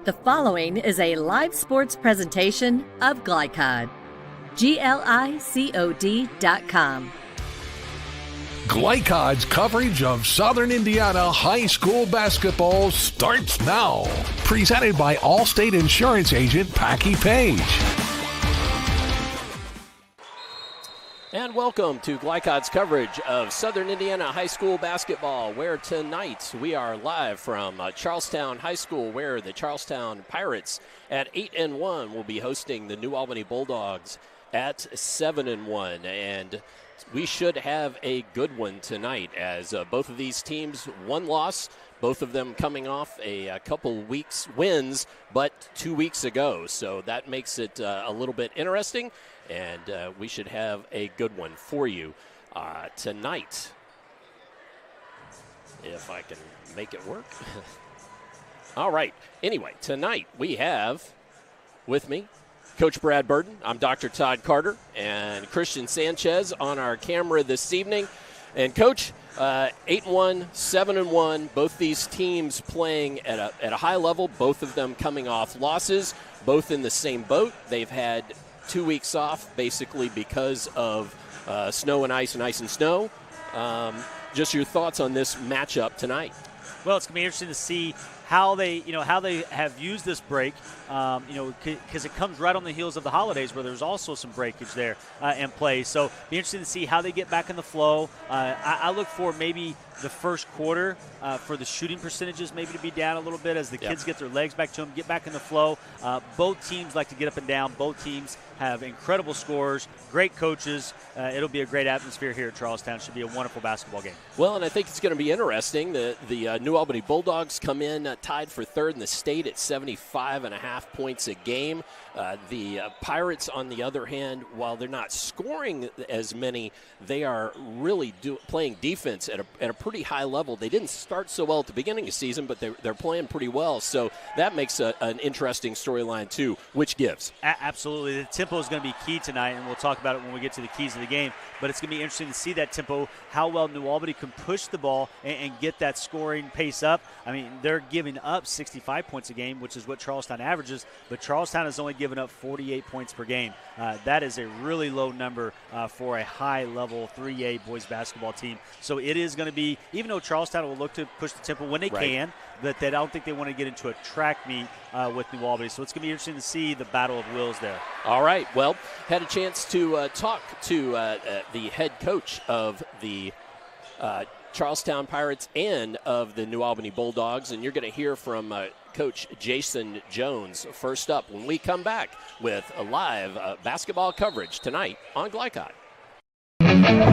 The following is a live sports presentation of Glycod. GLICOD.com. Glycod's coverage of Southern Indiana high school basketball starts now. Presented by Allstate Insurance Agent Packy Page. And welcome to Glycod's coverage of Southern Indiana high school basketball, where tonight we are live from Charlestown High School, where the Charlestown Pirates at 8-1 will be hosting the New Albany Bulldogs at 7-1. And we should have a good one tonight, as both of these teams, one loss, both of them coming off a couple weeks wins, but 2 weeks ago. So that makes it a little bit interesting, and we should have a good one for you tonight, if I can make it work. All right. Anyway, tonight we have with me Coach Brad Burden. I'm Dr. Todd Carter, and Christian Sanchez on our camera this evening. And Coach, 8-1, 7-1, both these teams playing at a high level, both of them coming off losses, both in the same boat. They've had 2 weeks off basically because of snow and ice and ice and snow. Just your thoughts on this matchup tonight. Well, it's going to be interesting to see how they have used this break, because it comes right on the heels of the holidays, where there's also some breakage there in play. So be interesting to see how they get back in the flow. I look for maybe the first quarter for the shooting percentages maybe to be down a little bit as the kids get their legs back to them, get back in the flow. Both teams like to get up and down. Both teams have incredible scores, great coaches. It'll be a great atmosphere here at Charlestown. Should be a wonderful basketball game. Well, and I think it's going to be interesting. The New Albany Bulldogs come in tied for third in the state at 75.5 points a game. The Pirates, on the other hand, while they're not scoring as many, they are really playing defense at a pretty high level. They didn't start so well at the beginning of the season, but they're playing pretty well. So that makes an interesting storyline too, which gives. Absolutely. The tempo is going to be key tonight, and we'll talk about it when we get to the keys of the game. But it's going to be interesting to see that tempo, how well New Albany can push the ball and get that scoring pace up. I mean, they're giving up 65 points a game, which is what Charlestown averages, but Charlestown has only given up 48 points per game. That is a really low number for a high-level 3A boys basketball team. So it is going to be, even though Charlestown will look to push the tempo when they can, that I don't think they want to get into a track meet with New Albany. So it's going to be interesting to see the battle of wills there. All right. Well, had a chance to talk to the head coach of the Charlestown Pirates and of the New Albany Bulldogs, and you're going to hear from Coach Jason Jones first up when we come back with a live basketball coverage tonight on Glycod.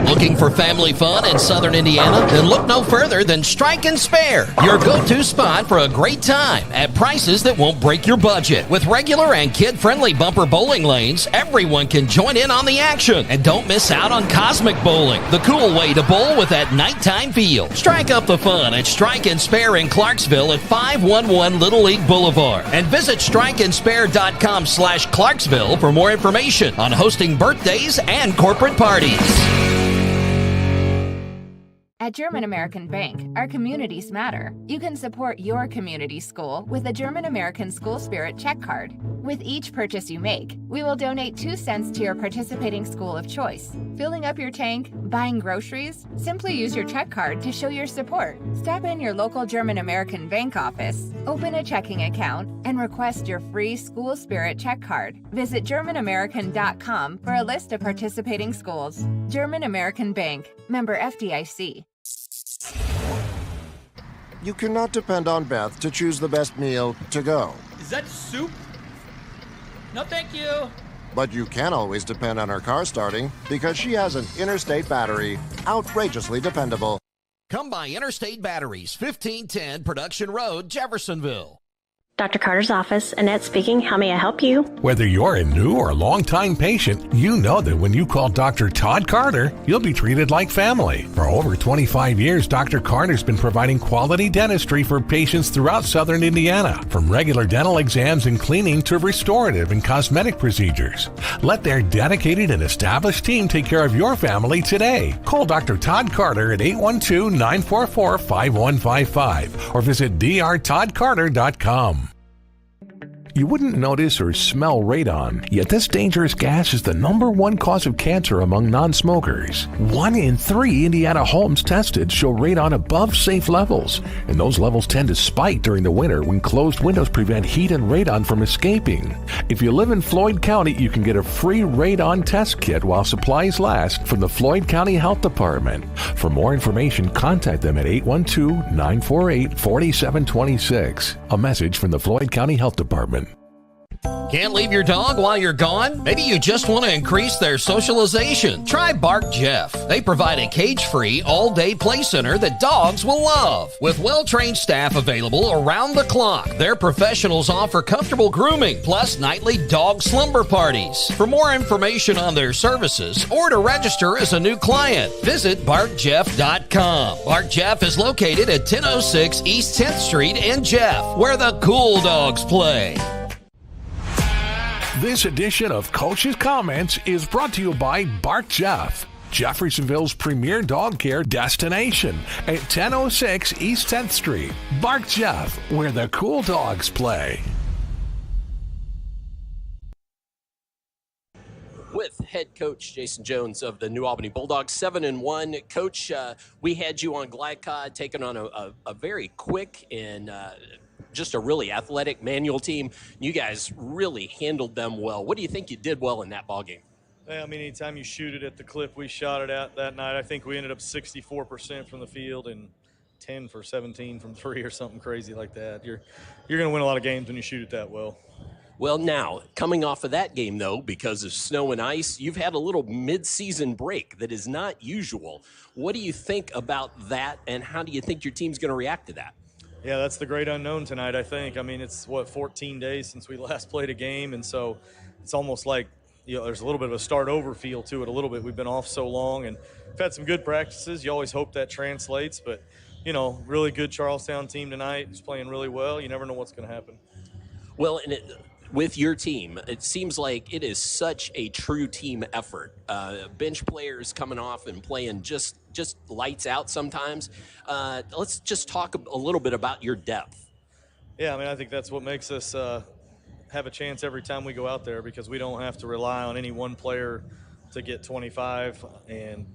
Looking for family fun in Southern Indiana? Then look no further than Strike and Spare, your go-to spot for a great time at prices that won't break your budget. With regular and kid-friendly bumper bowling lanes, everyone can join in on the action. And don't miss out on Cosmic Bowling, the cool way to bowl with that nighttime feel. Strike up the fun at Strike and Spare in Clarksville at 511 Little League Boulevard. And visit strikeandspare.com/Clarksville for more information on hosting birthdays and corporate parties. At German American Bank, our communities matter. You can support your community school with a German American School Spirit check card. With each purchase you make, we will donate 2 cents to your participating school of choice. Filling up your tank, buying groceries? Simply use your check card to show your support. Stop in your local German American Bank office, open a checking account, and request your free School Spirit check card. Visit GermanAmerican.com for a list of participating schools. German American Bank, member FDIC. You cannot depend on Beth to choose the best meal to go. Is that soup? No, thank you. But you can always depend on her car starting because she has an Interstate battery, outrageously dependable. Come by Interstate Batteries, 1510 Production Road, Jeffersonville. Dr. Carter's office, Annette speaking. How may I help you? Whether you're a new or long-time patient, you know that when you call Dr. Todd Carter, you'll be treated like family. For over 25 years, Dr. Carter's been providing quality dentistry for patients throughout Southern Indiana, from regular dental exams and cleaning to restorative and cosmetic procedures. Let their dedicated and established team take care of your family today. Call Dr. Todd Carter at 812-944-5155 or visit drtoddcarter.com. You wouldn't notice or smell radon, yet this dangerous gas is the #1 cause of cancer among non-smokers. 1 in 3 Indiana homes tested show radon above safe levels, and those levels tend to spike during the winter when closed windows prevent heat and radon from escaping. If you live in Floyd County, you can get a free radon test kit while supplies last from the Floyd County Health Department. For more information, contact them at 812-948-4726. A message from the Floyd County Health Department. Can't leave your dog while you're gone? Maybe you just want to increase their socialization. Try Bark Jeff. They provide a cage-free, all-day play center that dogs will love. With well-trained staff available around the clock, their professionals offer comfortable grooming, plus nightly dog slumber parties. For more information on their services or to register as a new client, visit BarkJeff.com. Bark Jeff is located at 1006 East 10th Street in Jeff, where the cool dogs play. This edition of Coach's Comments is brought to you by Bark Jeff, Jeffersonville's premier dog care destination at 1006 East 10th Street. Bark Jeff, where the cool dogs play. With head coach Jason Jones of the New Albany Bulldogs, 7-1. Coach, we had you on Glycod taking on a very quick and just a really athletic manual team. You guys really handled them well. What do you think you did well in that ballgame? I mean, anytime you shoot it at the clip we shot it at that night, I think we ended up 64% from the field and 10 for 17 from 3 or something crazy like that. You're going to win a lot of games when you shoot it that well. Well, now, coming off of that game, though, because of snow and ice, you've had a little mid-season break that is not usual. What do you think about that, and how do you think your team's going to react to that? Yeah, that's the great unknown tonight, I think. I mean, it's, 14 days since we last played a game, and so it's almost like, there's a little bit of a start-over feel to it a little bit. We've been off so long, and we've had some good practices. You always hope that translates, but, really good Charlestown team tonight. It's playing really well. You never know what's going to happen. Well, and with your team, it seems like it is such a true team effort. Bench players coming off and playing just lights out sometimes. Let's just talk a little bit about your depth. Yeah, I mean, I think that's what makes us have a chance every time we go out there, because we don't have to rely on any one player to get 25. And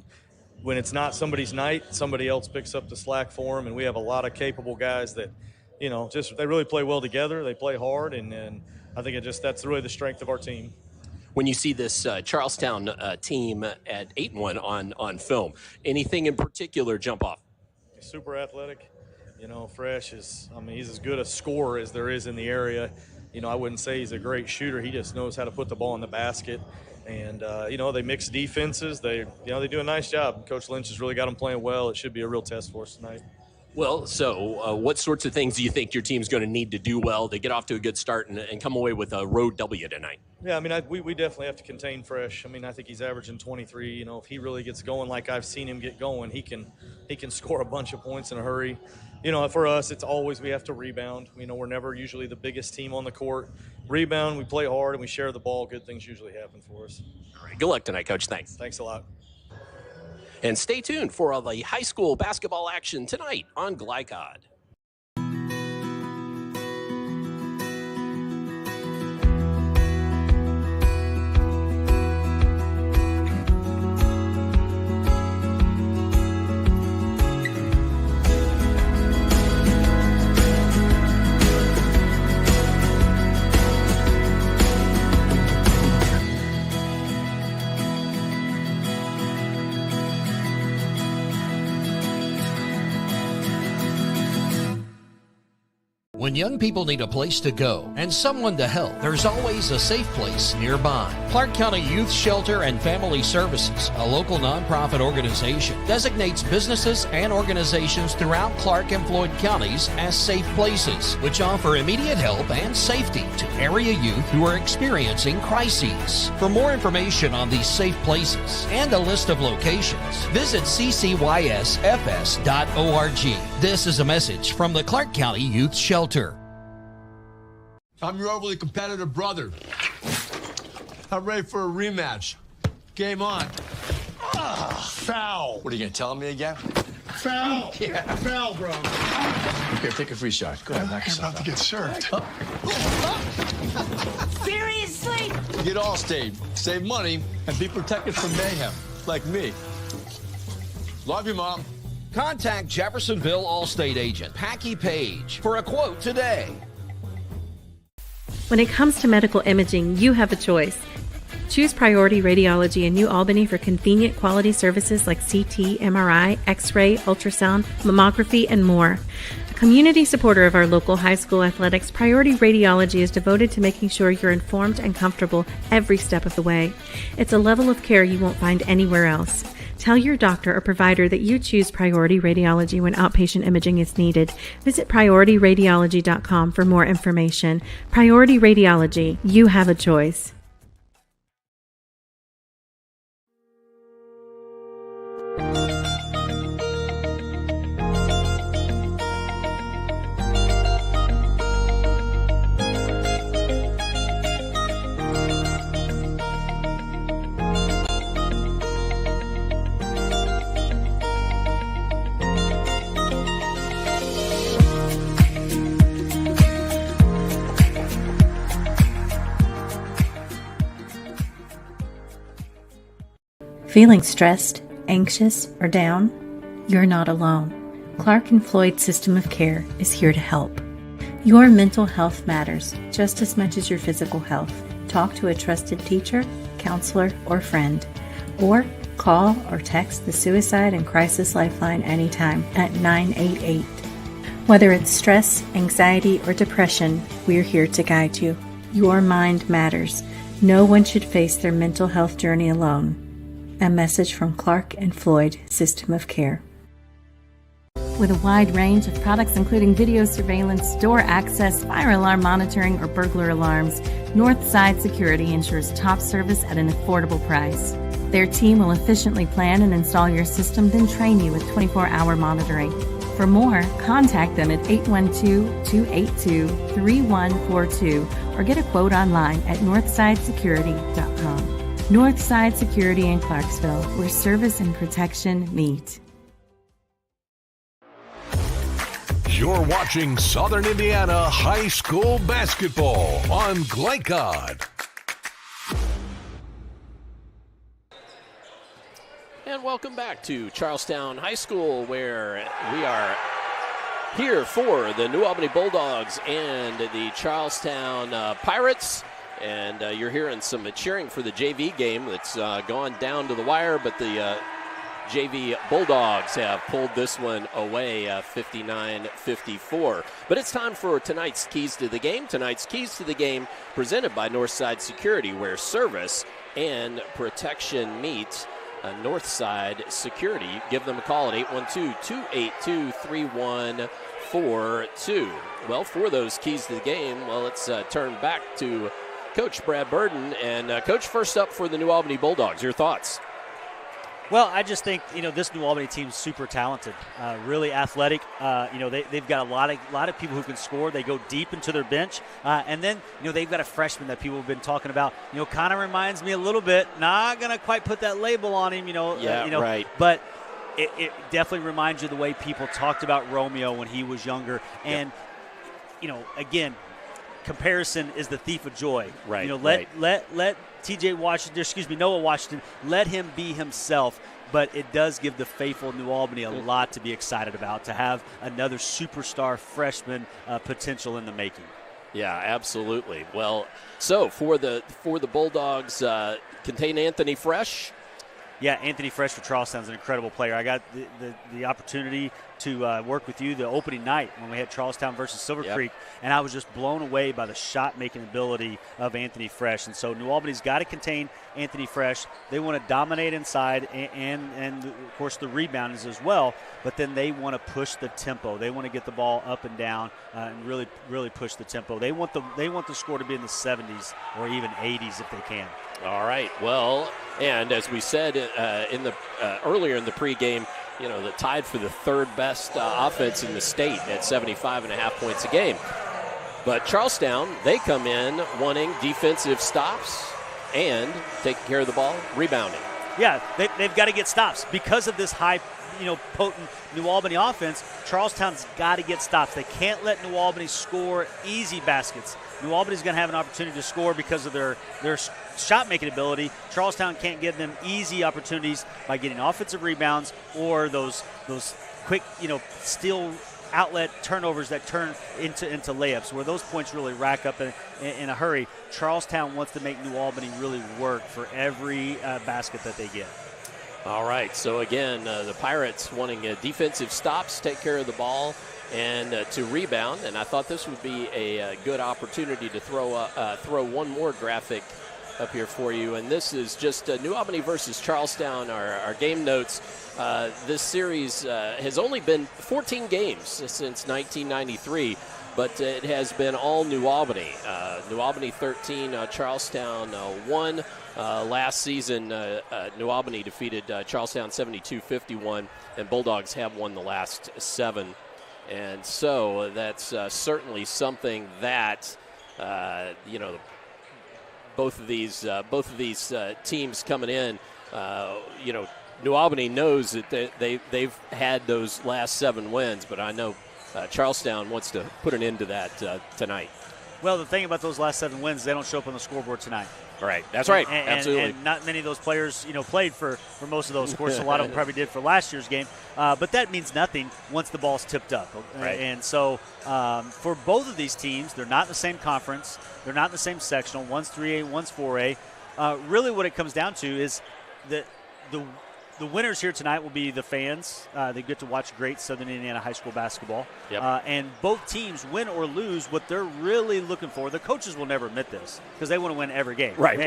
when it's not somebody's night, somebody else picks up the slack for them. And we have a lot of capable guys that, they really play well together. They play hard, and I think that's really the strength of our team. When you see this Charlestown team at 8-1 on film, anything in particular jump off? Super athletic, Fresh is, he's as good a scorer as there is in the area. I wouldn't say he's a great shooter. He just knows how to put the ball in the basket. And, they mix defenses. They do a nice job. Coach Lynch has really got them playing well. It should be a real test for us tonight. Well, so what sorts of things do you think your team's going to need to do well to get off to a good start and come away with a road W tonight? Yeah, I mean, we definitely have to contain Fresh. I mean, I think he's averaging 23. If he really gets going like I've seen him get going, he can score a bunch of points in a hurry. For us, it's always we have to rebound. We're never usually the biggest team on the court. Rebound, we play hard, and we share the ball. Good things usually happen for us. All right, good luck tonight, Coach. Thanks. Thanks a lot. And stay tuned for all the high school basketball action tonight on Glycod. When young people need a place to go and someone to help, there's always a safe place nearby. Clark County Youth Shelter and Family Services, a local nonprofit organization, designates businesses and organizations throughout Clark and Floyd counties as safe places, which offer immediate help and safety to area youth who are experiencing crises. For more information on these safe places and a list of locations, visit ccysfs.org. This is a message from the Clark County Youth Shelter. I'm your overly competitive brother. I'm ready for a rematch. Game on. Foul. What are you going to tell me again? Foul. Yeah. Foul, bro. Here, take a free shot. Go ahead, knock You're yourself about to get served. Seriously? Get Allstate. Save money and be protected from mayhem. Like me. Love you, Mom. Contact Jeffersonville Allstate agent Packy Page for a quote today. When it comes to medical imaging, you have a choice. Choose Priority Radiology in New Albany for convenient quality services like CT, MRI, X-ray, ultrasound, mammography, and more. A community supporter of our local high school athletics, Priority Radiology is devoted to making sure you're informed and comfortable every step of the way. It's a level of care you won't find anywhere else. Tell your doctor or provider that you choose Priority Radiology when outpatient imaging is needed. Visit PriorityRadiology.com for more information. Priority Radiology, you have a choice. Feeling stressed, anxious, or down? You're not alone. Clark and Floyd System of Care is here to help. Your mental health matters just as much as your physical health. Talk to a trusted teacher, counselor, or friend. Or call or text the Suicide and Crisis Lifeline anytime at 988. Whether it's stress, anxiety, or depression, we're here to guide you. Your mind matters. No one should face their mental health journey alone. A message from Clark and Floyd System of Care. With a wide range of products including video surveillance, door access, fire alarm monitoring, or burglar alarms, Northside Security ensures top service at an affordable price. Their team will efficiently plan and install your system, then train you with 24-hour monitoring. For more, contact them at 812-282-3142 or get a quote online at northsidesecurity.com. Northside Security in Clarksville, where service and protection meet. You're watching Southern Indiana High School Basketball on Glycod. And welcome back to Charlestown High School, where we are here for the New Albany Bulldogs and the Charlestown Pirates. And you're hearing some cheering for the JV game that's gone down to the wire, but the JV Bulldogs have pulled this one away 59-54. But it's time for tonight's Keys to the Game. Tonight's Keys to the Game presented by Northside Security, where service and protection meet. Northside Security. You give them a call at 812-282-3142. Well, for those keys to the game, well, let's turn back to Coach Brad Burden. And, Coach, first up for the New Albany Bulldogs, your thoughts? Well, I just think, this New Albany team's super talented, really athletic. They've got a lot of people who can score. They go deep into their bench. And then, they've got a freshman that people have been talking about, kind of reminds me a little bit, not going to quite put that label on him, right. But it definitely reminds you of the way people talked about Romeo when he was younger. And, again, comparison is the thief of joy. Right. Let Noah Washington, let him be himself. But it does give the faithful New Albany a lot to be excited about, to have another superstar freshman potential in the making. Yeah, absolutely. Well, so for the Bulldogs, contain Anthony Fresh. Yeah, Anthony Fresh for Charlestown is an incredible player. I got the opportunity to work with you the opening night when we had Charlestown versus Silver Creek, and I was just blown away by the shot-making ability of Anthony Fresh. And so New Albany's got to contain Anthony Fresh. They want to dominate inside and of course, the rebound is as well, but then they want to push the tempo. They want to get the ball up and down and really, really push the tempo. They want the score to be in the 70s or even 80s if they can. All right. Well, and as we said earlier in the pregame, the tied for the third best offense in the state at 75.5 points a game. But Charlestown, they come in wanting defensive stops and taking care of the ball, rebounding. Yeah, they've got to get stops because of this high, potent New Albany offense. Charlestown's got to get stops. They can't let New Albany score easy baskets. New Albany's going to have an opportunity to score because of their shot-making ability. Charlestown can't give them easy opportunities by getting offensive rebounds or those quick, steal outlet turnovers that turn into layups, where those points really rack up in a hurry. Charlestown wants to make New Albany really work for every basket that they get. All right, so again, the Pirates wanting defensive stops, take care of the ball, and to rebound. And I thought this would be a good opportunity to throw one more graphic up here for you. And this is just New Albany versus Charlestown, our game notes. This series has only been 14 games since 1993, but it has been all New Albany. New Albany 13, Charlestown 1. Last season, New Albany defeated Charlestown 72-51, and Bulldogs have won the last 7. And so that's certainly something that, both of these teams coming in, New Albany knows that they've had those last 7 wins, but I know Charlestown wants to put an end to that tonight. Well, the thing about those last 7 wins, they don't show up on the scoreboard tonight. Right, that's right, absolutely. And not many of those players, played for most of those. Of course, a lot of them probably did for last year's game. But that means nothing once the ball's tipped up. Right. And so for both of these teams, they're not in the same conference. They're not in the same sectional. One's 3A, one's 4A. Really what it comes down to is that the winners here tonight will be the fans. They get to watch great Southern Indiana high school basketball. Yep. And both teams, win or lose, what they're really looking for, the coaches will never admit this because they want to win every game. Right.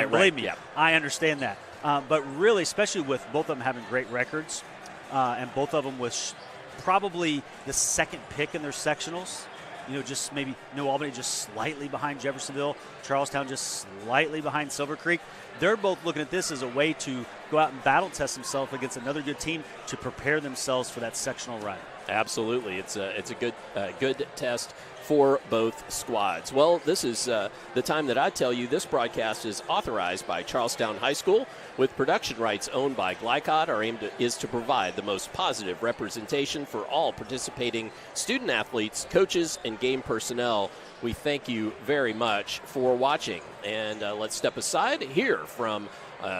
Believe me, Yep. I understand that. But really, especially with both of them having great records and both of them with probably the second pick in their sectionals, just maybe New Albany just slightly behind Jeffersonville, Charlestown just slightly behind Silver Creek. They're both looking at this as a way to go out and battle test themselves against another good team to prepare themselves for that sectional run. Absolutely. It's a good test for both squads. Well, this is the time that I tell you this broadcast is authorized by Charlestown High School with production rights owned by Glycod. Our aim is to provide the most positive representation for all participating student athletes, coaches, and game personnel. We thank you very much for watching. And let's step aside, hear from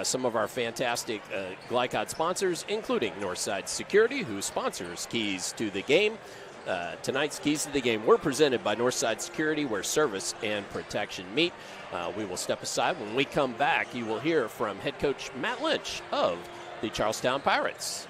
some of our fantastic Glycod sponsors, including Northside Security, who sponsors Keys to the Game. Tonight's Keys to the Game were presented by Northside Security, where service and protection meet. We will step aside. When we come back, you will hear from head coach Matt Lynch of the Charlestown Pirates.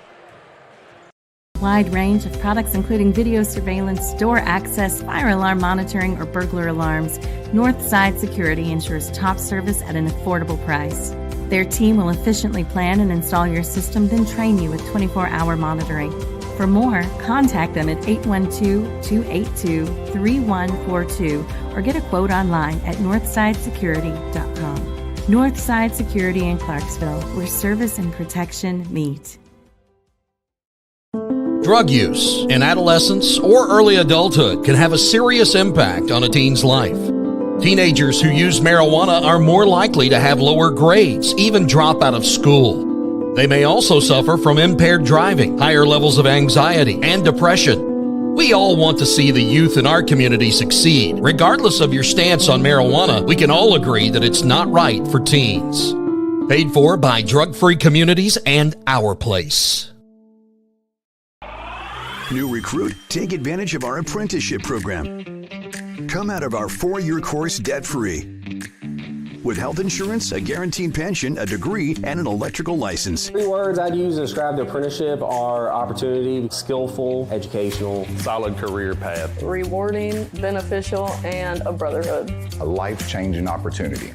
Wide range of products including video surveillance, door access, fire alarm monitoring, or burglar alarms. Northside Security ensures top service at an affordable price. Their team will efficiently plan and install your system, then train you with 24-hour monitoring. For more, contact them at 812-282-3142 or get a quote online at northsidesecurity.com. Northside Security in Clarksville, where service and protection meet. Drug use in adolescence or early adulthood can have a serious impact on a teen's life. Teenagers who use marijuana are more likely to have lower grades, even drop out of school. They may also suffer from impaired driving, higher levels of anxiety, and depression. We all want to see the youth in our community succeed. Regardless of your stance on marijuana, we can all agree that it's not right for teens. Paid for by Drug Free Communities and Our Place. New recruit, take advantage of our apprenticeship program. Come out of our 4-year course debt-free. With health insurance, a guaranteed pension, a degree, and an electrical license. 3 words I'd use to describe the apprenticeship are opportunity, skillful, educational, solid career path, rewarding, beneficial, and a brotherhood. A life-changing opportunity.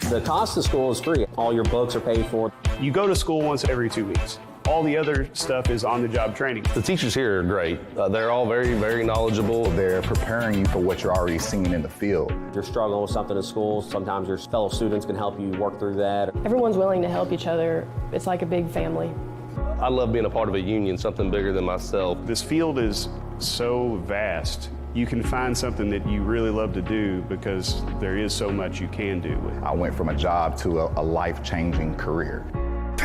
The cost of school is free. All your books are paid for. You go to school once every 2 weeks. All the other stuff is on-the-job training. The teachers here are great. They're all very, very knowledgeable. They're preparing you for what you're already seeing in the field. You're struggling with something in school. Sometimes your fellow students can help you work through that. Everyone's willing to help each other. It's like a big family. I love being a part of a union, something bigger than myself. This field is so vast. You can find something that you really love to do because there is so much you can do with it. I went from a job to a life-changing career.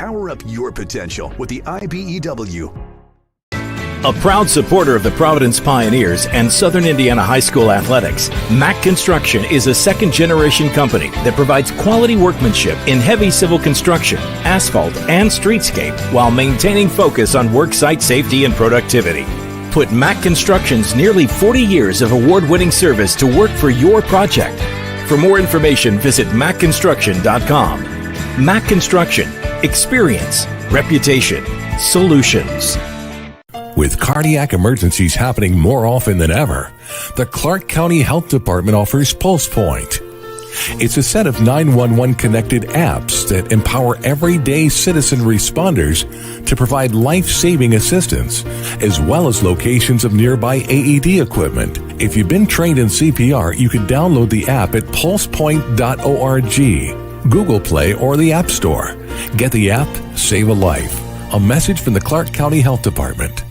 Power up your potential with the IBEW. A proud supporter of the Providence Pioneers and Southern Indiana High School athletics, Mack Construction is a second-generation company that provides quality workmanship in heavy civil construction, asphalt, and streetscape while maintaining focus on worksite safety and productivity. Put Mack Construction's nearly 40 years of award-winning service to work for your project. For more information, visit mackconstruction.com. Mack Construction. Experience. Reputation. Solutions. With cardiac emergencies happening more often than ever, the Clark County Health Department offers PulsePoint. It's a set of 911 connected apps that empower everyday citizen responders to provide life-saving assistance, as well as locations of nearby AED equipment. If you've been trained in CPR, you can download the app at pulsepoint.org, Google Play, or the App Store. Get the app, save a life. A message from the Clark County Health Department.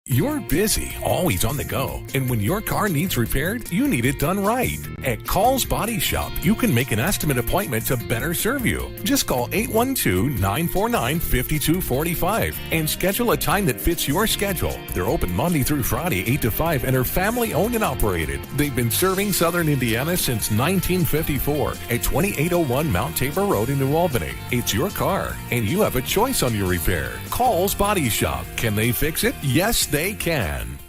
You're busy, always on the go, and when your car needs repaired, you need it done right. At Call's Body Shop, you can make an estimate appointment to better serve you. Just call 812-949-5245 and schedule a time that fits your schedule. They're open Monday through Friday, 8 to 5, and are family-owned and operated. They've been serving Southern Indiana since 1954 at 2801 Mount Tabor Road in New Albany. It's your car, and you have a choice on your repair. Call's Body Shop. Can they fix it? Yes, they can.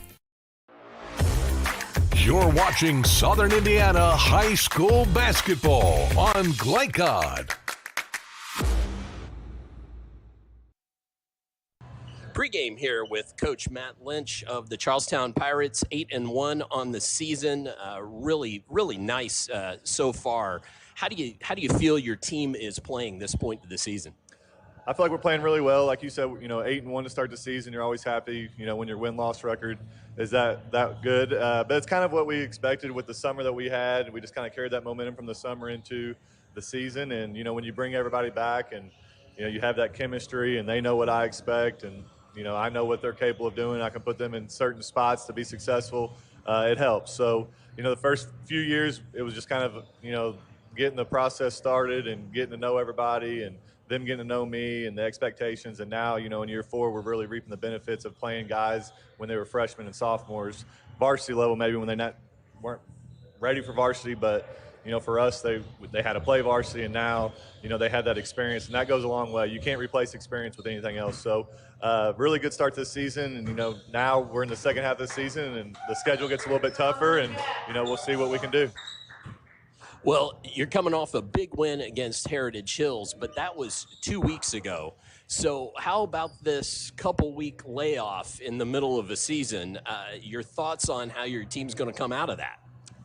You're watching Southern Indiana High School basketball on Glycod. Pregame here with Coach Matt Lynch of the Charlestown Pirates, 8-1 on the season. Really nice so far. How do you feel your team is playing this point of the season? I feel like we're playing really well. Like you said, 8-1 to start the season. You're always happy, when your win-loss record is that good. But it's kind of what we expected with the summer that we had. We just kind of carried that momentum from the summer into the season. And, when you bring everybody back and, you have that chemistry and they know what I expect and, I know what they're capable of doing. I can put them in certain spots to be successful. It helps. So, the first few years, it was just kind of, getting the process started and getting to know everybody and them getting to know me and the expectations. And now, in year 4, we're really reaping the benefits of playing guys when they were freshmen and sophomores, varsity level, maybe when they weren't ready for varsity. But, for us, they had to play varsity, and now, they had that experience, and that goes a long way. You can't replace experience with anything else. So really good start to the season. And, now we're in the second half of the season and the schedule gets a little bit tougher, and, we'll see what we can do. Well, you're coming off a big win against Heritage Hills, but that was 2 weeks ago. So how about this couple-week layoff in the middle of a season? Your thoughts on how your team's going to come out of that?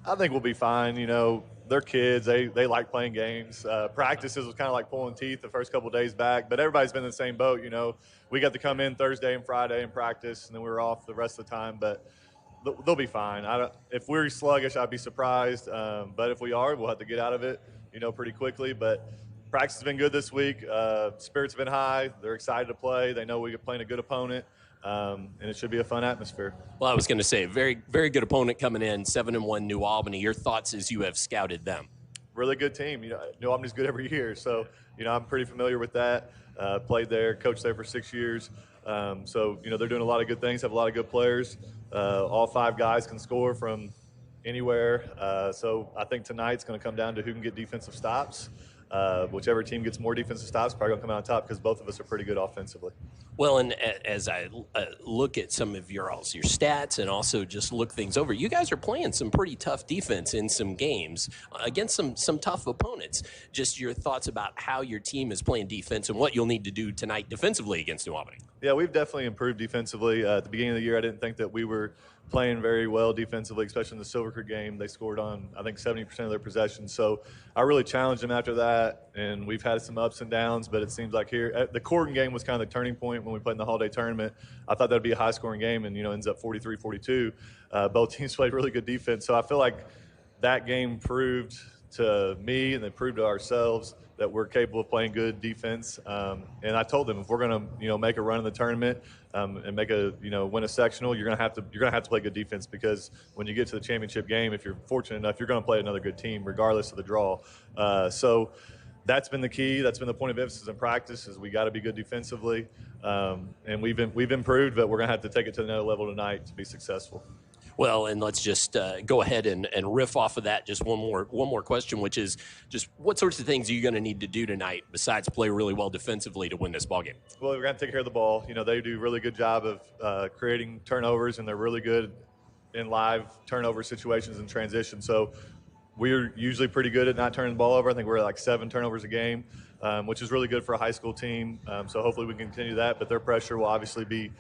I think we'll be fine. They're kids. They like playing games. Practices was kind of like pulling teeth the first couple of days back, but everybody's been in the same boat. We got to come in Thursday and Friday and practice, and then we were off the rest of the time. But they'll be fine. If we're sluggish, I'd be surprised. But if we are, we'll have to get out of it, pretty quickly. But practice has been good this week. Spirits have been high. They're excited to play. They know we're playing a good opponent, and it should be a fun atmosphere. Well, I was going to say, very, very good opponent coming in, 7-1 New Albany. Your thoughts as you have scouted them? Really good team. New Albany's good every year, so I'm pretty familiar with that. Played there, coached there for 6 years. So, they're doing a lot of good things, have a lot of good players. All 5 guys can score from anywhere. So I think tonight's going to come down to who can get defensive stops. Whichever team gets more defensive stops probably going to come out on top because both of us are pretty good offensively. Well, and as I look at some of your stats and also just look things over, you guys are playing some pretty tough defense in some games against some tough opponents. Just your thoughts about how your team is playing defense and what you'll need to do tonight defensively against New Albany. Yeah, we've definitely improved defensively. At the beginning of the year, I didn't think that we were playing very well defensively, especially in the Silver Creek game. They scored on, I think, 70% of their possessions. So I really challenged them after that, and we've had some ups and downs, but it seems like here, the Corton game was kind of the turning point when we played in the holiday tournament. I thought that would be a high-scoring game, and, ends up 43-42. Both teams played really good defense. So I feel like that game proved to me and then proved to ourselves that we're capable of playing good defense. And I told them if we're going to, make a run in the tournament and make a, win a sectional, you're going to have to play good defense because when you get to the championship game, if you're fortunate enough, you're going to play another good team regardless of the draw. So that's been the key. That's been the point of emphasis in practice, is we got to be good defensively. And we've improved, but we're going to have to take it to another level tonight to be successful. Well, and let's just go ahead and riff off of that. Just one more question, which is just what sorts of things are you going to need to do tonight besides play really well defensively to win this ballgame? Well, we're going to take care of the ball. You know, they do a really good job of creating turnovers, and they're really good in live turnover situations and transition. So we're usually pretty good at not turning the ball over. I think we're at like 7 turnovers a game, which is really good for a high school team. So hopefully we can continue that, but their pressure will obviously be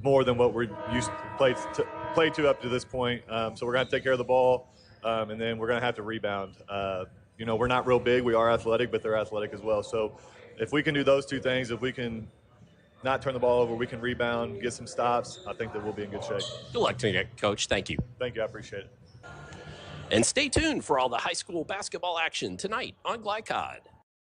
more than what we're used to play to up to this point. So we're going to take care of the ball, and then we're going to have to rebound. You know, we're not real big. We are athletic, but they're athletic as well. So if we can do those 2 things, if we can not turn the ball over, we can rebound, get some stops, I think that we'll be in good shape. Good luck to you, Coach. Thank you. Thank you. I appreciate it. And stay tuned for all the high school basketball action tonight on Glycod.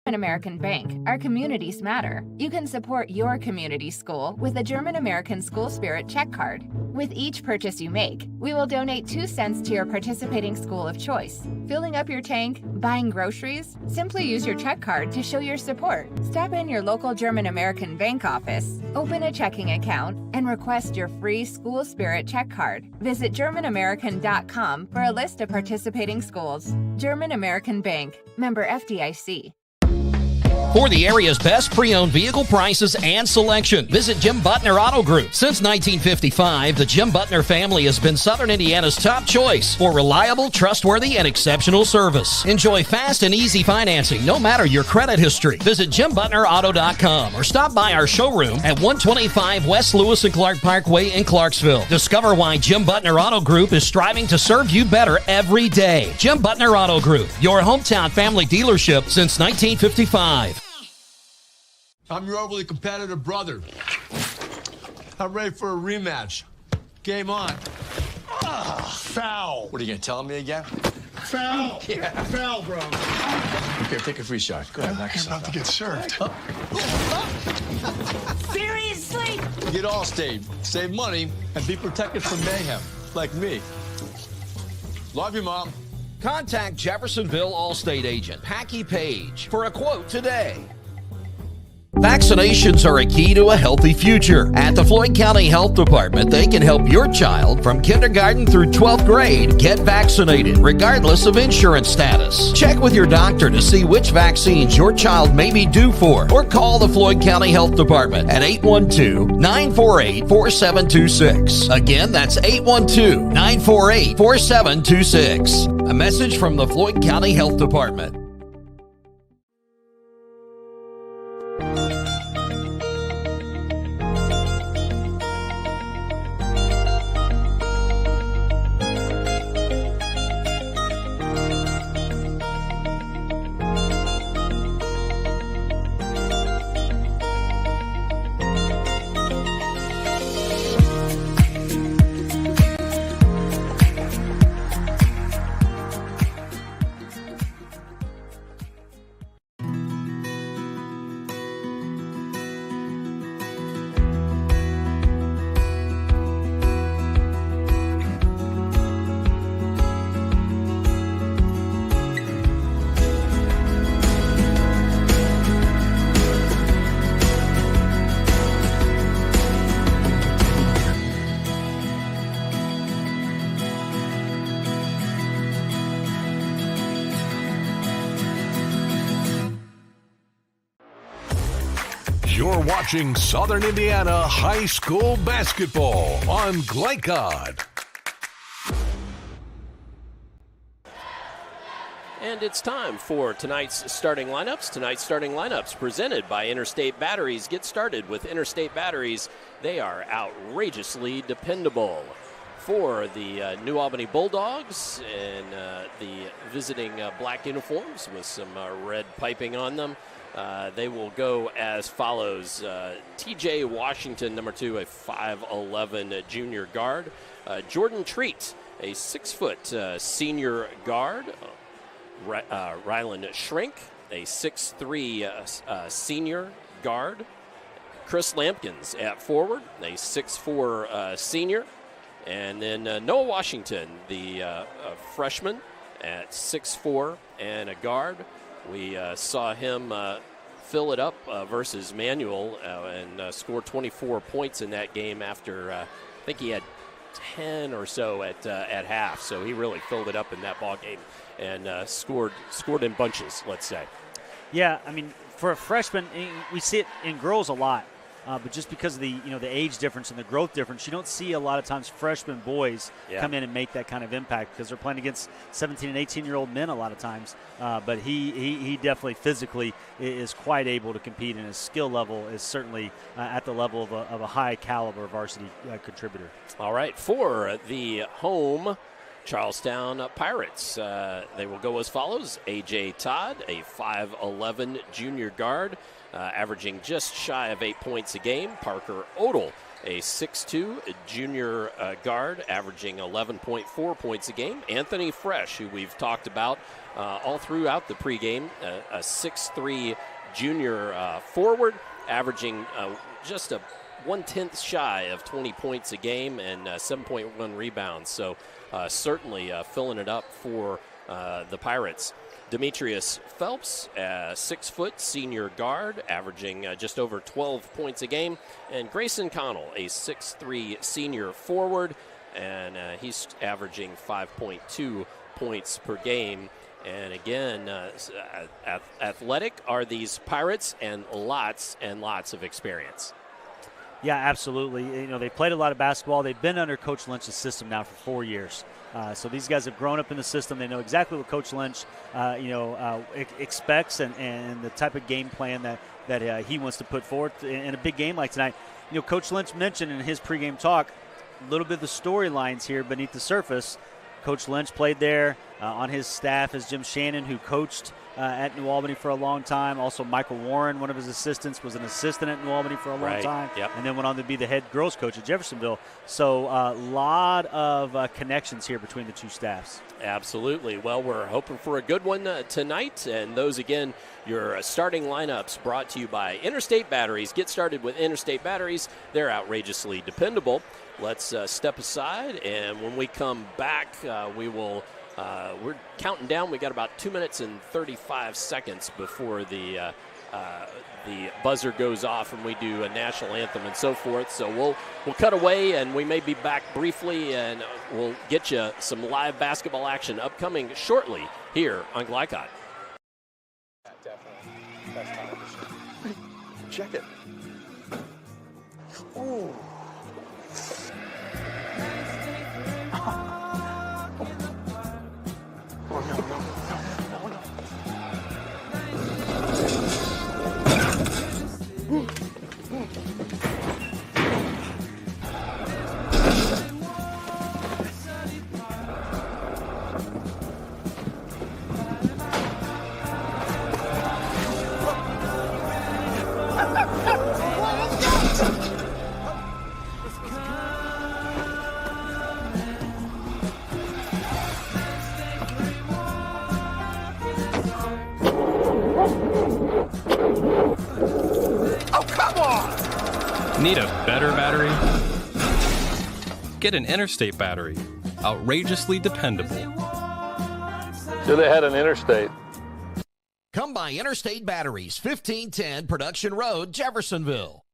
American Bank, our communities matter. You can support your community school with a German American School Spirit check card. With each purchase you make, we will donate 2 cents to your participating school of choice. Filling up your tank, buying groceries? Simply use your check card to show your support. Stop in your local German American Bank office, open a checking account, and request your free School Spirit check card. Visit GermanAmerican.com for a list of participating schools. German American Bank, member FDIC. For the area's best pre-owned vehicle prices and selection, visit Jim Butner Auto Group. Since 1955, the Jim Butner family has been Southern Indiana's top choice for reliable, trustworthy, and exceptional service. Enjoy fast and easy financing, no matter your credit history. Visit JimButnerAuto.com or stop by our showroom at 125 West Lewis and Clark Parkway in Clarksville. Discover why Jim Butner Auto Group is striving to serve you better every day. Jim Butner Auto Group, your hometown family dealership since 1955. I'm your overly competitive brother. I'm ready for a rematch. Game on. Foul. What are you going to tell me again? Foul. Yeah. Foul, bro. Okay, take a free shot. Go ahead, knock You're yourself about to get served. Seriously? Get Allstate. Save money and be protected from mayhem. Like me. Love you, Mom. Contact Jeffersonville Allstate agent Packy Page for a quote today. Vaccinations are a key to a healthy future. At the Floyd County Health Department, they can help your child from kindergarten through 12th grade get vaccinated, regardless of insurance status. Check with your doctor to see which vaccines your child may be due for, or call the Floyd County Health Department at 812-948-4726. Again, that's 812-948-4726. A message from the Floyd County Health Department. You're watching Southern Indiana High School Basketball on Glycod. And it's time for tonight's starting lineups. Tonight's starting lineups presented by Interstate Batteries. Get started with Interstate Batteries. They are outrageously dependable. For the New Albany Bulldogs in the visiting black uniforms with some red piping on them, they will go as follows. TJ Washington, number 2, a 5'11 junior guard. Jordan Treat, a 6' senior guard. Rylan Shrink, a 6'3 senior guard. Chris Lampkins at forward, a 6'4 senior. And then Noah Washington, the freshman at 6'4 and a guard. We saw him fill it up versus Manual and scored 24 points in that game after I think he had 10 or so at half. So he really filled it up in that ball game and scored in bunches, let's say. Yeah, I mean, for a freshman, we see it in girls a lot. But just because of the age difference and the growth difference, you don't see a lot of times freshman boys come in and make that kind of impact because they're playing against 17 and 18-year-old men a lot of times. But he definitely physically is quite able to compete, and his skill level is certainly at the level of a high caliber varsity contributor. All right, for the home Charlestown Pirates, they will go as follows. A.J. Todd, a 5'11 junior guard, averaging just shy of 8 points a game. Parker Odell, a 6'2 junior guard, averaging 11.4 points a game. Anthony Fresh, who we've talked about all throughout the pregame, a 6'3 junior forward, averaging just a 1/10 shy of 20 points a game and 7.1 rebounds. So certainly filling it up for the Pirates. Demetrius Phelps, a 6-foot senior guard, averaging just over 12 points a game. And Grayson Connell, a 6'3 senior forward, and he's averaging 5.2 points per game. And again, athletic are these Pirates, and lots of experience. Yeah, absolutely. They played a lot of basketball. They've been under Coach Lynch's system now for 4 years. So these guys have grown up in the system. They know exactly what Coach Lynch, expects and the type of game plan that he wants to put forward in a big game like tonight. Coach Lynch mentioned in his pregame talk a little bit of the storylines here beneath the surface. Coach Lynch played there. On his staff is Jim Shannon, who coached at New Albany for a long time. Also, Michael Warren, one of his assistants, was an assistant at New Albany for a long time, and then went on to be the head girls coach at Jeffersonville. So a lot of connections here between the two staffs. Absolutely. Well, we're hoping for a good one tonight. And those, again, your starting lineups brought to you by Interstate Batteries. Get started with Interstate Batteries. They're outrageously dependable. Let's step aside, and when we come back, we will we're counting down. We got about 2 minutes and 35 seconds before the buzzer goes off and we do a national anthem and so forth. So we'll cut away, and we may be back briefly, and we'll get you some live basketball action upcoming shortly here on Glycod. Yeah, definitely. Best time of the show. Check it. Ooh. Oh, no. Oh, come on! Need a better battery? Get an Interstate battery. Outrageously dependable. Should have had an Interstate. Come by Interstate Batteries, 1510 Production Road, Jeffersonville.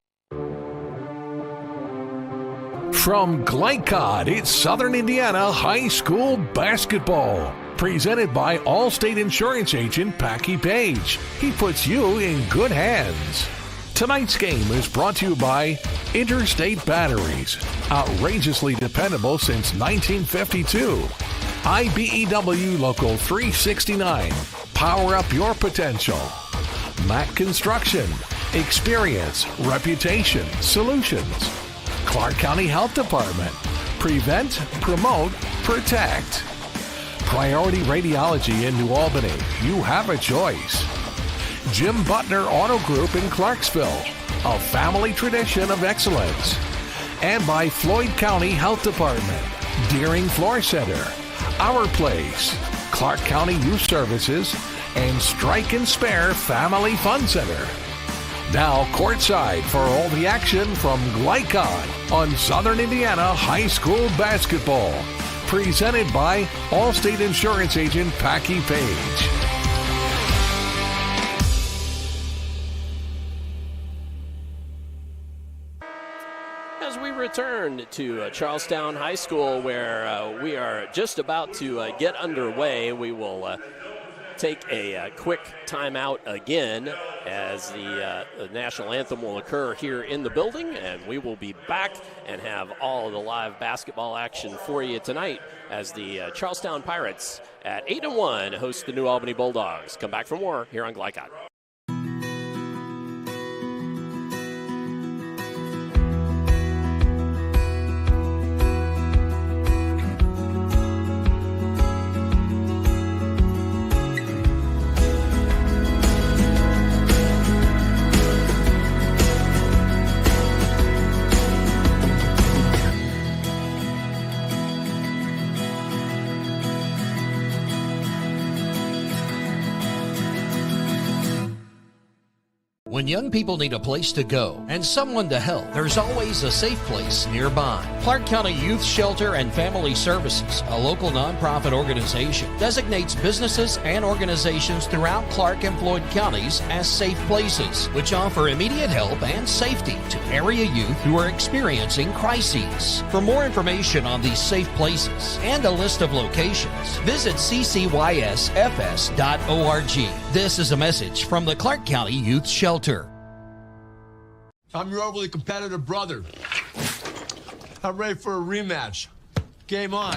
From Glycod, it's Southern Indiana High School basketball. Presented by Allstate Insurance Agent Packy Page. He puts you in good hands. Tonight's game is brought to you by Interstate Batteries. Outrageously dependable since 1952. IBEW Local 369. Power up your potential. Mac Construction. Experience, reputation, solutions. Clark County Health Department. Prevent, promote, protect. Priority Radiology in New Albany. You have a choice. Jim Butner Auto Group in Clarksville. A family tradition of excellence. And by Floyd County Health Department. Deering Floor Center. Our Place. Clark County Youth Services. And Strike and Spare Family Fun Center. Now courtside for all the action from Glycod on Southern Indiana High School basketball. Presented by Allstate Insurance Agent Packy Page. As we return to Charlestown High School, where we are just about to get underway, we will take a quick timeout again as the national anthem will occur here in the building, and we will be back and have all the live basketball action for you tonight as the Charlestown Pirates at 8-1 host the New Albany Bulldogs. Come back for more here on Glycod. When young people need a place to go and someone to help, there's always a safe place nearby. Clark County Youth Shelter and Family Services, a local nonprofit organization, designates businesses and organizations throughout Clark and Floyd counties as safe places, which offer immediate help and safety to area youth who are experiencing crises. For more information on these safe places and a list of locations, visit ccysfs.org. This is a message from the Clark County Youth Shelter. I'm your overly competitive brother. I'm ready for a rematch. Game on.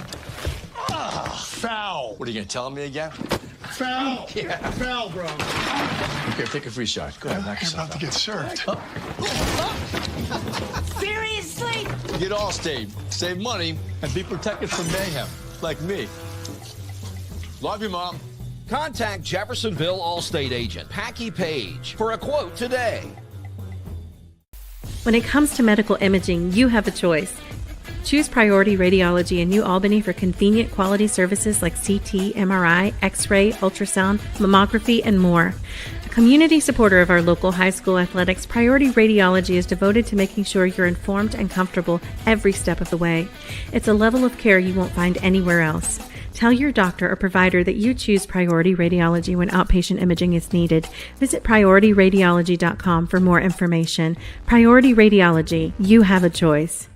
Foul. What are you going to tell me again? Foul. Yeah. Foul, bro. Okay, take a free shot. Go ahead, knock yourself out. Get served. Seriously? Get Allstate. Save money and be protected from mayhem. Like me. Love you, Mom. Contact Jeffersonville Allstate agent Packy Page for a quote today. When it comes to medical imaging, you have a choice. Choose Priority Radiology in New Albany for convenient quality services like CT, MRI, X-ray, ultrasound, mammography, and more. A community supporter of our local high school athletics, Priority Radiology is devoted to making sure you're informed and comfortable every step of the way. It's a level of care you won't find anywhere else. Tell your doctor or provider that you choose Priority Radiology when outpatient imaging is needed. Visit PriorityRadiology.com for more information. Priority Radiology, you have a choice.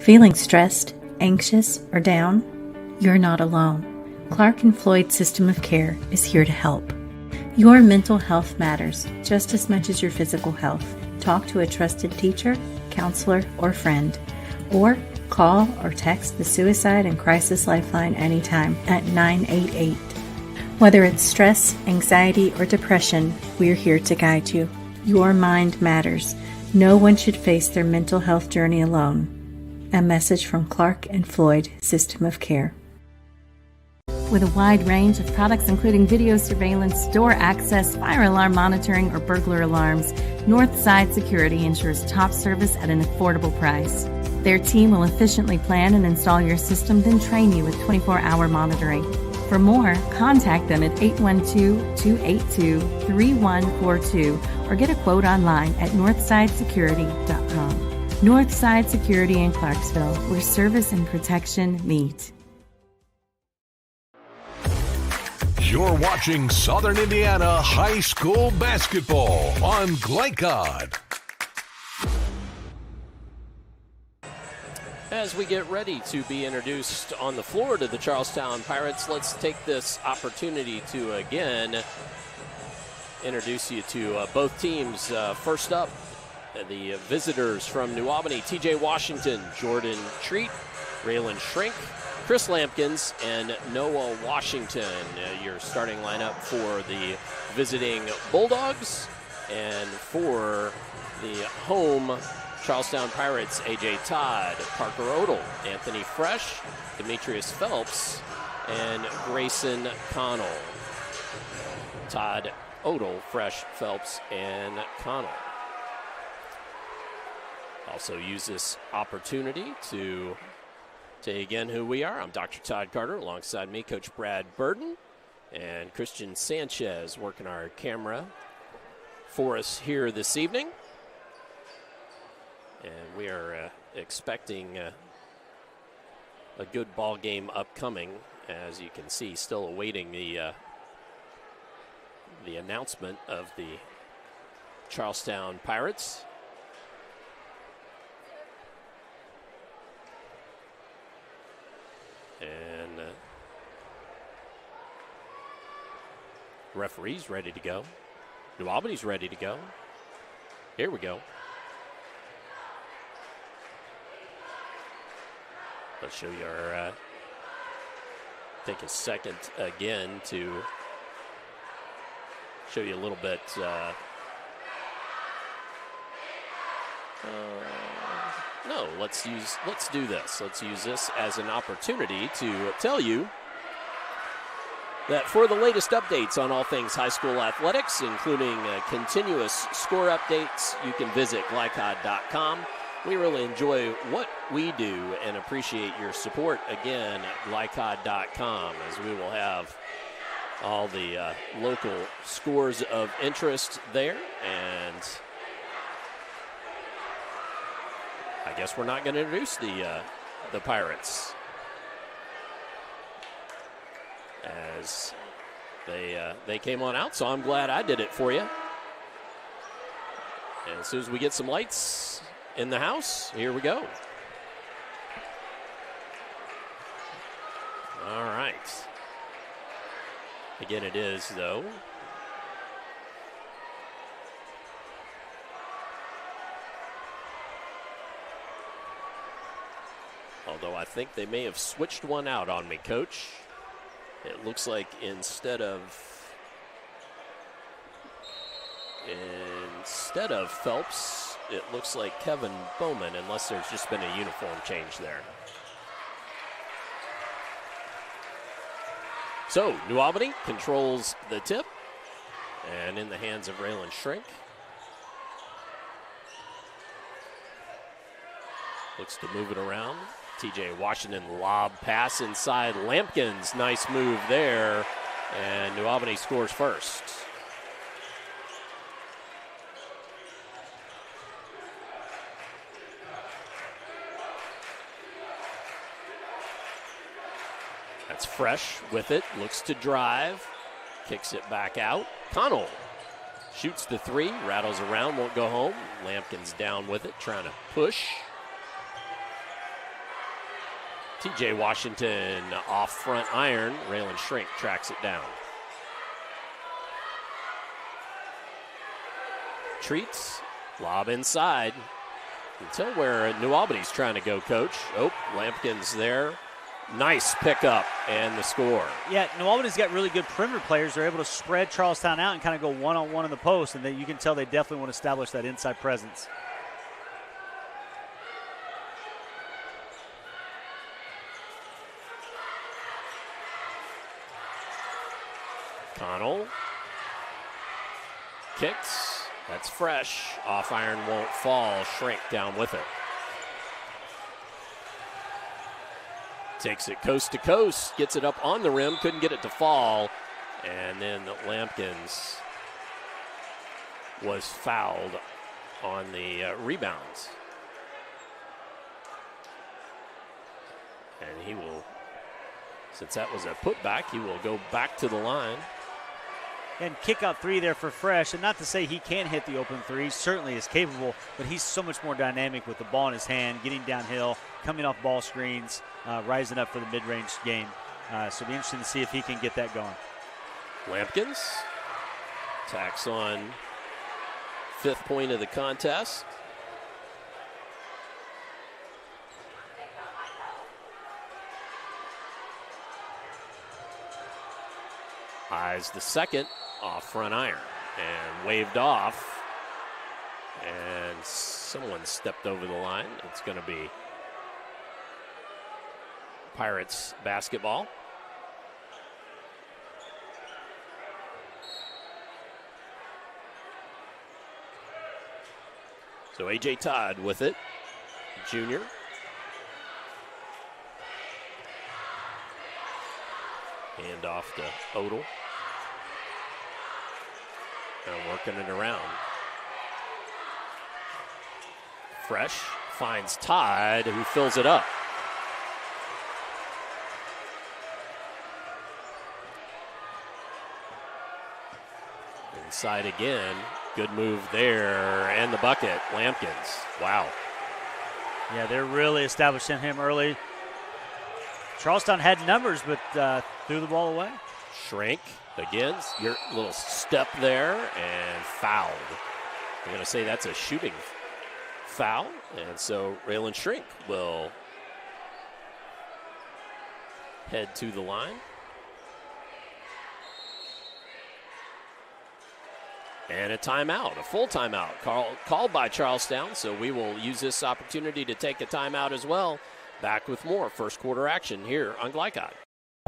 Feeling stressed, anxious, or down? You're not alone. Clark and Floyd System of Care is here to help. Your mental health matters just as much as your physical health. Talk to a trusted teacher, counselor, or friend. Or call or text the Suicide and Crisis Lifeline anytime at 988. Whether it's stress, anxiety, or depression, we're here to guide you. Your mind matters. No one should face their mental health journey alone. A message from Clark and Floyd System of Care. With a wide range of products including video surveillance, door access, fire alarm monitoring, or burglar alarms, Northside Security ensures top service at an affordable price. Their team will efficiently plan and install your system, then train you with 24-hour monitoring. For more, contact them at 812-282-3142 or get a quote online at northsidesecurity.com. Northside Security in Clarksville, where service and protection meet. You're watching Southern Indiana High School basketball on Glycod. As we get ready to be introduced on the floor to the Charlestown Pirates, let's take this opportunity to again introduce you to both teams. First up, the visitors from New Albany, TJ Washington, Jordan Treat, Raylan Shrink, Chris Lampkins, and Noah Washington. Your starting lineup for the visiting Bulldogs. And for the home Charlestown Pirates, AJ Todd, Parker Odell, Anthony Fresh, Demetrius Phelps, and Grayson Connell. Todd, Odell, Fresh, Phelps, and Connell. Also use this opportunity to tell you again who we are. I'm Dr. Todd Carter. Alongside me, Coach Brad Burden and Christian Sanchez working our camera for us here this evening. And we are expecting a good ball game upcoming. As you can see, still awaiting the announcement of the Charlestown Pirates. And referee's ready to go. New Albany's ready to go. Here we go. Let's show you our, take a second again to show you a little bit. No, let's do this. Let's use this as an opportunity to tell you that for the latest updates on all things high school athletics, including continuous score updates, you can visit glycod.com. We really enjoy what we do and appreciate your support again at glycod.com, as we will have all the local scores of interest there. And I guess we're not going to introduce the Pirates, as they came on out, so I'm glad I did it for you. And as soon as we get some lights in the house, here we go. All right. Again, it is, though, although I think they may have switched one out on me, Coach. It looks like instead of Phelps, it looks like Kevin Bowman, unless there's just been a uniform change there. So, New Albany controls the tip, and in the hands of Raylan Shrink. Looks to move it around. TJ Washington lob pass inside Lampkins. Nice move there, and New Albany scores first. That's Fresh with it, looks to drive, kicks it back out. Connell shoots the three, rattles around, won't go home. Lampkins down with it, trying to push. TJ Washington off front iron. Raylan Shrink tracks it down. Treats, lob inside. You can tell where New Albany's trying to go, Coach. Oh, Lampkins there. Nice pickup and the score. Yeah, New Albany's got really good perimeter players. They're able to spread Charlestown out and kind of go one-on-one in the post, and then you can tell they definitely want to establish that inside presence. Connell kicks. That's Fresh. Off iron won't fall. Shrink down with it. Takes it coast to coast. Gets it up on the rim. Couldn't get it to fall. And then Lampkins was fouled on the rebounds. And he will, since that was a putback, he will go back to the line. And kick out three there for Fresh. And not to say he can't hit the open three. He certainly is capable, but he's so much more dynamic with the ball in his hand, getting downhill, coming off ball screens, rising up for the mid-range game. So it'll be interesting to see if he can get that going. Lampkins tacks on 5th point of the contest. Eyes the second off front iron and waved off, and someone stepped over the line. It's going to be Pirates basketball. So A.J. Todd with it. junior. Hand off to Odell. And working it around. Fresh finds Todd, who fills it up. Inside again. Good move there. And the bucket. Lampkins. Wow. Yeah, they're really establishing him early. Charlestown had numbers, but threw the ball away. Shrink again. Your little step there and fouled. I'm going to say that's a shooting foul. And so Raylan Shrink will head to the line. And a timeout, a full timeout called by Charlestown. So we will use this opportunity to take a timeout as well. Back with more first quarter action here on Glycod.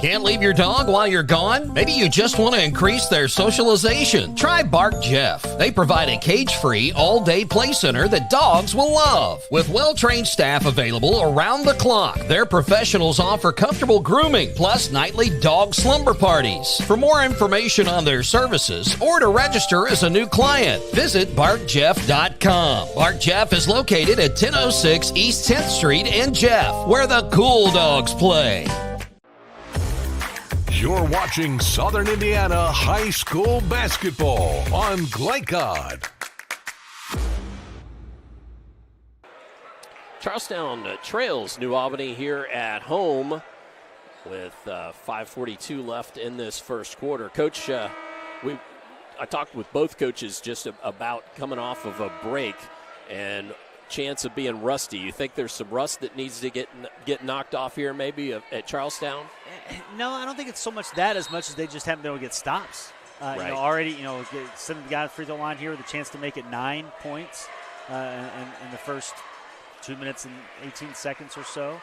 Can't leave your dog while you're gone? Maybe you just want to increase their socialization. Try Bark Jeff. They provide a cage-free, all-day play center that dogs will love. With well-trained staff available around the clock, their professionals offer comfortable grooming, plus nightly dog slumber parties. For more information on their services or to register as a new client, visit BarkJeff.com. Bark Jeff is located at 1006 East 10th Street in Jeff, where the cool dogs play. You're watching Southern Indiana High School basketball on Glycod. Charlestown trails New Albany here at home with 5:42 left in this first quarter. Coach, I talked with both coaches just about coming off of a break and chance of being rusty. You think there's some rust that needs to get knocked off here maybe at Charlestown? No, I don't think it's so much that as much as they just haven't been able to get stops. Right. Already, sending the guy free throw line here with a chance to make it 9 points in the first 2 minutes and 18 seconds or so.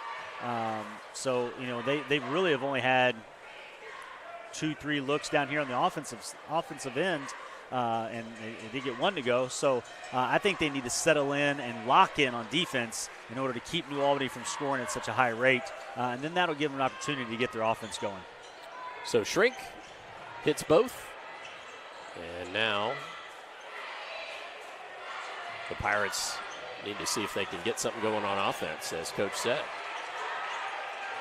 They really have only had 2-3 looks down here on the offensive end. And they did get one to go. So I think they need to settle in and lock in on defense in order to keep New Albany from scoring at such a high rate. And then that'll give them an opportunity to get their offense going. So Shrink hits both. And now the Pirates need to see if they can get something going on offense, as Coach said.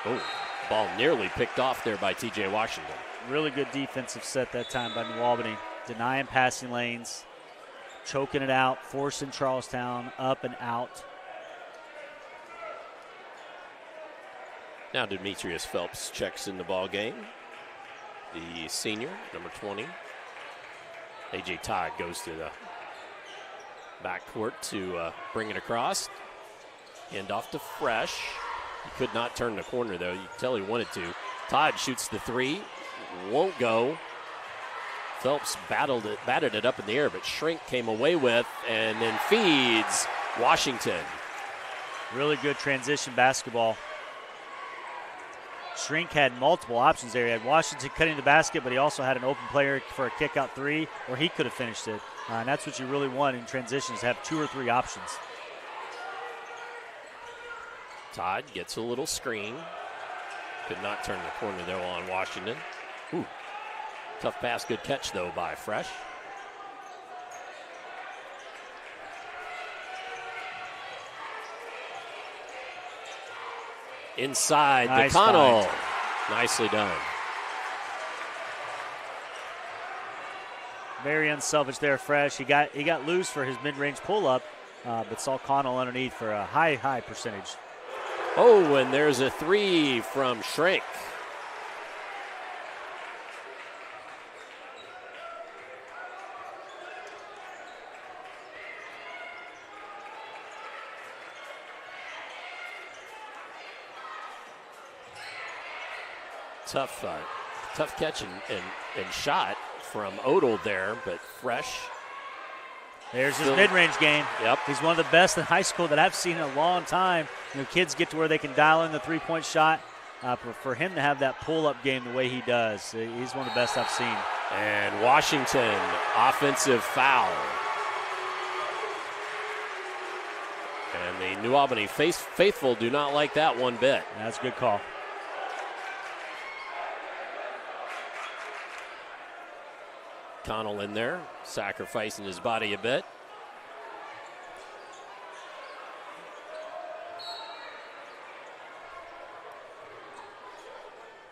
Oh, ball nearly picked off there by T.J. Washington. Really good defensive set that time by New Albany. Denying passing lanes, choking it out, forcing Charlestown up and out. Now Demetrius Phelps checks in the ball game. The senior, number 20. A.J. Todd goes to the backcourt to bring it across. Hand off to Fresh. He could not turn the corner, though. You can tell he wanted to. Todd shoots the three. Won't go. Phelps batted it up in the air, but Shrink came away with and then feeds Washington. Really good transition basketball. Shrink had multiple options there. He had Washington cutting the basket, but he also had an open player for a kick-out three, or he could have finished it. And that's what you really want in transitions, have 2 or 3 options. Todd gets a little screen. Could not turn the corner, though, on Washington. Ooh. Tough pass, good catch, though, by Fresh. Inside, nice McConnell. find. Nicely done. Very unselfish there, Fresh. He got loose for his mid-range pull-up, but saw Connell underneath for a high percentage. Oh, and there's a three from Shrink. Tough catch and shot from Odell there, but Fresh. There's his mid-range game. Yep. He's one of the best in high school that I've seen in a long time. Kids get to where they can dial in the three-point shot. For him to have that pull-up game the way he does, he's one of the best I've seen. And Washington, offensive foul. And the New Albany faithful do not like that one bit. That's a good call. Connell in there, sacrificing his body a bit.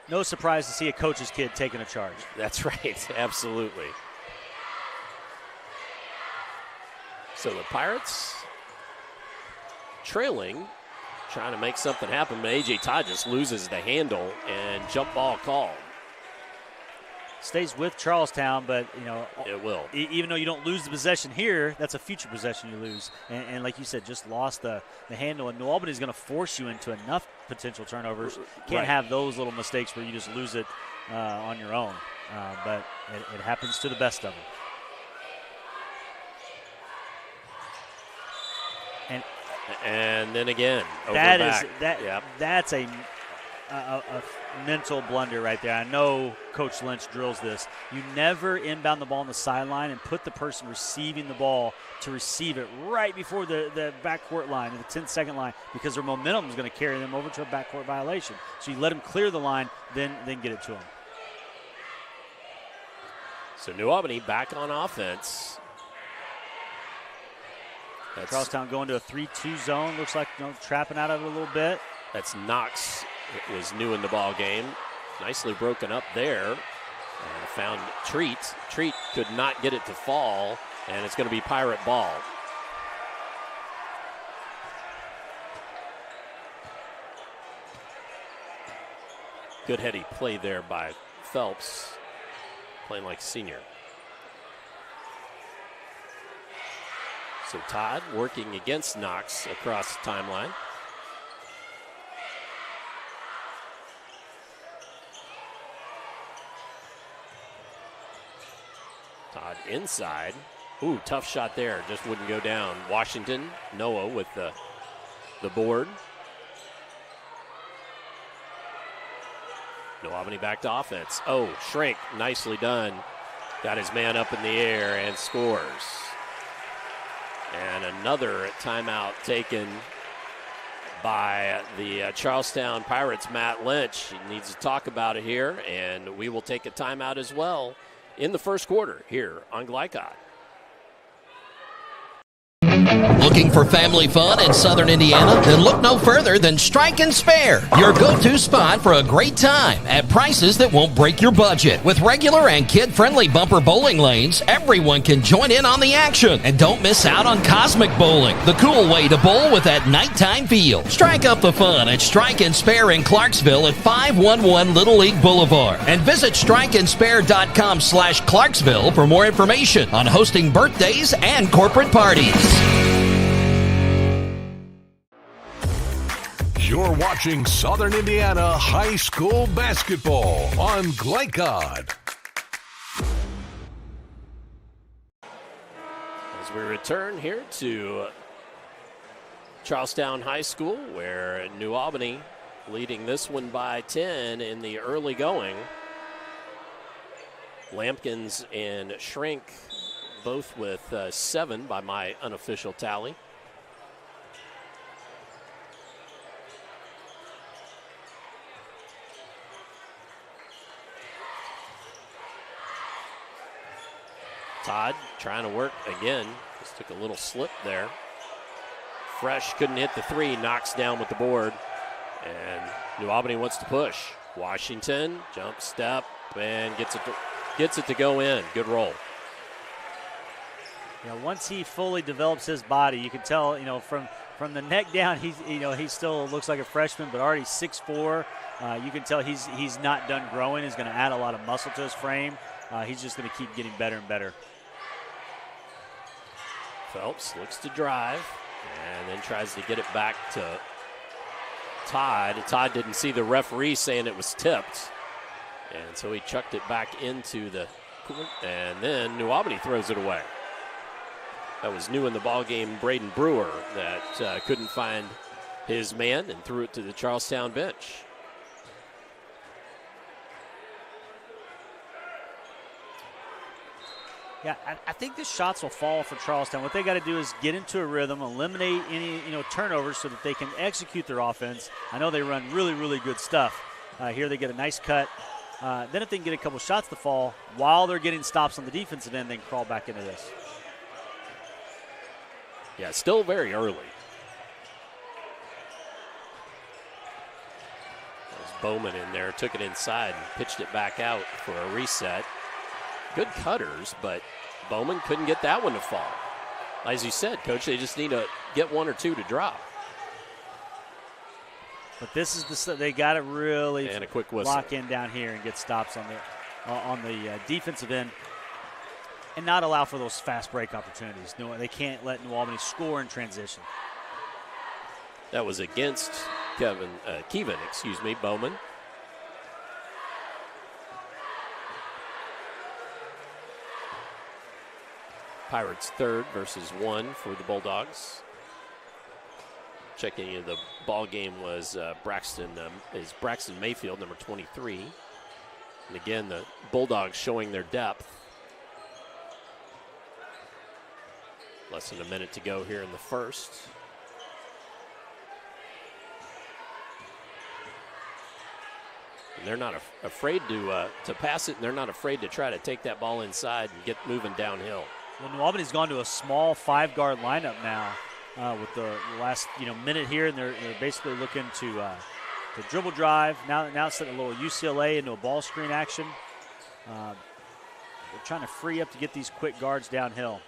No surprise to see a coach's kid taking a charge. That's right, absolutely. So the Pirates trailing, trying to make something happen, but A.J. Todd just loses the handle and jump ball called. Stays with Charlestown, but, it will. Even though you don't lose the possession here, that's a future possession you lose. And like you said, just lost the handle. And New Albany is going to force you into enough potential turnovers. Can't have those little mistakes where you just lose it on your own. But it happens to the best of them. And then again, that's a mental blunder right there. I know Coach Lynch drills this. You never inbound the ball on the sideline and put the person receiving the ball to receive it right before the backcourt line, the 10-second line, because their momentum is going to carry them over to a backcourt violation. So you let them clear the line, then get it to them. So New Albany back on offense. Charlestown going to a 3-2 zone. Looks like trapping out of it a little bit. That's Knox. It was new in the ball game. Nicely broken up there. Found Treat. Treat could not get it to fall, and it's going to be Pirate ball. Good heady play there by Phelps, playing like a senior. So Todd working against Knox across the timeline. Todd inside. Ooh, tough shot there. Just wouldn't go down. Washington, Noah with the board. New Albany back to offense. Oh, Shrink, nicely done. Got his man up in the air and scores. And another timeout taken by the Charlestown Pirates, Matt Lynch. He needs to talk about it here, and we will take a timeout as well in the first quarter here on Glycod. Looking for family fun in Southern Indiana? Then look no further than Strike and Spare, your go-to spot for a great time at prices that won't break your budget. With regular and kid-friendly bumper bowling lanes, everyone can join in on the action. And don't miss out on Cosmic Bowling, the cool way to bowl with that nighttime feel. Strike up the fun at Strike and Spare in Clarksville at 511 Little League Boulevard. And visit strikeandspare.com/Clarksville for more information on hosting birthdays and corporate parties. You're watching Southern Indiana High School Basketball on Glycod. As we return here to Charlestown High School, where New Albany leading this one by 10 in the early going. Lampkins and Shrink both with 7 by my unofficial tally. Todd trying to work again. Just took a little slip there. Fresh couldn't hit the 3. Knocks down with the board. And New Albany wants to push. Washington, jump step, and gets it to go in. Good roll. Once he fully develops his body, you can tell, from the neck down, he still looks like a freshman, but already 6'4". You can tell he's not done growing. He's going to add a lot of muscle to his frame. He's just going to keep getting better and better. Phelps looks to drive and then tries to get it back to Todd. Todd didn't see the referee saying it was tipped, and so he chucked it back into the court, and then New Albany throws it away. That was new in the ballgame, Braden Brewer, that couldn't find his man and threw it to the Charlestown bench. Yeah, I think the shots will fall for Charlestown. What they got to do is get into a rhythm, eliminate any turnovers so that they can execute their offense. I know they run really, really good stuff. Here they get a nice cut. Then if they can get a couple shots to fall while they're getting stops on the defensive end, they can crawl back into this. Yeah, still very early. There's Bowman in there, took it inside and pitched it back out for a reset. Good cutters, but Bowman couldn't get that one to fall. As you said, Coach, they just need to get one or two to drop. But this is they got to really and a quick whistle. Lock in down here and get stops on the defensive end, and not allow for those fast break opportunities. No, they can't let New Albany score in transition. That was against Kevin, Bowman. Pirates 3rd versus 1 for the Bulldogs. Checking into the ball game was Braxton Mayfield, number 23. And again, the Bulldogs showing their depth. Less than a minute to go here in the first. And they're not afraid to pass it, and they're not afraid to try to take that ball inside and get moving downhill. Well, New Albany's gone to a small 5-guard lineup now with the last minute here, and they're basically looking to dribble drive. Now setting a little UCLA into a ball screen action. They're trying to free up to get these quick guards downhill.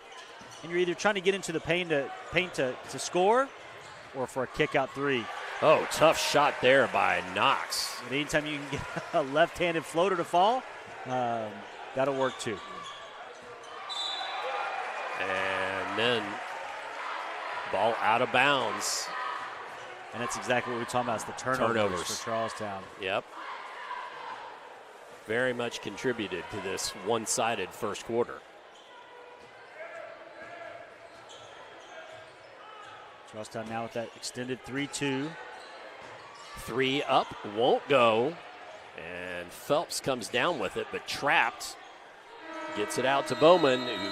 And you're either trying to get into the paint to score or for a kick-out three. Oh, tough shot there by Knox. But anytime you can get a left-handed floater to fall, that'll work too. And then ball out of bounds. And that's exactly what we're talking about, is the turnovers for Charlestown. Yep. Very much contributed to this one-sided first quarter. Charlestown now with that extended 3-2. 3 up, won't go. And Phelps comes down with it, but trapped. Gets it out to Bowman, who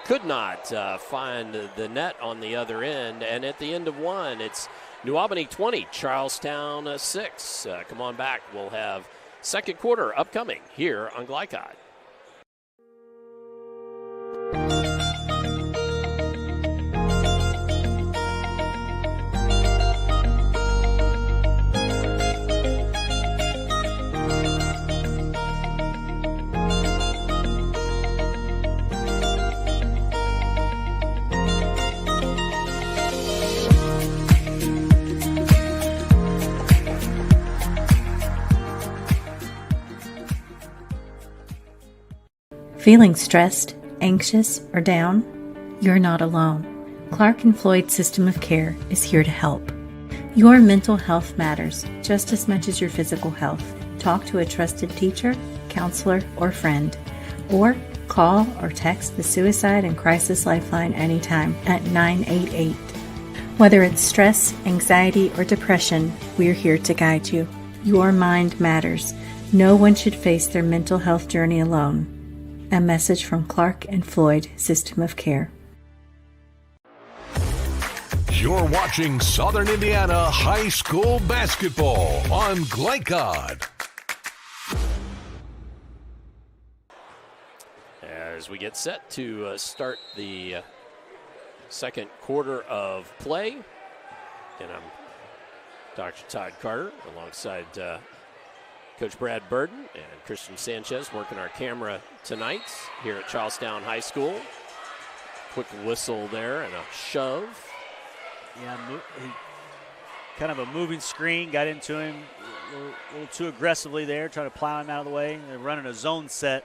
could not find the net on the other end. And at the end of one, it's New Albany 20, Charlestown 6. Come on back. We'll have second quarter upcoming here on Glycod. Feeling stressed, anxious, or down? You're not alone. Clark and Floyd System of Care is here to help. Your mental health matters just as much as your physical health. Talk to a trusted teacher, counselor, or friend. Or call or text the Suicide and Crisis Lifeline anytime at 988. Whether it's stress, anxiety, or depression, we're here to guide you. Your mind matters. No one should face their mental health journey alone. A message from Clark and Floyd System of Care. You're watching Southern Indiana High School basketball on Glycod. As we get set to start the second quarter of play, and I'm Dr. Todd Carter alongside Coach Brad Burden and Christian Sanchez working our camera tonight here at Charlestown High School. Quick whistle there and a shove. Yeah, kind of a moving screen, got into him a little too aggressively there, trying to plow him out of the way. They're running a zone set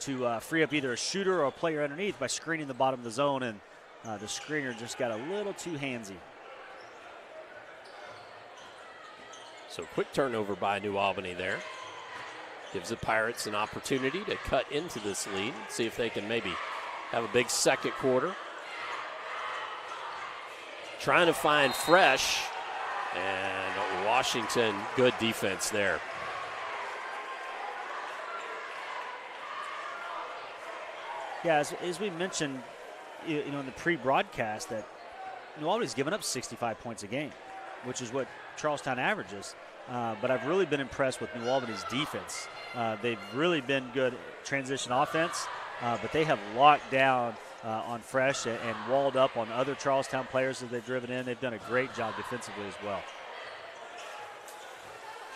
to free up either a shooter or a player underneath by screening the bottom of the zone, and the screener just got a little too handsy. So quick turnover by New Albany there. Gives the Pirates an opportunity to cut into this lead, see if they can maybe have a big second quarter. Trying to find Fresh, and Washington, good defense there. Yeah, as we mentioned, in the pre-broadcast, that New Albany's given up 65 points a game, which is what Charlestown averages. But I've really been impressed with New Albany's defense. They've really been good transition offense, but they have locked down on Fresh and walled up on other Charlestown players that they've driven in. They've done a great job defensively as well.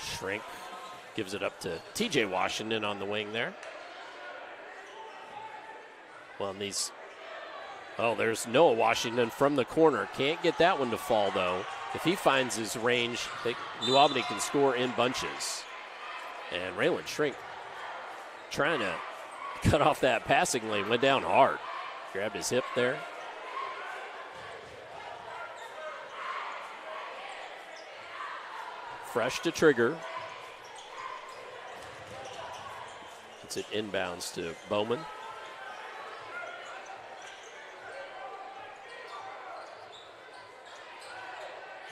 Shrink gives it up to TJ Washington on the wing there. Well, there's Noah Washington from the corner. Can't get that one to fall, though. If he finds his range, New Albany can score in bunches. And Raylan Shrink trying to cut off that passing lane, went down hard. Grabbed his hip there. Fresh to trigger. It's it inbounds to Bowman.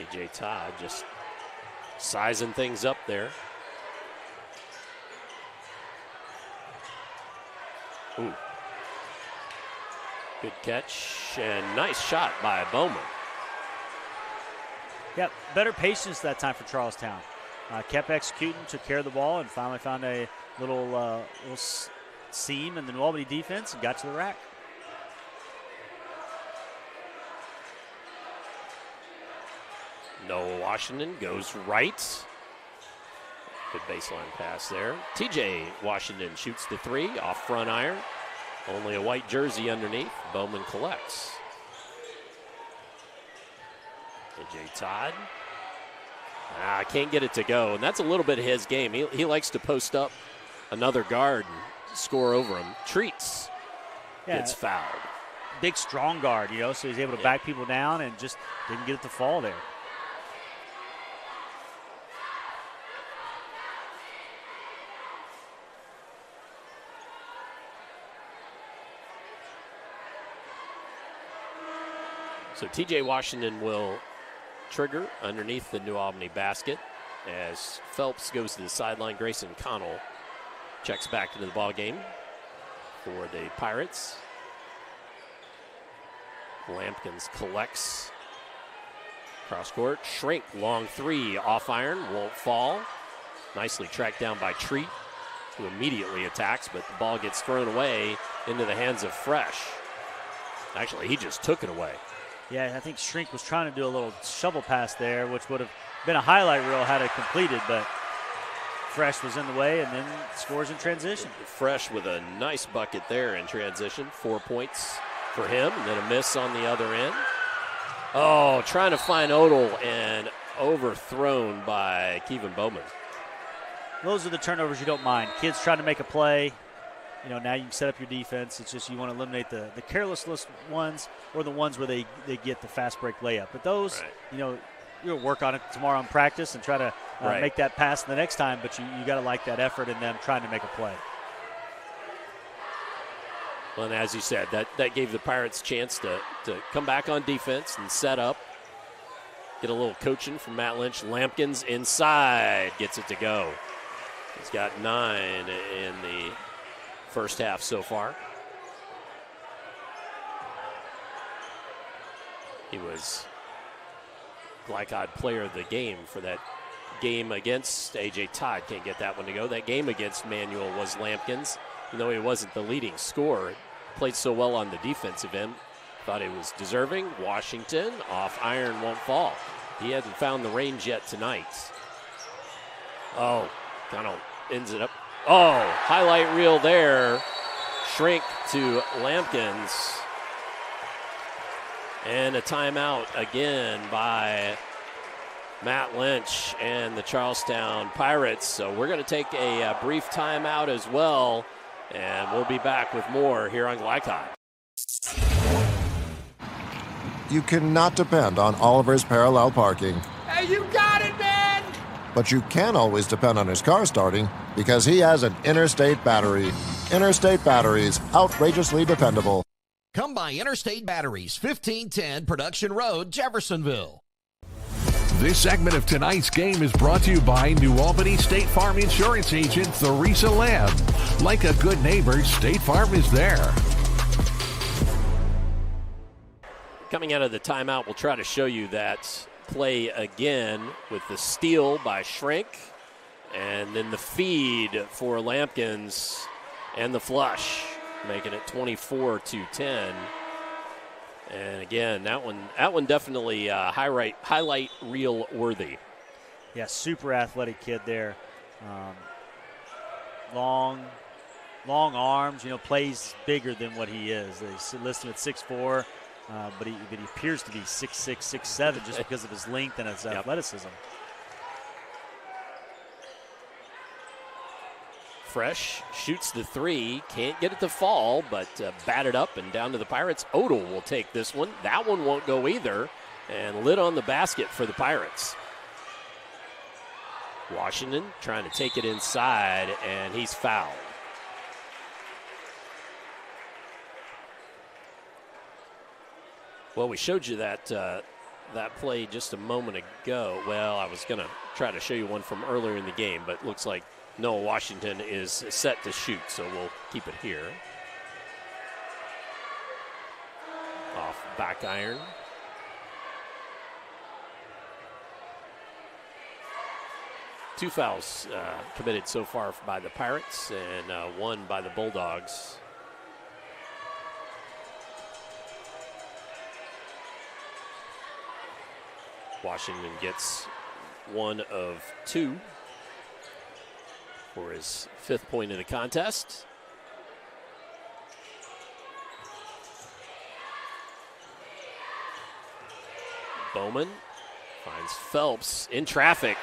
A.J. Todd just sizing things up there. Ooh. Good catch and nice shot by Bowman. Yep, better patience that time for Charlestown. Kept executing, took care of the ball, and finally found a little seam in the New Albany defense and got to the rack. Noah Washington goes right. Good baseline pass there. TJ Washington shoots the three off front iron. Only a white jersey underneath. Bowman collects. AJ Todd. Can't get it to go, and that's a little bit of his game. He likes to post up another guard and score over him. Treats gets fouled. Big, strong guard, so he's able to back people down and just didn't get it to fall there. So TJ Washington will trigger underneath the New Albany basket as Phelps goes to the sideline. Grayson Connell checks back into the ball game for the Pirates. Lampkins collects cross court. Shrink, long three off iron, won't fall. Nicely tracked down by Treat, who immediately attacks, but the ball gets thrown away into the hands of Fresh. Actually, he just took it away. Yeah, I think Shrink was trying to do a little shovel pass there, which would have been a highlight reel had it completed, but Fresh was in the way and then scores in transition. Fresh with a nice bucket there in transition. 4 points for him, and then a miss on the other end. Oh, trying to find Odell and overthrown by Kevin Bowman. Those are the turnovers you don't mind. Kids trying to make a play. Now you can set up your defense. It's just you want to eliminate the careless ones or the ones where they get the fast break layup. But those, you'll work on it tomorrow in practice and try to make that pass the next time. But you got to like that effort in them trying to make a play. Well, and as you said, that gave the Pirates a chance to come back on defense and set up. Get a little coaching from Matt Lynch. Lampkins inside, gets it to go. He's got 9 in the first half so far. He was Glycod player of the game for that game against A.J. Todd. Can't get that one to go. That game against Manuel was Lampkins. Even though he wasn't the leading scorer, played so well on the defensive end. Thought he was deserving. Washington, off iron, won't fall. He hasn't found the range yet tonight. Oh, kind of ends it up. Oh, highlight reel there. Shrink to Lampkins. And a timeout again by Matt Lynch and the Charlestown Pirates. So we're going to take a brief timeout as well, and we'll be back with more here on Glycod. You cannot depend on Oliver's parallel parking. Hey, you got it, man! But you can always depend on his car starting because he has an Interstate battery. Interstate batteries, outrageously dependable. Come by Interstate Batteries, 1510 Production Road, Jeffersonville. This segment of tonight's game is brought to you by New Albany State Farm Insurance Agent Theresa Lamb. Like a good neighbor, State Farm is there. Coming out of the timeout, we'll try to show you that play again with the steal by Shrink, and then the feed for Lampkins and the flush, making it 24-10. And again, that one definitely highlight reel worthy. Yeah, super athletic kid there. Long arms, plays bigger than what he is. They list him at 6'4", but he appears to be 6'6", 6'7", just because of his length and his athleticism. Fresh shoots the three, can't get it to fall, but batted up and down to the Pirates. Odell will take this one. That one won't go either, and lit on the basket for the Pirates. Washington trying to take it inside, and he's fouled. Well, we showed you that play just a moment ago. Well, I was going to try to show you one from earlier in the game, but it looks like Noah Washington is set to shoot, so we'll keep it here. Off back iron. Two fouls committed so far by the Pirates, and one by the Bulldogs. Washington gets one of two for his 5th point of the contest. Bowman finds Phelps in traffic.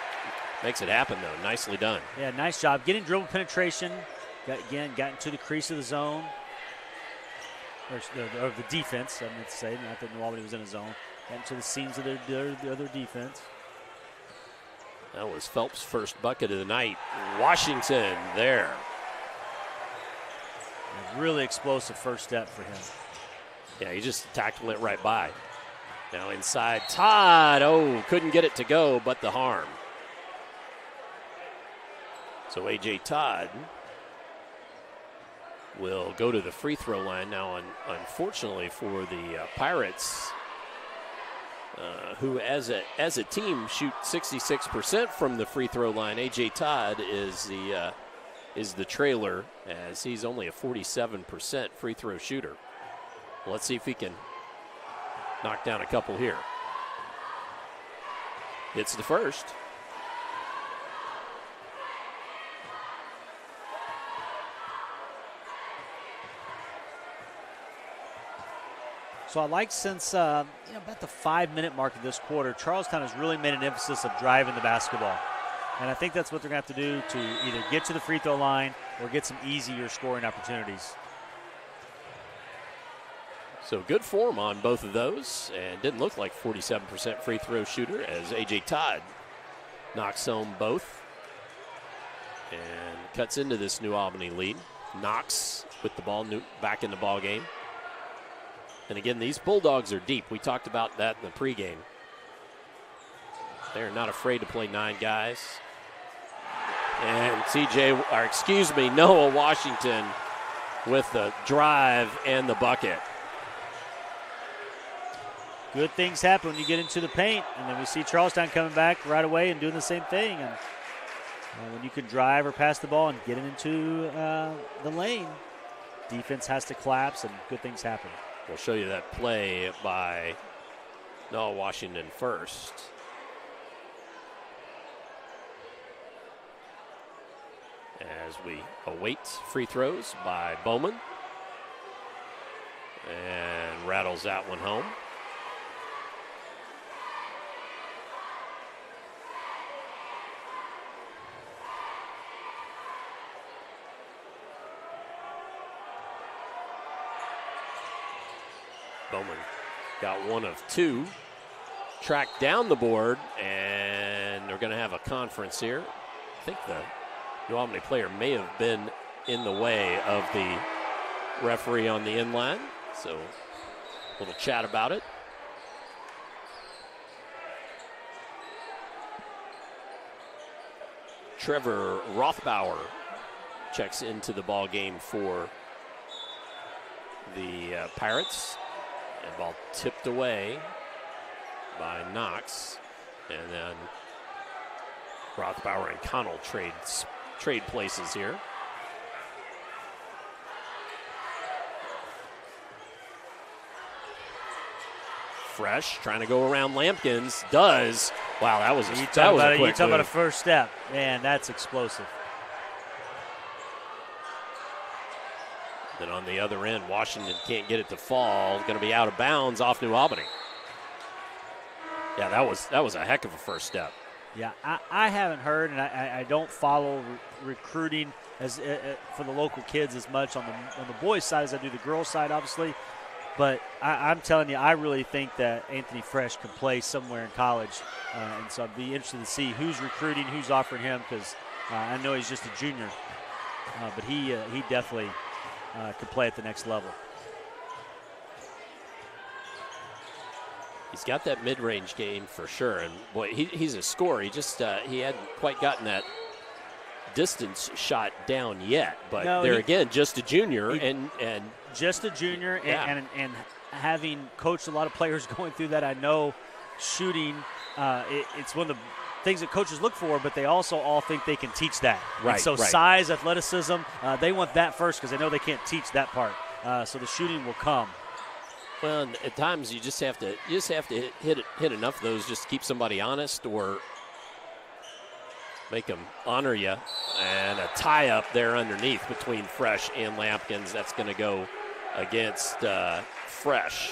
Makes it happen, though. Nicely done. Yeah, nice job. Getting dribble penetration. Got into the crease of the zone. Or the defense, I meant to say. Not that New Albany was in a zone. Got into the seams of the other defense. That was Phelps' first bucket of the night. Washington there. A really explosive first step for him. Yeah, he just tackled it right by. Now inside, Todd. Oh, couldn't get it to go, but the harm. So A.J. Todd will go to the free throw line now. Unfortunately for the Pirates, who as a team shoot 66% from the free throw line, A.J. Todd is the trailer, as he's only a 47% free throw shooter. Well, let's see if he can knock down a couple here. Hits the first. So I like since about the 5-minute mark of this quarter, Charlestown has really made an emphasis of driving the basketball. And I think that's what they're going to have to do to either get to the free throw line or get some easier scoring opportunities. So good form on both of those, and didn't look like 47% free throw shooter as A.J. Todd knocks home both and cuts into this New Albany lead. Knox with the ball back in the ball game. And again, these Bulldogs are deep. We talked about that in the pregame. They're not afraid to play 9 guys. And Noah Washington with the drive and the bucket. Good things happen when you get into the paint, and then we see Charlestown coming back right away and doing the same thing. And when you can drive or pass the ball and get it into the lane, defense has to collapse and good things happen. We'll show you that play by Noah Washington first. As we await free throws by Bowman. And rattles that one home. Bowman got one of 2, tracked down the board, and they're going to have a conference here. I think the New Albany player may have been in the way of the referee on the inline, so a little chat about it. Trevor Rothbauer checks into the ball game for the Pirates. And ball tipped away by Knox. And then Rothbauer and Connell trade places here. Fresh trying to go around Lampkins. Does. Wow, that was a quick You move. talk about a first step. Man, that's explosive. Then on the other end, Washington can't get it to fall. Going to be out of bounds off New Albany. Yeah, that was a heck of a first step. Yeah, I haven't heard, and I don't follow recruiting as for the local kids as much on the boys' side as I do the girls' side, obviously. But I'm telling you, I really think that Anthony Fresh can play somewhere in college. And so I'd be interested to see who's recruiting, who's offering him, because I know he's just a junior. But he definitely could play at the next level. He's got that mid-range game for sure. And, boy, he's a scorer. He just he hadn't quite gotten that distance shot down yet. But again, just a junior. And just a junior, yeah. and having coached a lot of players going through that, I know shooting, it's one of the things that coaches look for, but they also all think they can teach that. Right. And so size, athleticism, they want that first because they know they can't teach that part. So the shooting will come. Well, at times you just have to hit enough of those just to keep somebody honest or make them honor you. And a tie up there underneath between Fresh and Lampkins. That's going to go against Fresh.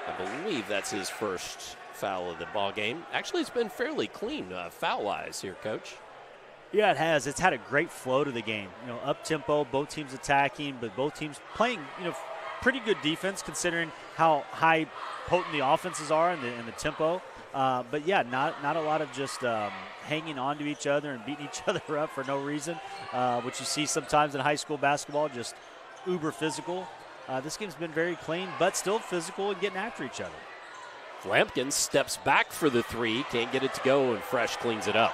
I believe that's his first foul of the ball game. Actually, it's been fairly clean foul-wise here, Coach. Yeah, it has. It's had a great flow to the game. Up tempo, both teams attacking, but both teams playing, pretty good defense considering how high potent the offenses are and the tempo. But yeah, not a lot of just hanging on to each other and beating each other up for no reason, which you see sometimes in high school basketball, just uber physical. This game's been very clean, but still physical and getting after each other. Lampkins steps back for the three, can't get it to go, and Fresh cleans it up.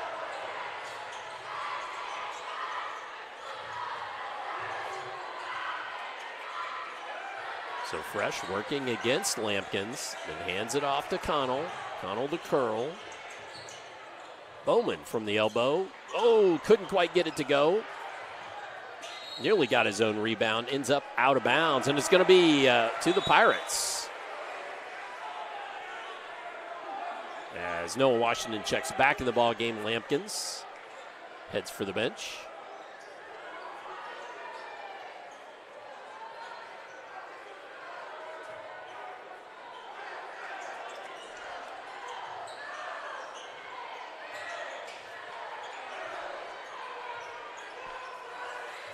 So Fresh working against Lampkins, then hands it off to Connell. Connell to curl. Bowman from the elbow. Oh, couldn't quite get it to go. Nearly got his own rebound, ends up out of bounds, and it's going to be to the Pirates. As Noah Washington checks back in the ball game, Lampkins heads for the bench.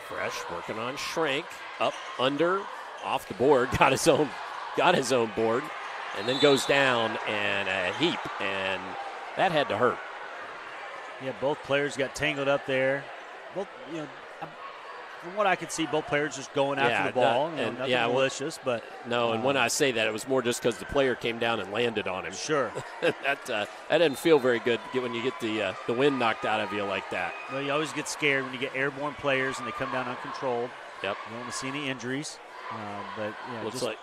Fresh working on Schrank, up, under, off the board, got his own board, and then goes down and a heap, and that had to hurt. Yeah, both players got tangled up there. Both, from what I could see, both players just going after the ball. Nothing malicious, but no. And when I say that, it was more just because the player came down and landed on him. Sure, that didn't feel very good when you get the wind knocked out of you like that. Well, you always get scared when you get airborne players and they come down uncontrolled. Yep. You don't want to see any injuries, but looks like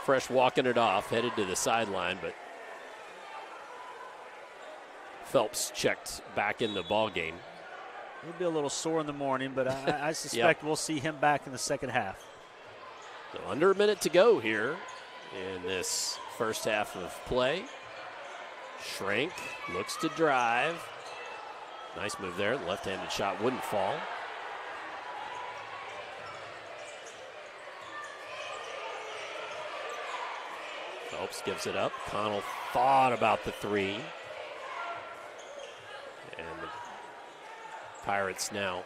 Fresh walking it off, headed to the sideline, but Phelps checked back in the ball game. He'll be a little sore in the morning, but I suspect we'll see him back in the second half. So under a minute to go here in this first half of play. Schrank looks to drive. Nice move there. The left-handed shot wouldn't fall. Phelps gives it up. Connell thought about the three. And the Pirates now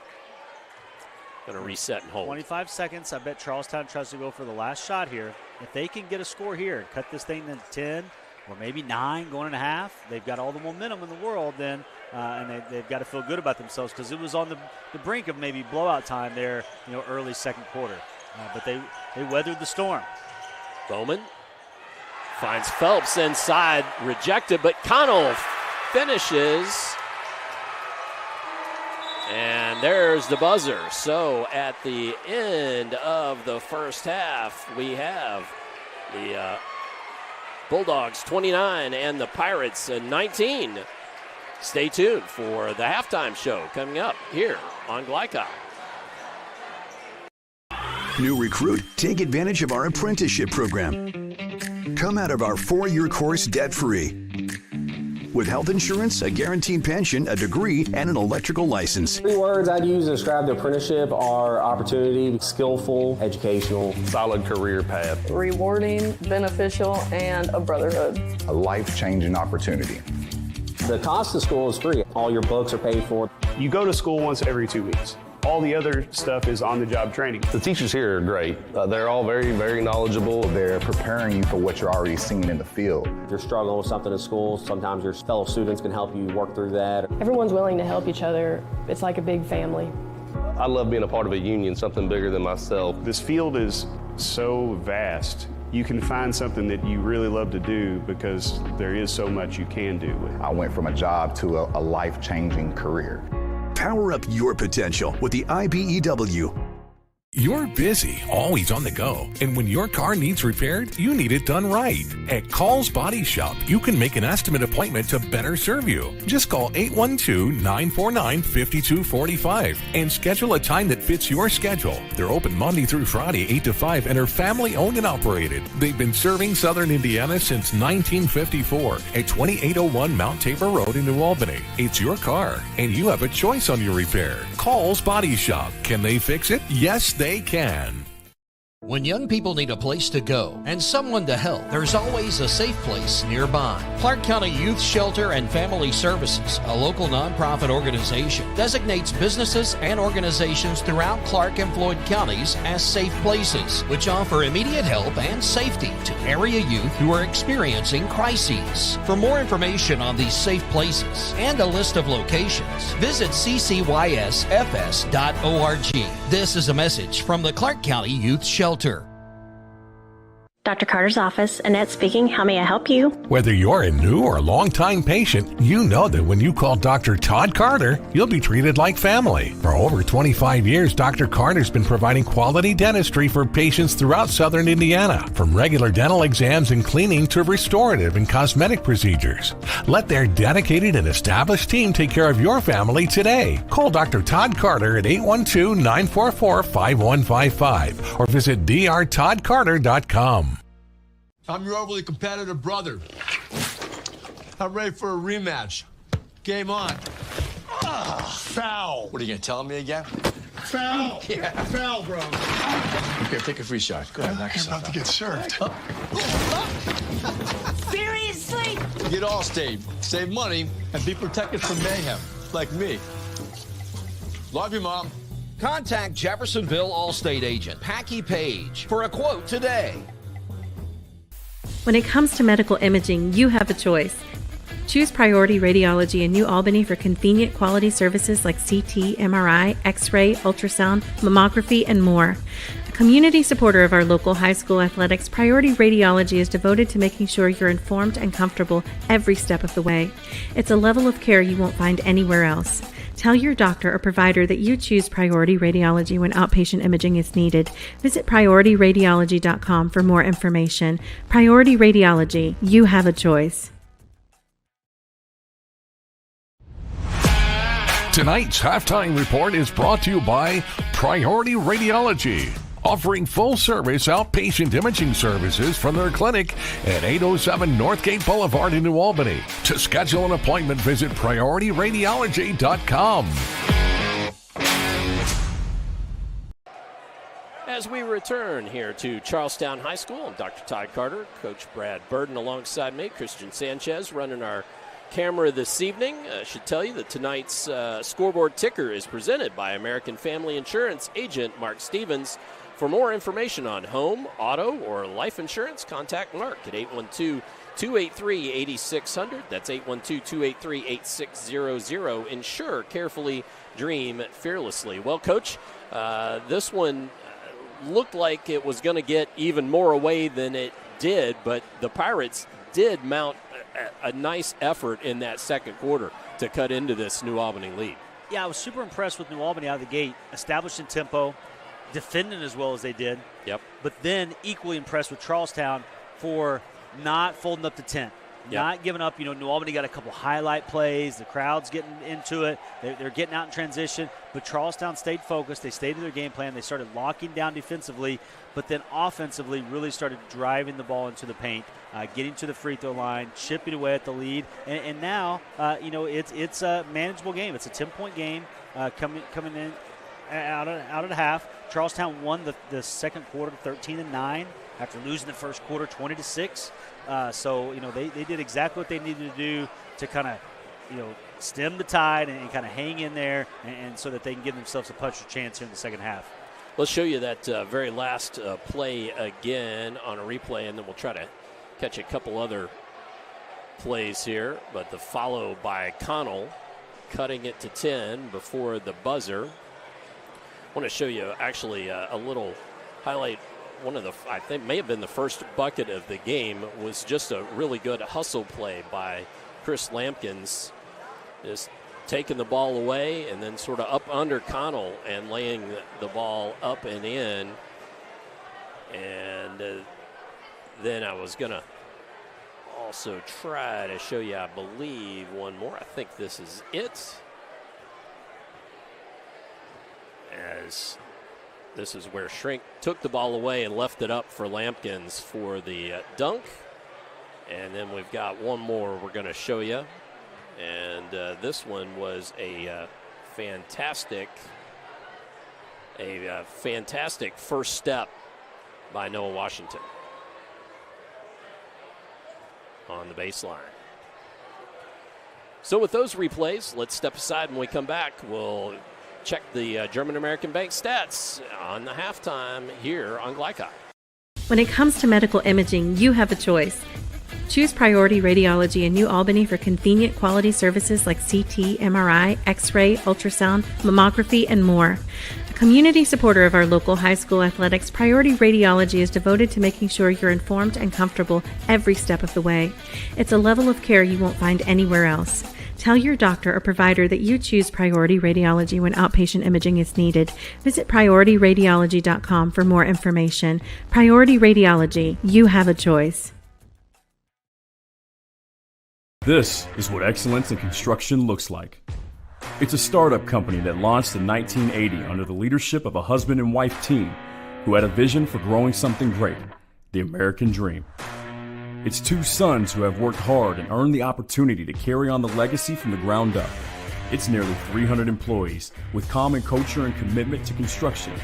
going to reset and hold. 25 seconds. I bet Charlestown tries to go for the last shot here. If they can get a score here and cut this thing to 10 or maybe 9 going in a half, they've got all the momentum in the world then, and they've got to feel good about themselves because it was on the brink of maybe blowout time there, early second quarter. But they weathered the storm. Bowman finds Phelps inside, rejected, but Connell finishes. And there's the buzzer. So at the end of the first half, we have The Bulldogs 29 and the Pirates 19. Stay tuned for the halftime show coming up here on Glycod. New recruit, take advantage of our apprenticeship program. Come out of our 4-year course debt-free. With health insurance, a guaranteed pension, a degree, and an electrical license. 3 words I'd use to describe the apprenticeship are opportunity, skillful, educational, solid career path, rewarding, beneficial, and a brotherhood. a life-changing opportunity. The cost of school is free. All your books are paid for. You go to school once every 2 weeks. All the other stuff is on-the-job training. The teachers here are great. They're all very, very knowledgeable. They're preparing you for what you're already seeing in the field. If you're struggling with something at school, sometimes your fellow students can help you work through that. Everyone's willing to help each other. It's like a big family. I love being a part of a union, something bigger than myself. This field is so vast. You can find something that you really love to do because there is so much you can do. I went from a job to a life-changing career. Power up your potential with the IBEW. You're busy, always on the go, and when your car needs repaired, you need it done right. At Call's Body Shop, you can make an estimate appointment to better serve you. Just call 812-949-5245 and schedule a time that fits your schedule. They're open Monday through Friday, 8 to 5, and are family-owned and operated. They've been serving Southern Indiana since 1954 at 2801 Mount Tabor Road in New Albany. It's your car, and you have a choice on your repair. Call's Body Shop. Can they fix it? Yes, they can. When young people need a place to go and someone to help, there's always a safe place nearby. Clark County Youth Shelter and Family Services, a local nonprofit organization, designates businesses and organizations throughout Clark and Floyd counties as safe places, which offer immediate help and safety to area youth who are experiencing crises. For more information on these safe places and a list of locations, visit ccysfs.org. This is a message from the Clark County Youth Shelter. Dr. Carter's office, Annette speaking. How may I help you? Whether you're a new or long-time patient, you know that when you call Dr. Todd Carter, you'll be treated like family. For over 25 years, Dr. Carter's been providing quality dentistry for patients throughout Southern Indiana, from regular dental exams and cleaning to restorative and cosmetic procedures. Let their dedicated and established team take care of your family today. Call Dr. Todd Carter at 812-944-5155 or visit drtoddcarter.com. I'm your overly competitive brother. I'm ready for a rematch. Game on. Foul. What are you going to tell me again? Foul. Yeah. Foul, bro. Okay, take a free shot. Go ahead, knock You're yourself about to get served. Seriously? Get Allstate. Save money and be protected from mayhem. Like me. Love you, Mom. Contact Jeffersonville Allstate agent Packy Page for a quote today. When it comes to medical imaging, you have a choice. Choose Priority Radiology in New Albany for convenient quality services like CT, MRI, X-ray, ultrasound, mammography, and more. A community supporter of our local high school athletics, Priority Radiology is devoted to making sure you're informed and comfortable every step of the way. It's a level of care you won't find anywhere else. Tell your doctor or provider that you choose Priority Radiology when outpatient imaging is needed. Visit PriorityRadiology.com for more information. Priority Radiology, you have a choice. Tonight's halftime report is brought to you by Priority Radiology, offering full-service outpatient imaging services from their clinic at 807 Northgate Boulevard in New Albany. To schedule an appointment, visit PriorityRadiology.com. As we return here to Charlestown High School, I'm Dr. Todd Carter, Coach Brad Burden alongside me, Christian Sanchez running our camera this evening. I should tell you that tonight's scoreboard ticker is presented by American Family Insurance agent Mark Stevens. For more information on home, auto, or life insurance, contact Mark at 812-283-8600. That's 812-283-8600. Insure carefully, dream fearlessly. Well, Coach, this one looked like it was going to get even more away than it did, but the Pirates did mount a nice effort in that second quarter to cut into this New Albany lead. Yeah, I was super impressed with New Albany out of the gate, establishing tempo, defending as well as they did. Yep. But then equally impressed with Charlestown for not folding up the tent. Not giving up. New Albany got a couple highlight plays. The crowd's getting into it. They're getting out in transition. But Charlestown stayed focused. They stayed to their game plan. They started locking down defensively, but then offensively really started driving the ball into the paint, getting to the free throw line, chipping away at the lead. And now, it's a manageable game. It's a 10-point game coming in out of the half. Charlestown won the second quarter 13-9 after losing the first quarter 20-6. So they did exactly what they needed to do to kind of stem the tide and kind of hang in there, and so that they can give themselves a puncher's chance here in the second half. Let's show you that very last play again on a replay, and then we'll try to catch a couple other plays here. But the follow by Connell, cutting it to 10 before the buzzer. I want to show you actually a little highlight. One of the, I think, may have been the first bucket of the game, was just a really good hustle play by Chris Lampkins, just taking the ball away and then sort of up under Connell and laying the ball up and in. And then I was going to also try to show you, I believe, one more. I think this is it. As this is where Shrink took the ball away and left it up for Lampkins for the dunk. And then we've got one more we're going to show you. And this one was a fantastic first step by Noah Washington on the baseline. So with those replays, let's step aside. When we come back, we'll check the German American Bank stats on the halftime here on Glycod. When it comes to medical imaging, you have a choice. Choose Priority Radiology in New Albany for convenient quality services like CT, MRI, X-ray, ultrasound, mammography, and more. A community supporter of our local high school athletics, Priority Radiology is devoted to making sure you're informed and comfortable every step of the way. It's a level of care you won't find anywhere else. Tell your doctor or provider that you choose Priority Radiology when outpatient imaging is needed. Visit PriorityRadiology.com for more information. Priority Radiology, you have a choice. This is what excellence in construction looks like. It's a startup company that launched in 1980 under the leadership of a husband and wife team who had a vision for growing something great, the American dream. It's two sons who have worked hard and earned the opportunity to carry on the legacy from the ground up. It's nearly 300 employees with common culture and commitment to construction.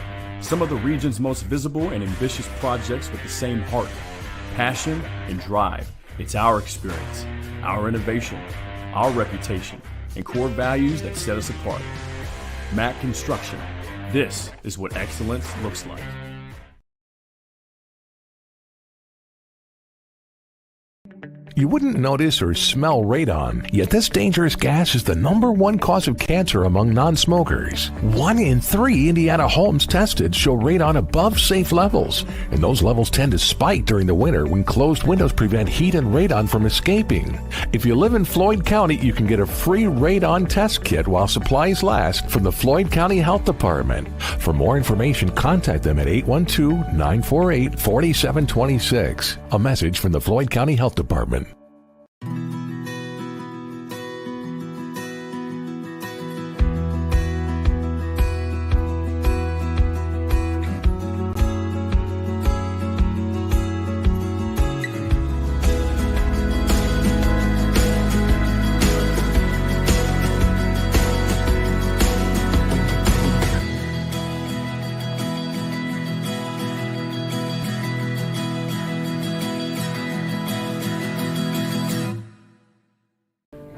Some of the region's most visible and ambitious projects with the same heart, passion, and drive. It's our experience, our innovation, our reputation, and core values that set us apart. Mack Construction. This is what excellence looks like. You wouldn't notice or smell radon, yet this dangerous gas is the #1 cause of cancer among non-smokers. 1 in 3 Indiana homes tested show radon above safe levels, and those levels tend to spike during the winter when closed windows prevent heat and radon from escaping. If you live in Floyd County, you can get a free radon test kit while supplies last from the Floyd County Health Department. For more information, contact them at 812-948-4726. A message from the Floyd County Health Department.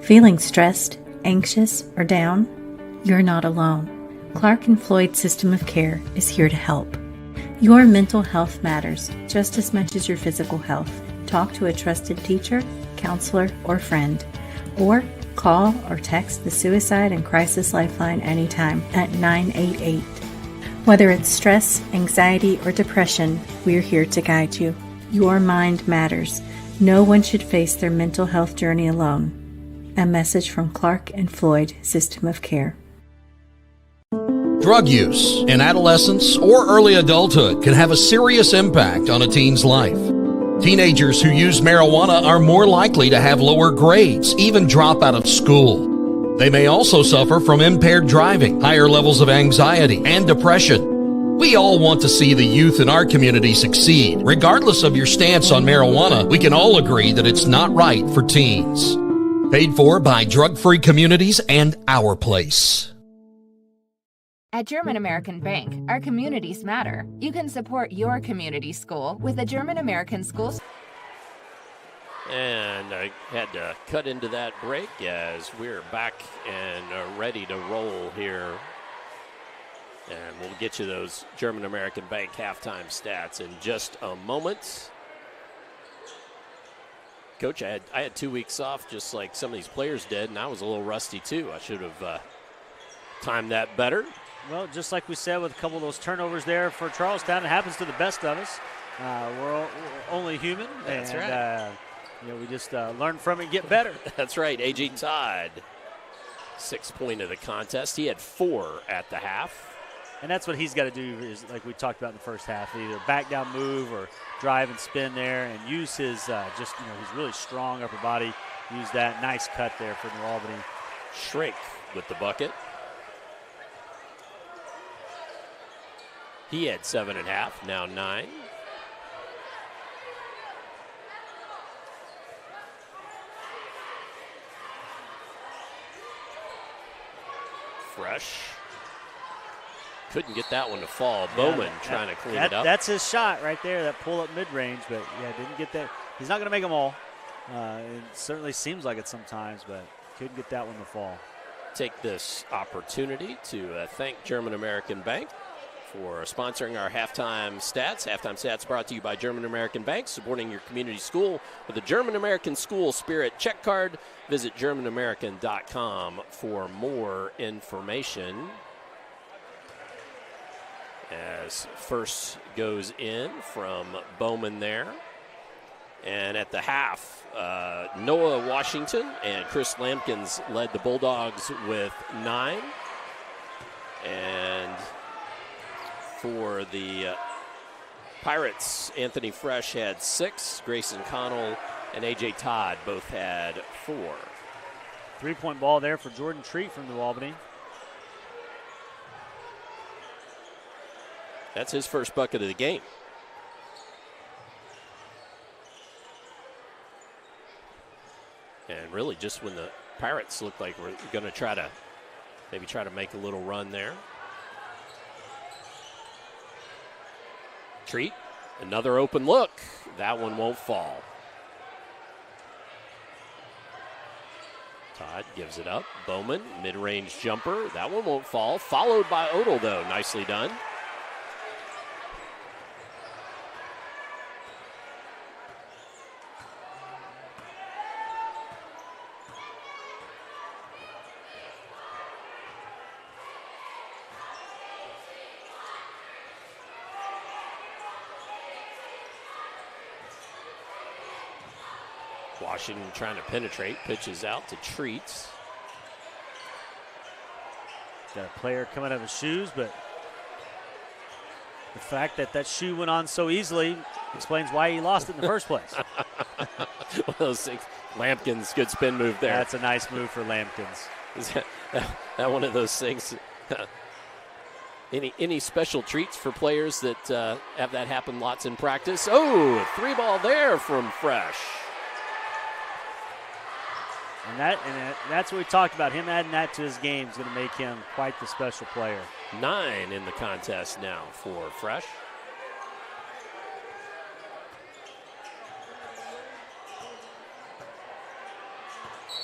Feeling stressed, anxious, or down? You're not alone. Clark and Floyd System of Care is here to help. Your mental health matters just as much as your physical health. Talk to a trusted teacher, counselor, or friend. Or call or text the Suicide and Crisis Lifeline anytime at 988. Whether it's stress, anxiety, or depression, we're here to guide you. Your mind matters. No one should face their mental health journey alone. A message from Clark and Floyd System of Care. Drug use in adolescence or early adulthood can have a serious impact on a teen's life. Teenagers who use marijuana are more likely to have lower grades, even drop out of school. They may also suffer from impaired driving, higher levels of anxiety, and depression. We all want to see the youth in our community succeed. Regardless of your stance on marijuana, we can all agree that it's not right for teens. Paid for by Drug Free Communities and Our Place. At German American Bank, our communities matter. You can support your community school with a German American school. And I had to cut into that break as we're back and ready to roll here. And we'll get you those German American Bank halftime stats in just a moment. Coach, I had 2 weeks off just like some of these players did, and I was a little rusty too. I should have timed that better. Well, just like we said with a couple of those turnovers there for Charlestown, it happens to the best of us. We're only human. That's and, right. We just learn from it and get better. That's right. A.J. Todd, 6th point of the contest. He had 4 at the half. And that's what he's got to do, is like we talked about in the first half, either back down move or drive and spin there and use his his really strong upper body. Use that nice cut there for New Albany. Shrink with the bucket. He had 7.5, now 9. Fresh. Couldn't get that one to fall. Bowman trying to clean it up. That's his shot right there, that pull-up mid-range, but, didn't get that. He's not going to make them all. It certainly seems like it sometimes, but couldn't get that one to fall. Take this opportunity to thank German American Bank for sponsoring our halftime stats. Halftime stats brought to you by German American Bank, supporting your community school with a German American School Spirit check card. Visit GermanAmerican.com for more information. As first goes in from Bowman there. And at the half, Noah Washington and Chris Lampkins led the Bulldogs with 9. And for the Pirates, Anthony Fresh had 6. Grayson Connell and A.J. Todd both had 4. 3-point ball there for Jordan Treat from New Albany. That's his first bucket of the game. And really just when the Pirates look like we're going to try to make a little run there. Treat, another open look. That one won't fall. Todd gives it up. Bowman, mid-range jumper. That one won't fall. Followed by Odell, though. Nicely done. Washington trying to penetrate, pitches out to Treats. Got a player coming out of his shoes, but the fact that that shoe went on so easily explains why he lost it in the first place. One of those things. Lampkins, good spin move there. That's a nice move for Lampkins. Is that one of those things? Any special treats for players that have that happen lots in practice? Oh, 3-ball there from Fresh. And that's what we talked about. Him adding that to his game is going to make him quite the special player. 9 in the contest now for Fresh.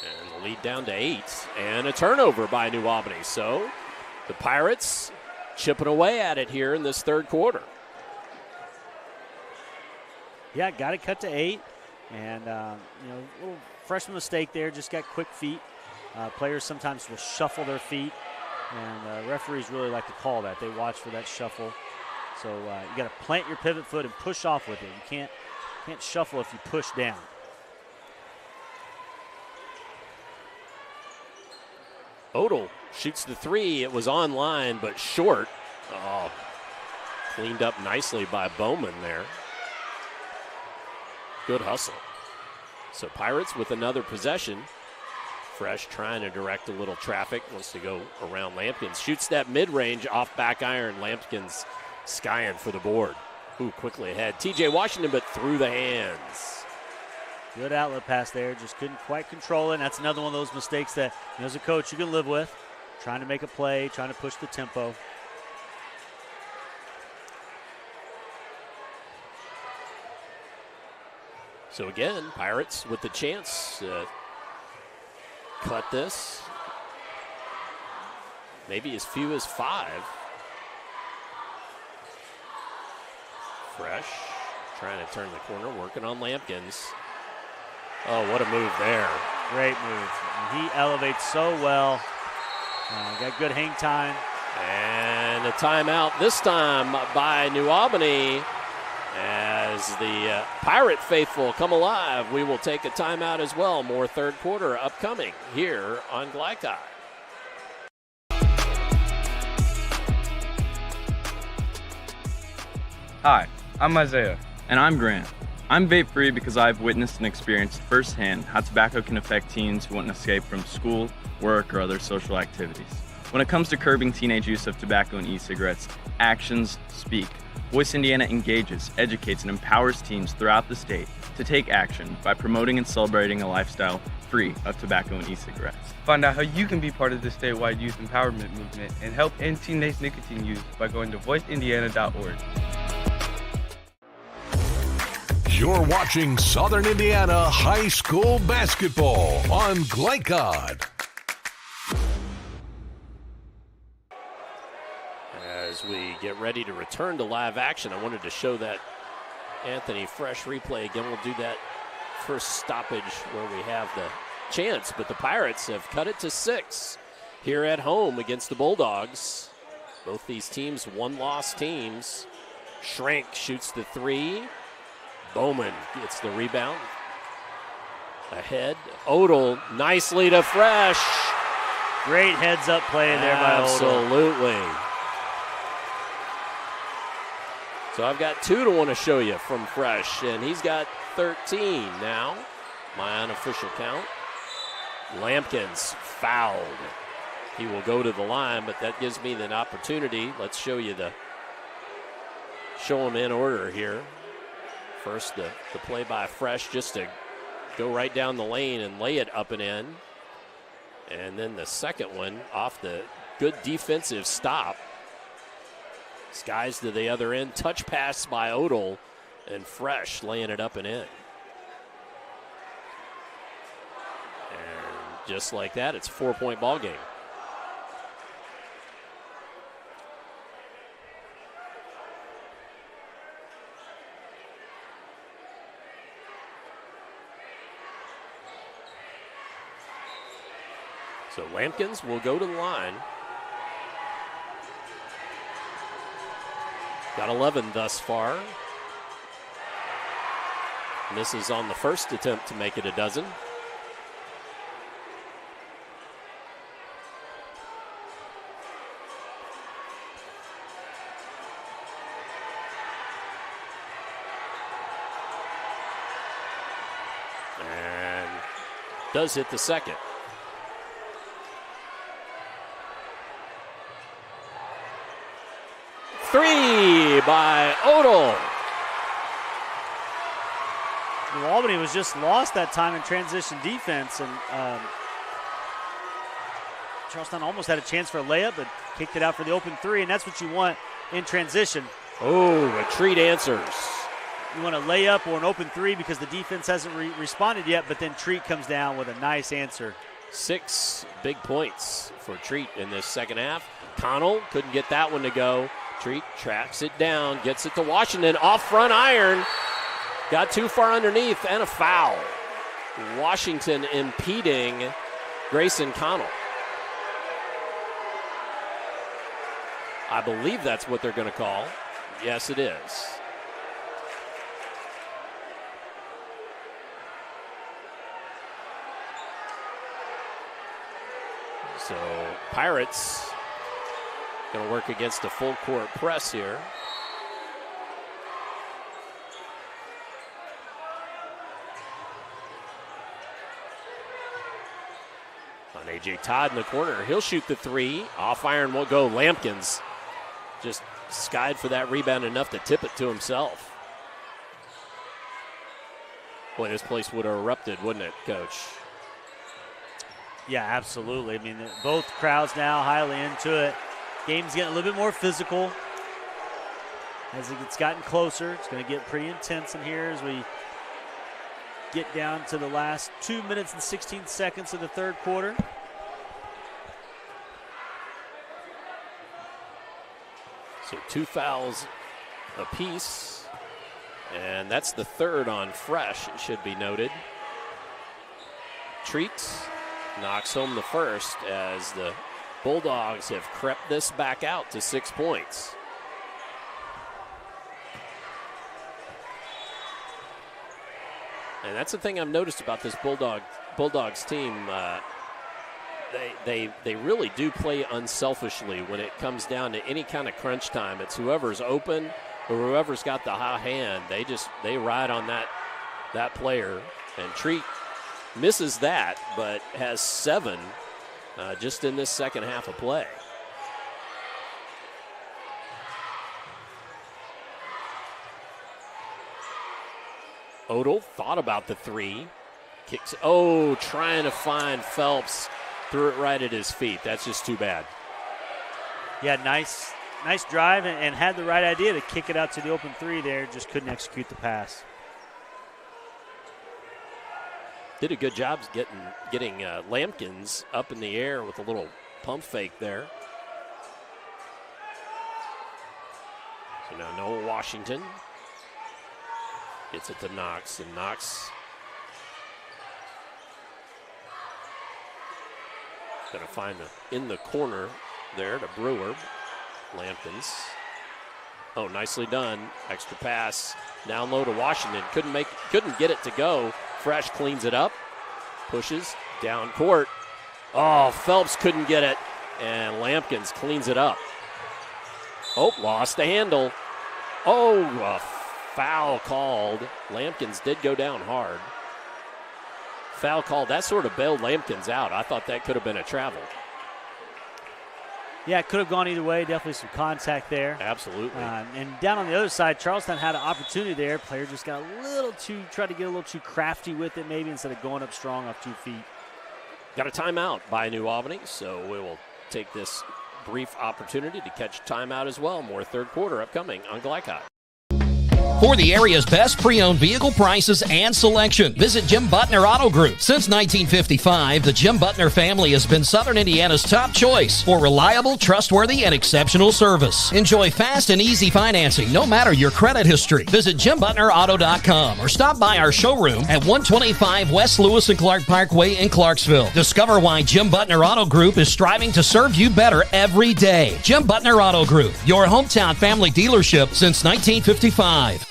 And the lead down to 8. And a turnover by New Albany. So the Pirates chipping away at it here in this third quarter. Yeah, got it cut to 8. And, a little freshman mistake there, just got quick feet. Players sometimes will shuffle their feet, and referees really like to call that. They watch for that shuffle. So you got to plant your pivot foot and push off with it. You can't shuffle if you push down. Odell shoots the 3. It was on line, but short. Oh, cleaned up nicely by Bowman there. Good hustle. So Pirates with another possession. Fresh trying to direct a little traffic. Wants to go around Lampkins. Shoots that mid-range off back iron. Lampkins skying for the board. Ooh, quickly ahead. T.J. Washington, but through the hands. Good outlet pass there. Just couldn't quite control it. And that's another one of those mistakes that, as a coach, you can live with. Trying to make a play, trying to push the tempo. So again, Pirates with the chance to cut this. Maybe as few as 5. Fresh, trying to turn the corner, working on Lampkins. Oh, what a move there. Great move. He elevates so well. Got good hang time. And a timeout this time by New Albany. As the Pirate faithful come alive, we will take a timeout as well. More third quarter upcoming here on Glycod. Hi, I'm Isaiah. And I'm Grant. I'm vape-free because I've witnessed and experienced firsthand how tobacco can affect teens who want to escape from school, work, or other social activities. When it comes to curbing teenage use of tobacco and e-cigarettes, actions speak. Voice Indiana engages, educates, and empowers teens throughout the state to take action by promoting and celebrating a lifestyle free of tobacco and e-cigarettes. Find out how you can be part of the statewide youth empowerment movement and help end teenage nicotine use by going to voiceindiana.org. You're watching Southern Indiana High School Basketball on Glycod. As we get ready to return to live action, I wanted to show that Anthony Fresh replay again. We'll do that first stoppage where we have the chance, but the Pirates have cut it to 6 here at home against the Bulldogs. Both these teams one-loss teams. Schrank shoots the 3. Bowman gets the rebound. Ahead, Odell nicely to Fresh. Great heads-up play there by Odell. Absolutely. So I've got 2 to want to show you from Fresh, and he's got 13 now, my unofficial count. Lampkins fouled. He will go to the line, but that gives me an opportunity. Let's show you show them in order here. First, the play by Fresh just to go right down the lane and lay it up and in. And then the second one off the good defensive stop. Skies to the other end. Touch pass by Odell, and Fresh laying it up and in. And just like that, it's a 4-point ball game. So Lampkins will go to the line. Got 11 thus far. Misses on the first attempt to make it a dozen. And does hit the second. Three by Odell. New Albany was just lost that time in transition defense, and Charlestown almost had a chance for a layup, but kicked it out for the open 3, and that's what you want in transition. Oh, a Treat answers. You want a layup or an open 3 because the defense hasn't responded yet, but then Treat comes down with a nice answer. 6 big points for Treat in this second half. Connell couldn't get that one to go. Treat tracks it down, gets it to Washington, off front iron. Got too far underneath, and a foul. Washington impeding Grayson Connell. I believe that's what they're going to call. Yes, it is. So Pirates going to work against a full court press here. On A.J. Todd in the corner. He'll shoot the three. Off iron will go. Lampkins just skied for that rebound enough to tip it to himself. Boy, this place would have erupted, wouldn't it, Coach? Yeah, absolutely. I mean, both crowds now highly into it. Game's getting a little bit more physical as it's gotten closer. It's going to get pretty intense in here as we get down to the last 2 minutes and 16 seconds of the third quarter. So 2 fouls apiece, and that's the third on Fresh, it should be noted. Treats knocks home the first as the Bulldogs have crept this back out to 6 points. And that's the thing I've noticed about this Bulldogs team. They really do play unselfishly when it comes down to any kind of crunch time. It's whoever's open or whoever's got the hot hand. They ride on that player. And Treat misses that, but has 7 just in this second half of play. Odell thought about the three. Kicks. Oh, trying to find Phelps. Threw it right at his feet. That's just too bad. Yeah, nice drive and had the right idea to kick it out to the open three there. Just couldn't execute the pass. Did a good job getting Lampkins up in the air with a little pump fake there. So now Noah Washington gets it to Knox, and Knox going to find in the corner there to Brewer. Lampkins. Oh, nicely done. Extra pass. Down low to Washington. Couldn't get it to go. Fresh cleans it up. Pushes down court. Oh, Phelps couldn't get it. And Lampkins cleans it up. Oh, lost the handle. Oh, a foul called. Lampkins did go down hard. Foul called. That sort of bailed Lampkins out. I thought that could have been a travel. Yeah, it could have gone either way. Definitely some contact there. Absolutely. And down on the other side, Charlestown had an opportunity there. Player just got tried to get a little too crafty with it maybe instead of going up strong off 2 feet. Got a timeout by New Albany, so we will take this brief opportunity to catch timeout as well. More third quarter upcoming on Glycott. For the area's best pre-owned vehicle prices and selection, visit Jim Butner Auto Group. Since 1955, the Jim Butner family has been Southern Indiana's top choice for reliable, trustworthy, and exceptional service. Enjoy fast and easy financing, no matter your credit history. Visit JimButnerAuto.com or stop by our showroom at 125 West Lewis and Clark Parkway in Clarksville. Discover why Jim Butner Auto Group is striving to serve you better every day. Jim Butner Auto Group, your hometown family dealership since 1955.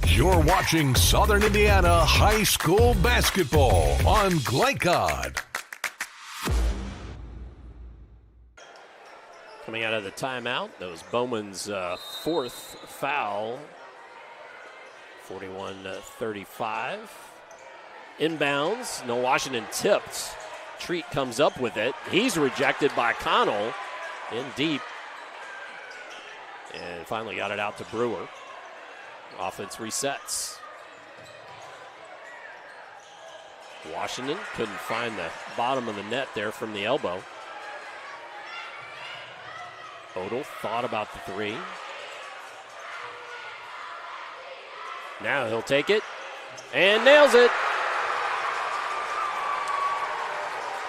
You're watching Southern Indiana High School basketball on Glycod. Coming out of the timeout, that was Bowman's fourth foul. 41-35. Inbounds. No, Washington tipped. Treat comes up with it. He's rejected by Connell in deep. And finally got it out to Brewer. Offense resets. Washington couldn't find the bottom of the net there from the elbow. Odell thought about the three. Now he'll take it and nails it.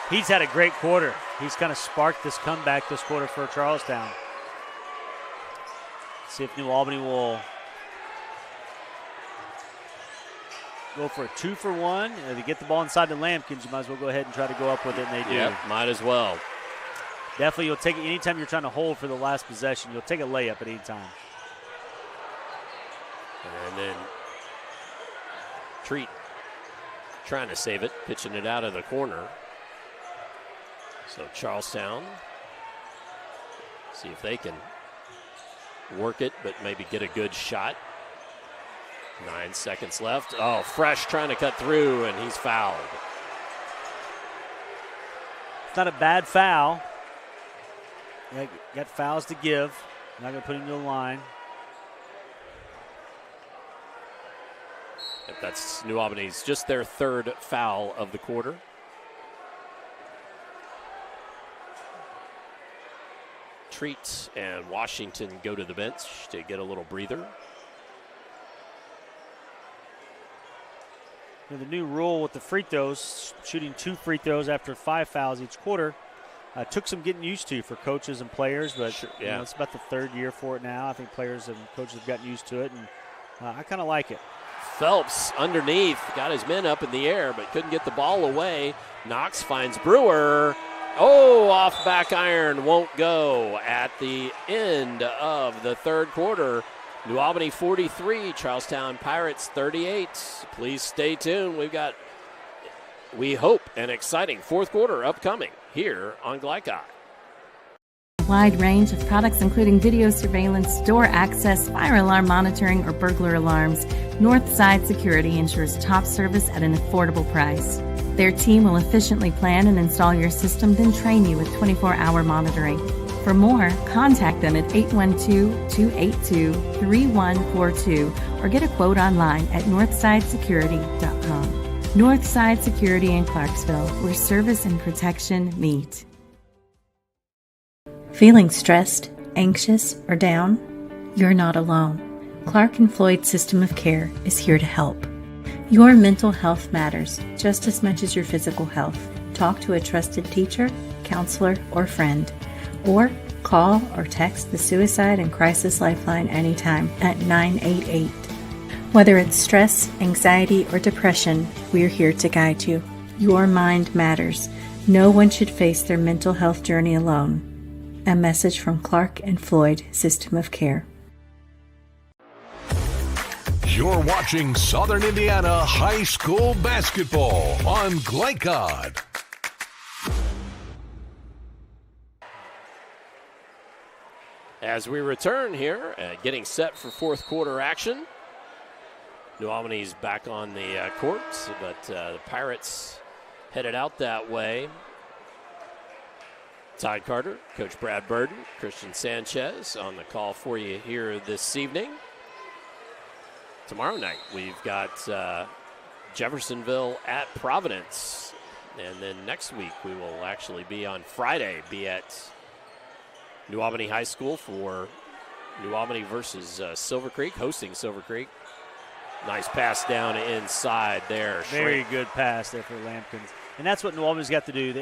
He's had a great quarter. He's kind of sparked this comeback this quarter for Charlestown. See if New Albany will go for a 2-for-1. To get the ball inside the Lampkins, you might as well go ahead and try to go up with it, and they do. Yep, might as well. Definitely, you'll take it anytime you're trying to hold for the last possession. You'll take a layup at any time. And then Treat trying to save it, pitching it out of the corner. So Charlestown, see if they can work it, but maybe get a good shot. 9 seconds left. Oh, Fresh trying to cut through, and he's fouled. not a bad foul. Yeah, got fouls to give. Not going to put him to the line. That's New Albany's just their third foul of the quarter. Treat and Washington go to the bench to get a little breather. The new rule with the free throws, shooting 2 free throws after 5 fouls each quarter, took some getting used to for coaches and players, but sure, you know, it's about the third year for it now. I think players and coaches have gotten used to it, and I kind of like it. Phelps underneath, got his men up in the air, but couldn't get the ball away. Knox finds Brewer. Oh, off back iron, won't go at the end of the third quarter. New Albany 43, Charlestown Pirates 38. Please stay tuned. We've got, we hope, an exciting fourth quarter upcoming here on Glycod. Wide range of products including video surveillance, door access, fire alarm monitoring, or burglar alarms. Northside Security ensures top service at an affordable price. Their team will efficiently plan and install your system, then train you with 24-hour monitoring. For more, contact them at 812-282-3142 or get a quote online at northsidesecurity.com. Northside Security in Clarksville, where service and protection meet. Feeling stressed, anxious, or down? You're not alone. Clark and Floyd System of Care is here to help. Your mental health matters just as much as your physical health. Talk to a trusted teacher, counselor, or friend. Or call or text the Suicide and Crisis Lifeline anytime at 988. Whether it's stress, anxiety, or depression, we're here to guide you. Your mind matters. No one should face their mental health journey alone. A message from Clark and Floyd System of Care. You're watching Southern Indiana High School basketball on Glycod. As we return here, getting set for fourth quarter action. New Albany's back on the court, but the Pirates headed out that way. Todd Carter, Coach Brad Burden, Christian Sanchez on the call for you here this evening. Tomorrow night, we've got Jeffersonville at Providence. And then next week, we will actually be on Friday, be at New Albany High School for New Albany versus Silver Creek, hosting Silver Creek. Nice pass down inside there. Very good pass there for Lampkins. And that's what New Albany's got to do.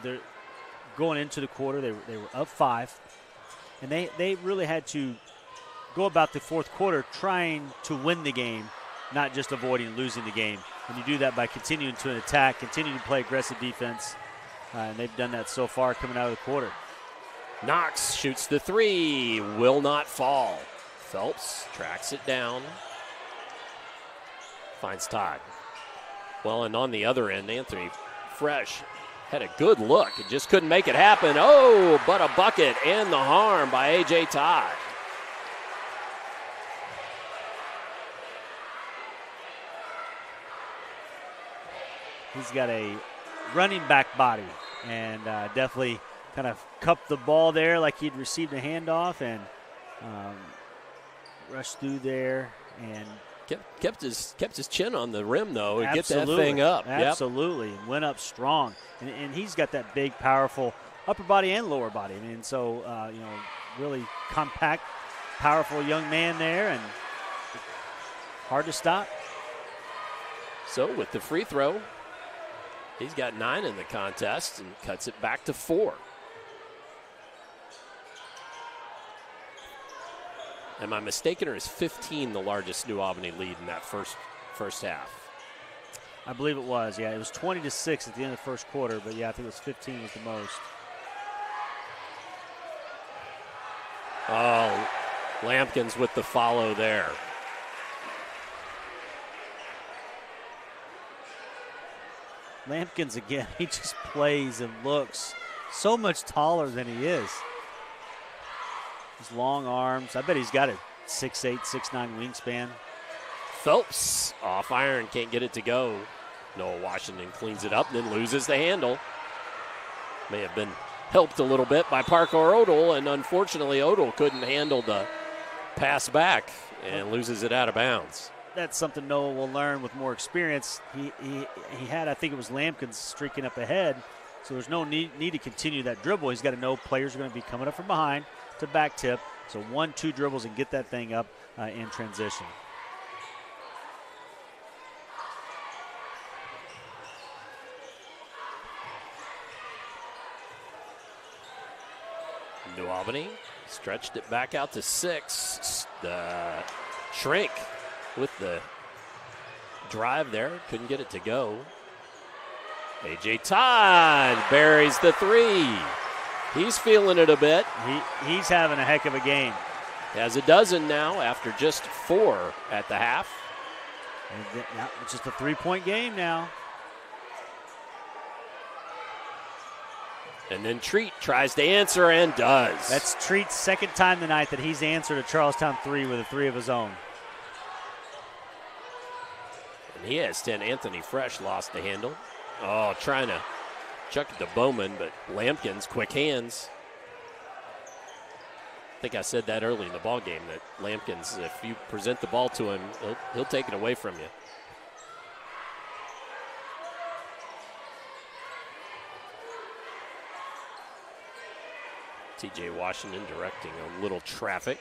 They're going into the quarter, they were up 5. And they really had to go about the fourth quarter trying to win the game, not just avoiding losing the game. And you do that by continuing to attack, continuing to play aggressive defense. And they've done that so far coming out of the quarter. Knox shoots the 3, will not fall. Phelps tracks it down. Finds Todd. Well, and on the other end, Anthony Fresh had a good look and just couldn't make it happen. Oh, but a bucket and the harm by A.J. Todd. He's got a running back body and definitely kind of cupped the ball there like he'd received a handoff and rushed through there and kept his chin on the rim though and get that absolutely, thing up. Absolutely, and went up strong. And he's got that big, powerful upper body and lower body. I mean, so really compact, powerful young man there, and hard to stop. So with the free throw, he's got 9 in the contest and cuts it back to 4. Am I mistaken, or is 15 the largest New Albany lead in that first half? I believe it was, yeah. It was 20-6 at the end of the first quarter, but yeah, I think it was 15 was the most. Oh, Lampkins with the follow there. Lampkins again, he just plays and looks so much taller than he is. His long arms. I bet he's got a 6'8", 6'9" wingspan. Phelps off iron, can't get it to go. Noah Washington cleans it up, then loses the handle. May have been helped a little bit by Parker Odell, and unfortunately Odell couldn't handle the pass back and loses it out of bounds. That's something Noah will learn with more experience. He had, I think it was Lampkins streaking up ahead, so there's no need to continue that dribble. He's got to know players are going to be coming up from behind to back tip. So 1-2 dribbles and get that thing up in transition. New Albany stretched it back out to 6. Shrink with the drive there. Couldn't get it to go. A.J. Todd buries the 3. He's feeling it a bit. He's having a heck of a game. Has a dozen now after just 4 at the half. And it's just a 3-point game now. And then Treat tries to answer and does. That's Treat's second time tonight that he's answered a Charlestown 3 with a 3 of his own. And he has 10. Anthony Fresh lost the handle. Oh, trying to chuck it to Bowman, but Lampkins, quick hands. I think I said that early in the ball game that Lampkins, if you present the ball to him, he'll take it away from you. TJ Washington directing a little traffic.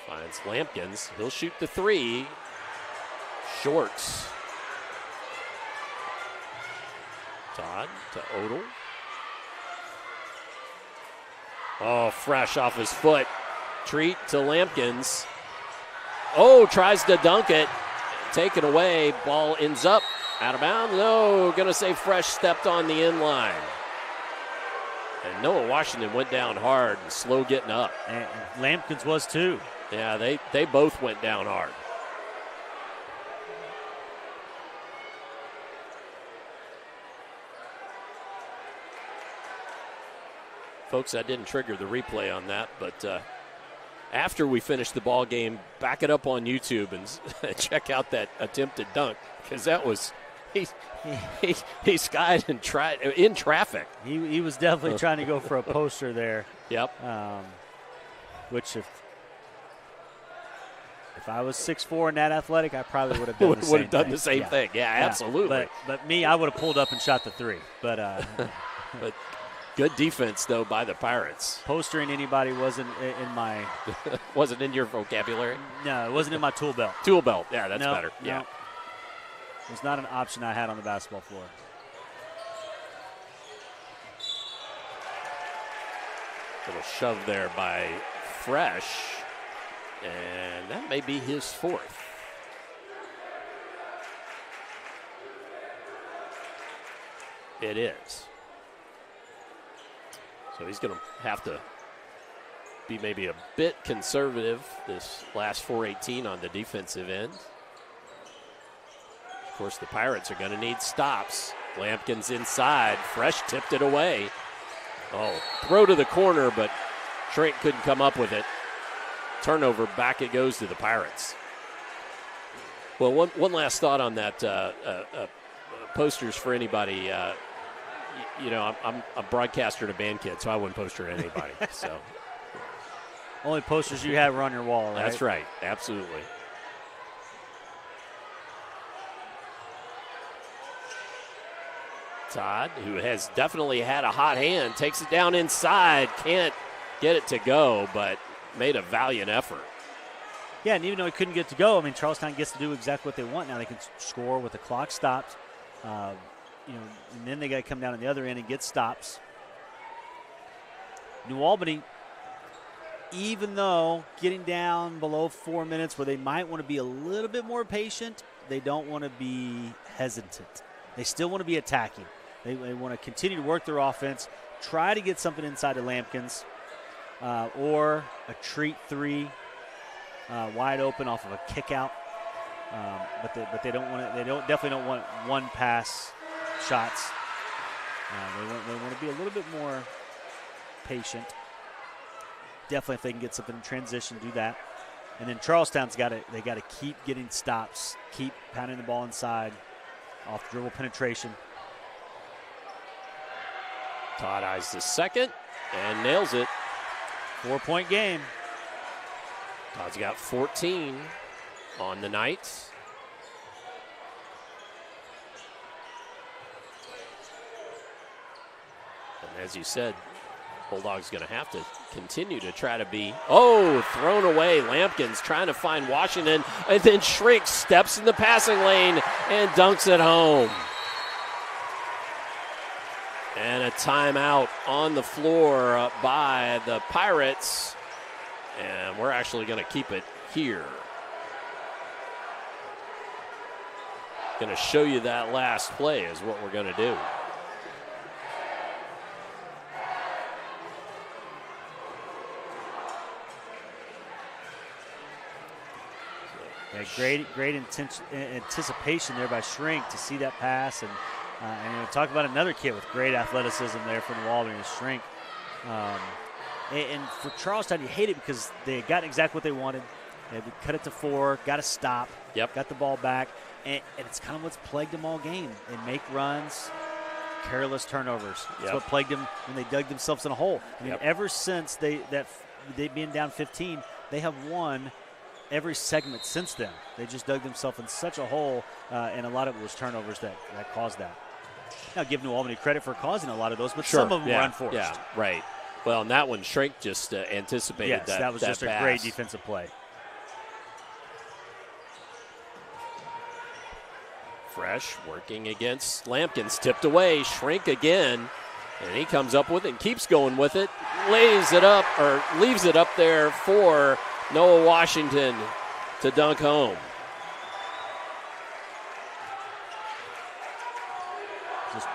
Finds Lampkins. He'll shoot the 3. Shorts. Todd to Odell. Oh, Fresh off his foot. Treat to Lampkins. Oh, tries to dunk it. Take it away. Ball ends up out of bounds. No, going to say Fresh stepped on the end line. And Noah Washington went down hard and slow getting up. And Lampkins was too. Yeah, they both went down hard. Folks, I didn't trigger the replay on that, but after we finish the ball game, back it up on YouTube and check out that attempted dunk, because that was he skied and tried in traffic. He was definitely trying to go for a poster there. Yep. Which if I was 6'4" and that athletic, I probably would have done the same the same thing. Yeah, absolutely. But me, I would have pulled up and shot the 3. But but good defense though by the Pirates. Postering anybody wasn't in my wasn't in your vocabulary. No, it wasn't in my tool belt. Tool belt. Yeah, that's better. Yeah. No. It was not an option I had on the basketball floor. Little shove there by Fresh, and that may be his 4th. It is. So he's going to have to be maybe a bit conservative this last 4:18 on the defensive end. Of course, the Pirates are going to need stops. Lampkins inside. Fresh tipped it away. Oh, throw to the corner, but Shrink couldn't come up with it. Turnover, back it goes to the Pirates. Well, one last thought on that. Posters for anybody. I'm a broadcaster and a band kid, so I wouldn't poster anybody. So only posters you have are on your wall, right? That's right. Absolutely. Todd, who has definitely had a hot hand, takes it down inside. Can't get it to go, but made a valiant effort. Yeah, and even though he couldn't get it to go, I mean, Charlestown gets to do exactly what they want now. They can score with the clock stopped. And then they got to come down on the other end and get stops. New Albany, even though getting down below 4 minutes where they might want to be a little bit more patient, they don't want to be hesitant. They still want to be attacking. They want to continue to work their offense, try to get something inside of Lampkins, or a Treat 3 wide open off of a kick out. But they don't want to. They definitely don't want one pass shots. They want to be a little bit more patient. Definitely, if they can get something in transition, do that. And then Charlestown's got to keep getting stops, keep pounding the ball inside, off dribble penetration. Todd eyes the second and nails it. 4-point game. Todd's got 14 on the night. And as you said, Bulldogs going to have to continue to try to be, thrown away. Lampkins trying to find Washington, and then Shrink steps in the passing lane and dunks it home. And a timeout on the floor by the Pirates. And we're actually going to keep it here. Going to show you that last play is what we're going to do. Yeah, great anticipation there by Shrink to see that pass, and talk about another kid with great athleticism there for New Albany, Shrink. And for Charlestown, you hate it because they had gotten exactly what they wanted. They had to cut it to 4, got to stop, got the ball back, and it's kind of what's plagued them all game. They make runs, careless turnovers. That's what plagued them when they dug themselves in a hole. I mean, ever since they been down 15, they have won every segment since then. They just dug themselves in such a hole, and a lot of it was turnovers that caused that. Now, give New Albany credit for causing a lot of those, but some of them were unforced. Yeah, right. Well, and that one, Shrink just anticipated that. Yes, that was just a great defensive play. Fresh working against Lampkins, tipped away. Shrink again, and he comes up with it and keeps going with it. Leaves it up there for Noah Washington to dunk home. Just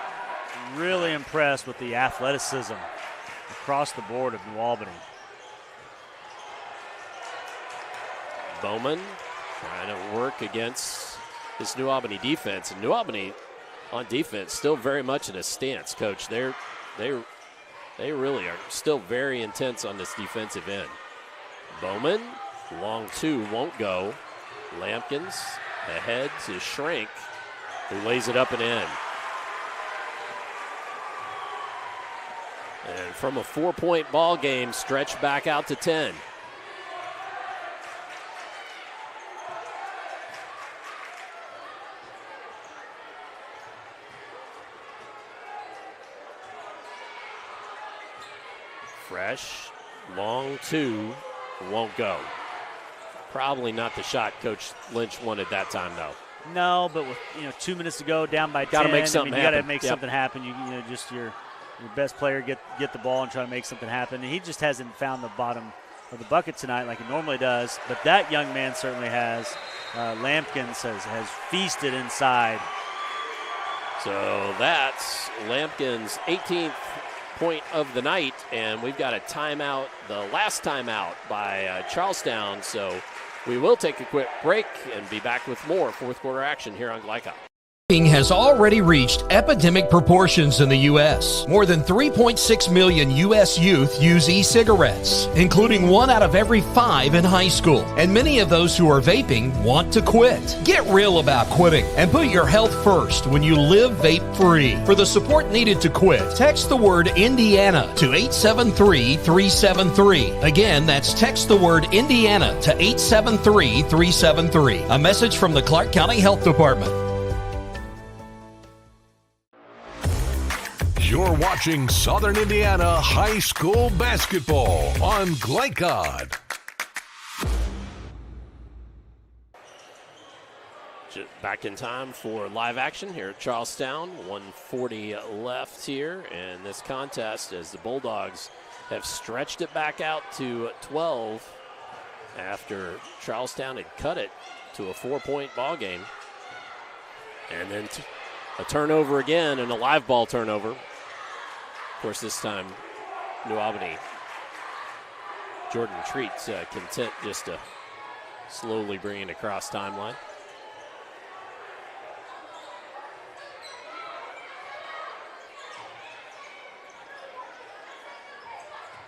really impressed with the athleticism across the board of New Albany. Bowman trying to work against this New Albany defense. And New Albany on defense still very much in a stance, Coach. They really are still very intense on this defensive end. Bowman, long 2, won't go. Lampkins ahead to Shrink, who lays it up and in. And from a 4-point ball game, stretched back out to 10. Fresh, long 2, won't go. Probably not the shot Coach Lynch wanted that time, though. No, but with 2 minutes to go, down by 10, got to make something happen. You got to make something happen. Just your best player get the ball and try to make something happen. And he just hasn't found the bottom of the bucket tonight like he normally does. But that young man certainly has. Lampkins has feasted inside. So that's Lampkins' 18th point of the night, and we've got a timeout, the last timeout by Charlestown. So we will take a quick break and be back with more fourth quarter action here on Glycon. Has already reached epidemic proportions in the U.S. More than 3.6 million U.S. youth use e-cigarettes, including 1 out of every 5 in high school. And many of those who are vaping want to quit. Get real about quitting and put your health first when you live vape-free. For the support needed to quit, text the word Indiana to 873-373. Again, that's text the word Indiana to 873-373. A message from the Clark County Health Department. You're watching Southern Indiana High School Basketball on Glycod. Back in time for live action here at Charlestown. 1:40 left here in this contest as the Bulldogs have stretched it back out to 12 after Charlestown had cut it to a 4-point ball game. And then a turnover again, and a live ball turnover. Of course, this time, New Albany, Jordan Treat's content just to slowly bring it across timeline.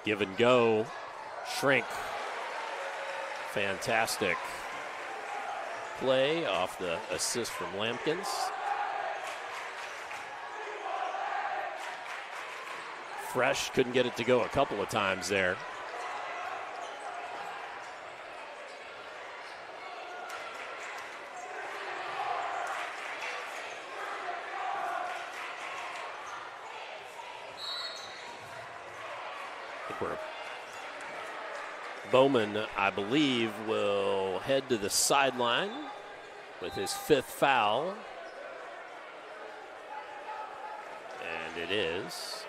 Give and go, Shrink. Fantastic play off the assist from Lampkins. Fresh couldn't get it to go a couple of times there. Bowman, I believe, will head to the sideline with his 5th foul. And it is.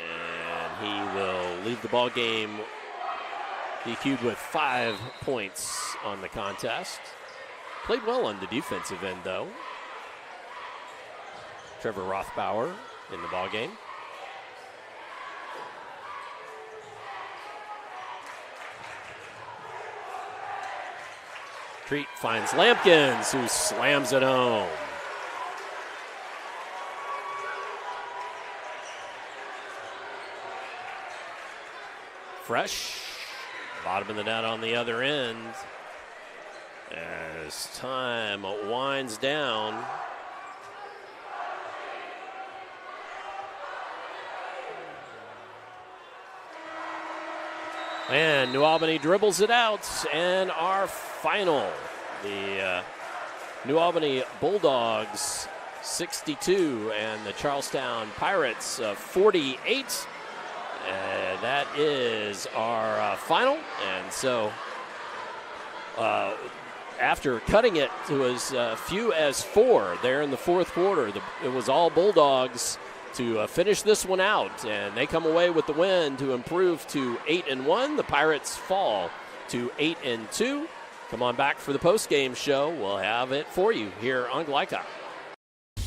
And he will leave the ball game DQ'd with 5 points on the contest. Played well on the defensive end, though. Trevor Rothbauer in the ball game. Treat finds Lampkins, who slams it home. Fresh, bottom of the net on the other end. As time winds down. And New Albany dribbles it out, and our final, the New Albany Bulldogs 62 and the Charlestown Pirates 48. That is our final, and so after cutting it to as few as 4 there in the 4th quarter, it was all Bulldogs to finish this one out, and they come away with the win to improve to 8-1. The Pirates fall to 8-2. Come on back for the postgame show. We'll have it for you here on Glycod.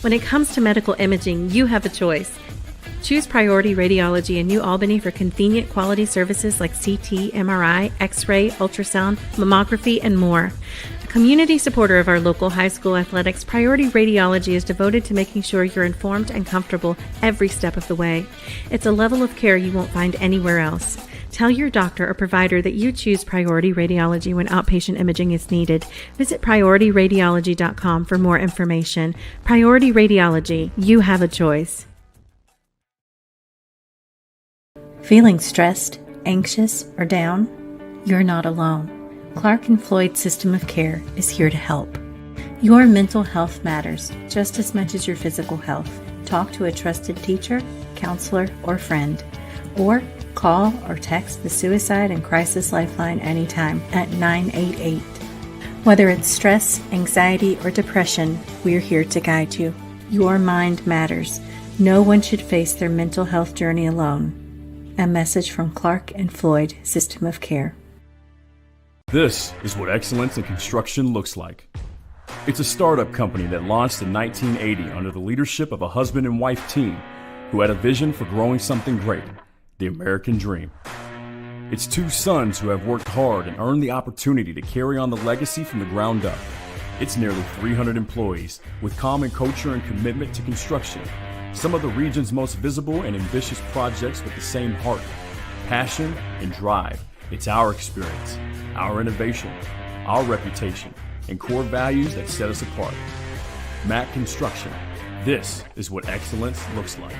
When it comes to medical imaging, you have a choice. Choose Priority Radiology in New Albany for convenient quality services like CT, MRI, X-ray, ultrasound, mammography, and more. A community supporter of our local high school athletics, Priority Radiology is devoted to making sure you're informed and comfortable every step of the way. It's a level of care you won't find anywhere else. Tell your doctor or provider that you choose Priority Radiology when outpatient imaging is needed. Visit PriorityRadiology.com for more information. Priority Radiology, you have a choice. Feeling stressed, anxious, or down? You're not alone. Clark & Floyd System of Care is here to help. Your mental health matters just as much as your physical health. Talk to a trusted teacher, counselor, or friend. Or call or text the Suicide and Crisis Lifeline anytime at 988. Whether it's stress, anxiety, or depression, we're here to guide you. Your mind matters. No one should face their mental health journey alone. A message from Clark & Floyd System of Care. This is what excellence in construction looks like. It's a startup company that launched in 1980 under the leadership of a husband and wife team who had a vision for growing something great, the American dream. It's 2 sons who have worked hard and earned the opportunity to carry on the legacy from the ground up. It's nearly 300 employees with common culture and commitment to construction. Some of the region's most visible and ambitious projects with the same heart, passion, and drive. It's our experience, our innovation, our reputation, and core values that set us apart. Mack Construction. This is what excellence looks like.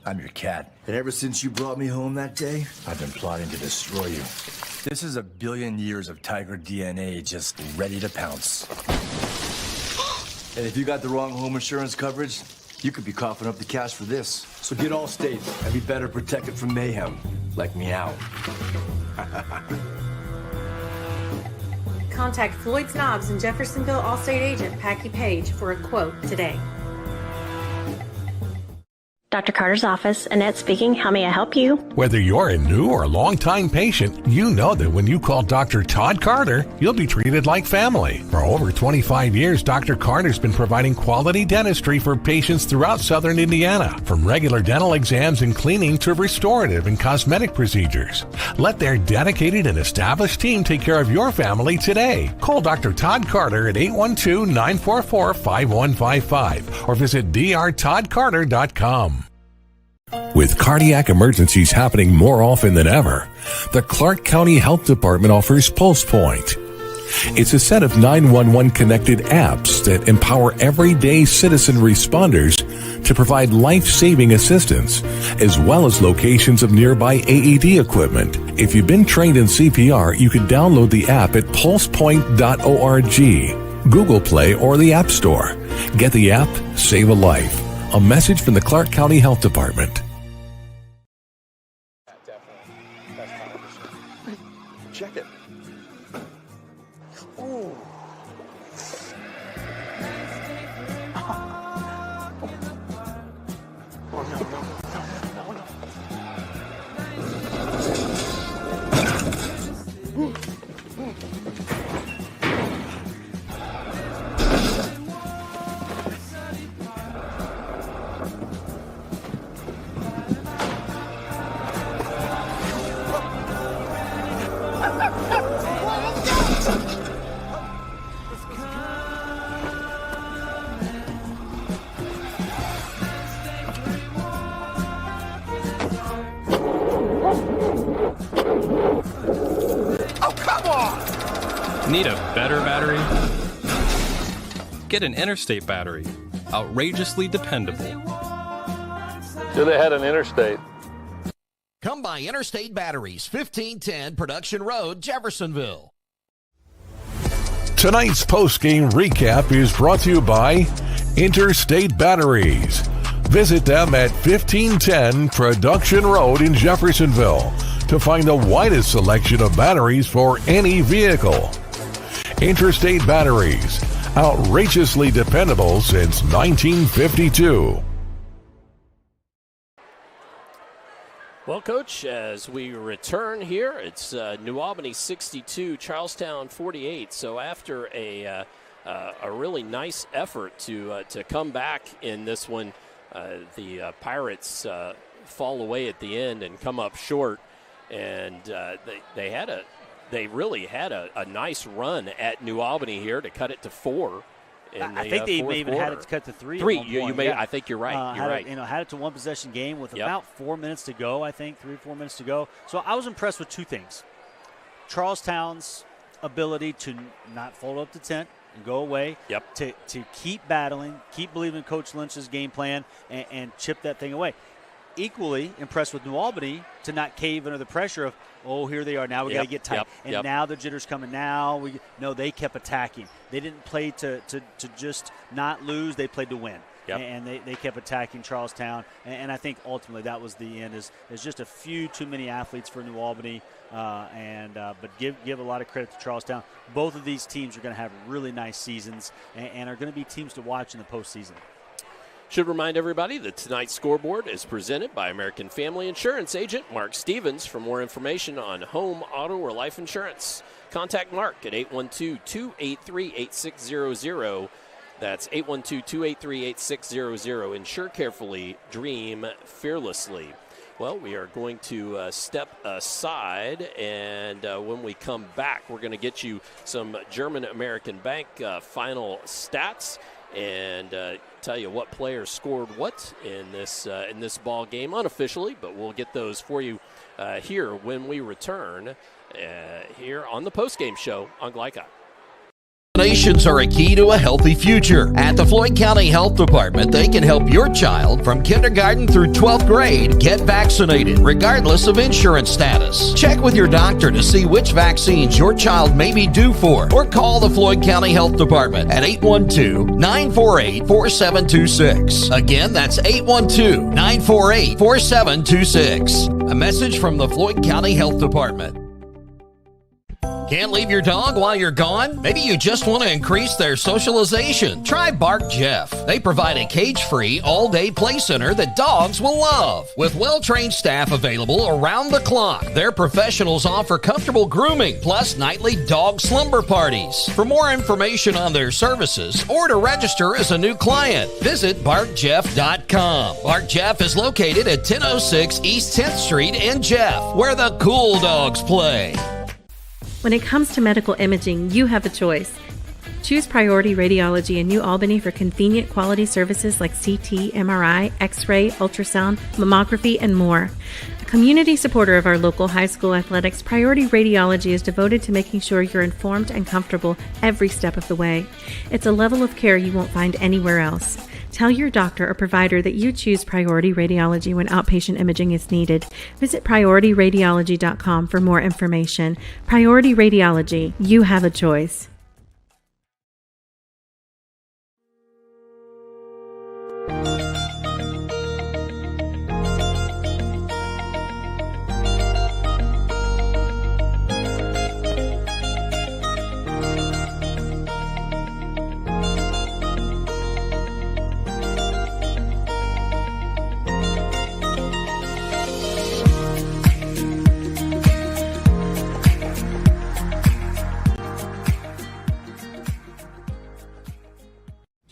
I'm your cat. And ever since you brought me home that day, I've been plotting to destroy you. This is 1 billion years of tiger DNA just ready to pounce. And if you got the wrong home insurance coverage, you could be coughing up the cash for this. So get Allstate and be better protected from mayhem, like meow. Contact Floyd Snobbs and Jeffersonville Allstate agent Packy Page for a quote today. Dr. Carter's office, Annette speaking. How may I help you? Whether you're a new or long-time patient, you know that when you call Dr. Todd Carter, you'll be treated like family. For over 25 years, Dr. Carter's been providing quality dentistry for patients throughout southern Indiana, from regular dental exams and cleaning to restorative and cosmetic procedures. Let their dedicated and established team take care of your family today. Call Dr. Todd Carter at 812-944-5155 or visit drtoddcarter.com. With cardiac emergencies happening more often than ever, the Clark County Health Department offers Pulse Point. It's a set of 911 connected apps that empower everyday citizen responders to provide life-saving assistance, as well as locations of nearby AED equipment. If you've been trained in CPR, you can download the app at pulsepoint.org, Google Play, or the App Store. Get the app, save a life. A message from the Clark County Health Department. Check it. Ooh. Oh, no. Need a better battery? Get an Interstate battery. Outrageously dependable. Should have had an Interstate. Come by Interstate Batteries, 1510 Production Road, Jeffersonville. Tonight's postgame recap is brought to you by Interstate Batteries. Visit them at 1510 Production Road in Jeffersonville to find the widest selection of batteries for any vehicle. Interstate Batteries, outrageously dependable since 1952. Well, Coach, as we return here, it's New Albany 62, Charlestown 48. So after a really nice effort to come back in this one, the Pirates fall away at the end and come up short. And they really had a nice run at New Albany here to cut it to 4. I think they may even had it to cut to 3. 3. You may. Yeah. I think you're right. You're right. Had it to one possession game with about 4 minutes to go. I think 3 or 4 minutes to go. So I was impressed with two things: Charlestown's ability to not fold up the tent and go away. Yep. To keep battling, keep believing in Coach Lynch's game plan, and chip that thing away. Equally impressed with New Albany to not cave under the pressure of, here they are. Now we got to get tight. And now the jitter's coming. Now they kept attacking. They didn't play to just not lose. They played to win. Yep. And they kept attacking Charlestown. And I think ultimately that was the end. Is just a few too many athletes for New Albany. But give a lot of credit to Charlestown. Both of these teams are going to have really nice seasons and are going to be teams to watch in the postseason. Should remind everybody that tonight's scoreboard is presented by American Family Insurance agent Mark Stevens. For more information on home, auto, or life insurance, contact Mark at 812-283-8600. That's 812-283-8600. Insure carefully, dream fearlessly. Well, we are going to step aside, and when we come back, we're going to get you some German American Bank final stats and tell you what players scored what in this ball game unofficially, but we'll get those for you here when we return here on the postgame show on Glycod. Vaccinations are a key to a healthy future. At the Floyd County Health Department, they can help your child from kindergarten through 12th grade get vaccinated, regardless of insurance status. Check with your doctor to see which vaccines your child may be due for, or call the Floyd County Health Department at 812-948-4726. Again, that's 812-948-4726. A message from the Floyd County Health Department. Can't leave your dog while you're gone? Maybe you just want to increase their socialization. Try Bark Jeff. They provide a cage-free, all-day play center that dogs will love. With well-trained staff available around the clock, their professionals offer comfortable grooming, plus nightly dog slumber parties. For more information on their services or to register as a new client, visit BarkJeff.com. Bark Jeff is located at 1006 East 10th Street in Jeff, where the cool dogs play. When it comes to medical imaging, you have a choice. Choose Priority Radiology in New Albany for convenient quality services like CT, MRI, X-ray, ultrasound, mammography, and more. A Community supporter of our local high school athletics, Priority Radiology is devoted to making sure you're informed and comfortable every step of the way. It's a level of care you won't find anywhere else. Tell your doctor or provider that you choose Priority Radiology when outpatient imaging is needed. Visit PriorityRadiology.com for more information. Priority Radiology, you have a choice.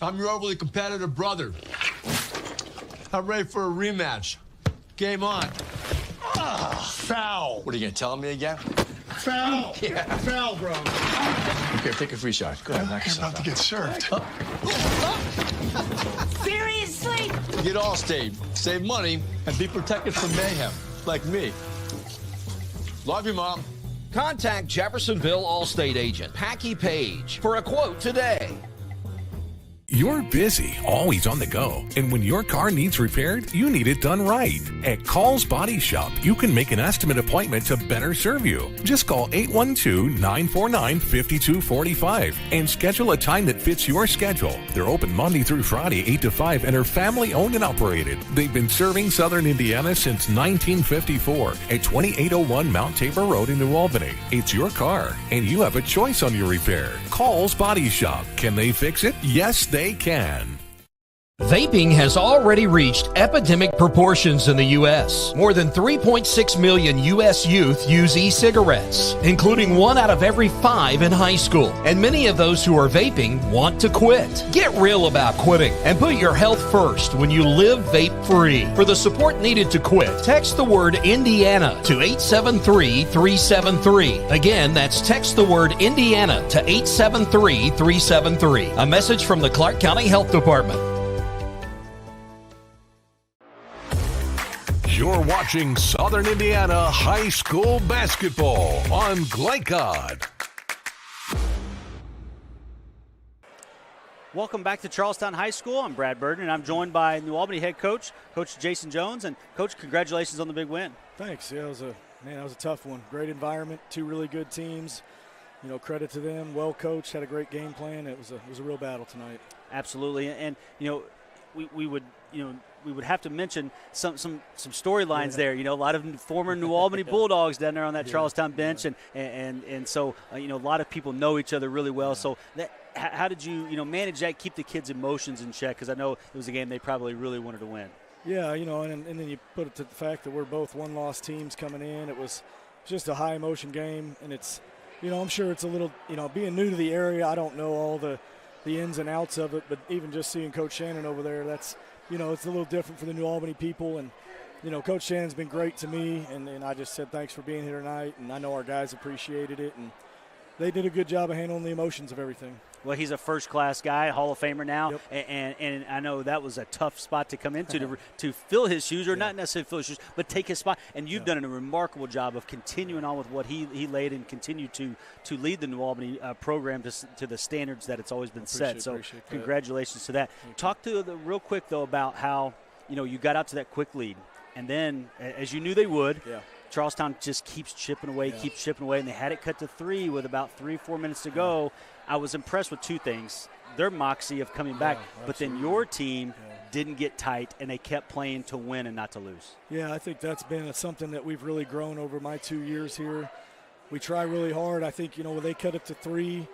I'm your overly competitive brother. I'm ready for a rematch. Game on. Foul. What are you going to tell me again? Foul. Yeah. Foul, bro. Here, take a free shot. Go ahead, knock You're yourself about to get served. Seriously? Get Allstate. Save money and be protected from mayhem. Like me. Love you, Mom. Contact Jeffersonville Allstate agent Packy Page for a quote today. You're busy, always on the go, and when your car needs repaired, you need it done right. At Call's Body Shop, you can make an estimate appointment to better serve you. Just call 812-949-5245 and schedule a time that fits your schedule. They're open Monday through Friday, 8 to 5, and are family-owned and operated. They've been serving Southern Indiana since 1954 at 2801 Mount Tabor Road in New Albany. It's your car, and you have a choice on your repair. Call's Body Shop. Can they fix it? Yes, they can. Vaping has already reached epidemic proportions in the U.S. More than 3.6 million U.S. youth use e-cigarettes, including 1 out of every 5 in high school. And many of those who are vaping want to quit. Get real about quitting and put your health first when you live vape-free. For the support needed to quit, text the word Indiana to 873-373. Again, that's text the word Indiana to 873-373. A message from the Clark County Health Department. You're watching Southern Indiana High School Basketball on Glycod. Welcome back to Charlestown High School. I'm Brad Burden, and I'm joined by New Albany head coach, Coach Jason Jones. And, Coach, congratulations on the big win. Thanks. Yeah, that was a tough one. Great environment, 2 really good teams. You know, credit to them. Well coached, had a great game plan. It was a real battle tonight. Absolutely. And you know, we would have to mention some storylines there. You know, a lot of former New Albany Bulldogs down there on that Charlestown bench, and so a lot of people know each other really well. So how did you manage that, keep the kids' emotions in check? Because I know it was a game they probably really wanted to win. Yeah, and then you put it to the fact that we're both one-loss teams coming in. It was just a high-emotion game, and it's, I'm sure it's a little, being new to the area, I don't know all the ins and outs of it, but even just seeing Coach Shannon over there, that's, it's a little different for the New Albany people. And, Coach Shannon's been great to me, and I just said thanks for being here tonight, and I know our guys appreciated it, and they did a good job of handling the emotions of everything. Well, he's a first-class guy, Hall of Famer now, and I know that was a tough spot to come into to fill his shoes, or not necessarily fill his shoes, but take his spot. And you've done a remarkable job of continuing on with what he laid and continue to lead the New Albany program to the standards that it's always been set. So congratulations to that. Talk to real quick, though, about how you got out to that quick lead, and then, as you knew they would, Charlestown just keeps chipping away, and they had it cut to 3 with about 3-4 minutes to go. I was impressed with 2 things. Their moxie of coming back, but then your team didn't get tight, and they kept playing to win and not to lose. Yeah, I think that's been something that we've really grown over my 2 years here. We try really hard. I think, when they cut it to 3,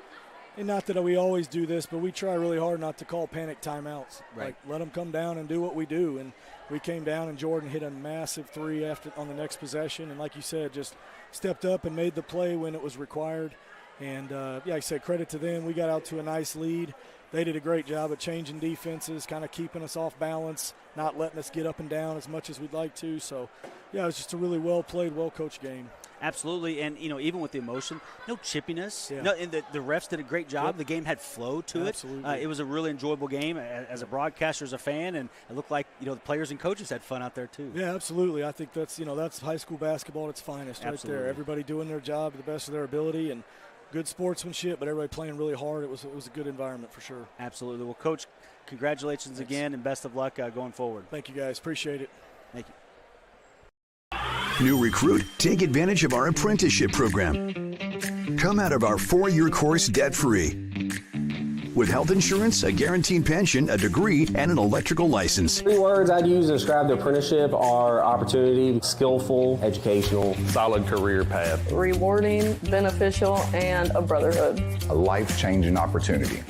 and not that we always do this, but we try really hard not to call panic timeouts. Right. Like, let them come down and do what we do. And we came down, and Jordan hit a massive 3 on the next possession. And like you said, just stepped up and made the play when it was required. And, like I said, credit to them. We got out to a nice lead. They did a great job of changing defenses, kind of keeping us off balance, not letting us get up and down as much as we'd like to. So, yeah, it was just a really well-played, well-coached game. Absolutely, and even with the emotion, no chippiness. Yeah. No, and the refs did a great job. Yep. The game had flow to Absolutely. it. It was a really enjoyable game as a broadcaster, as a fan, and it looked like the players and coaches had fun out there too. Yeah, absolutely. I think that's high school basketball at its finest, Absolutely. right there. Everybody doing their job to the best of their ability and good sportsmanship, but everybody playing really hard. It was a good environment for sure. Absolutely. Well, Coach, congratulations again, and best of luck going forward. Thank you, guys. Appreciate it. Thank you. New recruit, take advantage of our apprenticeship program. Come out of our 4-year course debt-free. With health insurance, a guaranteed pension, a degree, and an electrical license. 3 words I'd use to describe the apprenticeship are opportunity, skillful, educational, solid career path, Rewarding, beneficial, and a brotherhood. a life-changing opportunity.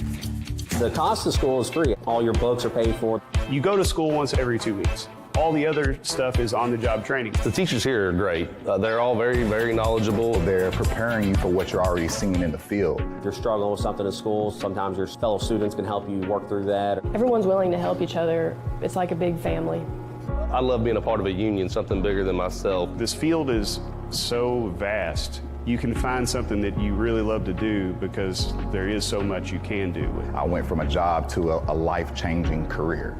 The cost of school is free. All your books are paid for. You go to school once every 2 weeks. All the other stuff is on-the-job training. The teachers here are great. They're all very, very knowledgeable. They're preparing you for what you're already seeing in the field. If you're struggling with something in school, sometimes your fellow students can help you work through that. Everyone's willing to help each other. It's like a big family. I love being a part of a union, something bigger than myself. This field is so vast. You can find something that you really love to do because there is so much you can do. I went from a job to a life-changing career.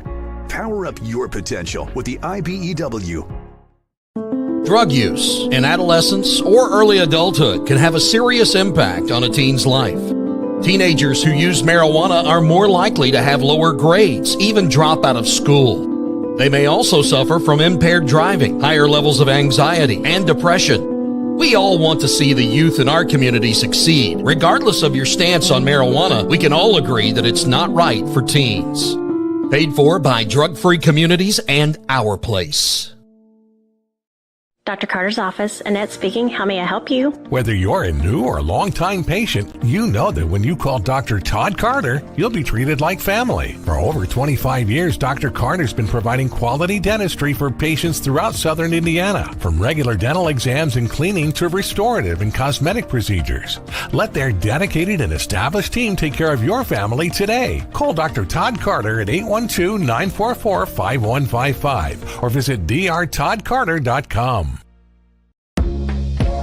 Power up your potential with the IBEW. Drug use in adolescence or early adulthood can have a serious impact on a teen's life. Teenagers who use marijuana are more likely to have lower grades, even drop out of school. They may also suffer from impaired driving, higher levels of anxiety, and depression. We all want to see the youth in our community succeed. Regardless of your stance on marijuana, we can all agree that it's not right for teens. Paid for by Drug Free Communities and Our Place. Dr. Carter's office, Annette speaking. How may I help you? Whether you're a new or long-time patient, you know that when you call Dr. Todd Carter, you'll be treated like family. For over 25 years, Dr. Carter's been providing quality dentistry for patients throughout southern Indiana, from regular dental exams and cleaning to restorative and cosmetic procedures. Let their dedicated and established team take care of your family today. Call Dr. Todd Carter at 812-944-5155 or visit drtoddcarter.com.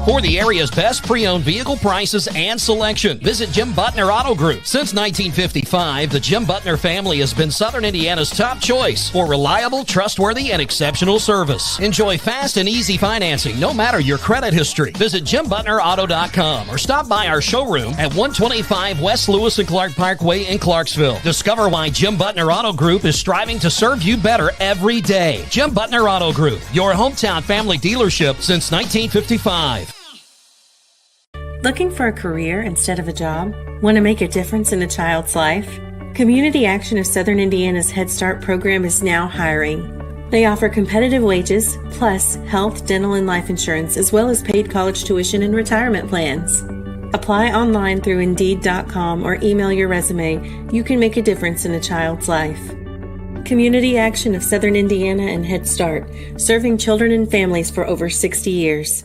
For the area's best pre-owned vehicle prices and selection, visit Jim Butner Auto Group. Since 1955, the Jim Butner family has been Southern Indiana's top choice for reliable, trustworthy, and exceptional service. Enjoy fast and easy financing, no matter your credit history. Visit JimButnerAuto.com or stop by our showroom at 125 West Lewis and Clark Parkway in Clarksville. Discover why Jim Butner Auto Group is striving to serve you better every day. Jim Butner Auto Group, your hometown family dealership since 1955. Looking for a career instead of a job? Want to make a difference in a child's life? Community Action of Southern Indiana's Head Start program is now hiring. They offer competitive wages, plus health, dental, and life insurance, as well as paid college tuition and retirement plans. Apply online through Indeed.com or email your resume. You can make a difference in a child's life. Community Action of Southern Indiana and Head Start, serving children and families for over 60 years.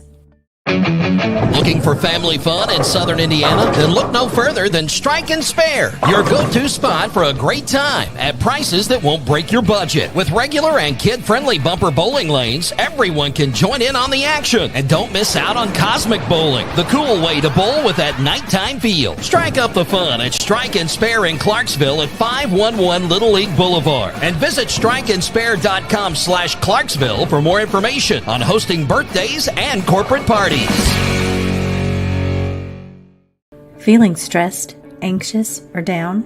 Looking for family fun in Southern Indiana? Then look no further than Strike and Spare, your go-to spot for a great time at prices that won't break your budget. With regular and kid-friendly bumper bowling lanes, everyone can join in on the action. And don't miss out on Cosmic Bowling, the cool way to bowl with that nighttime feel. Strike up the fun at Strike and Spare in Clarksville at 511 Little League Boulevard. And visit strikeandspare.com/Clarksville for more information on hosting birthdays and corporate parties. Feeling stressed, anxious, or down?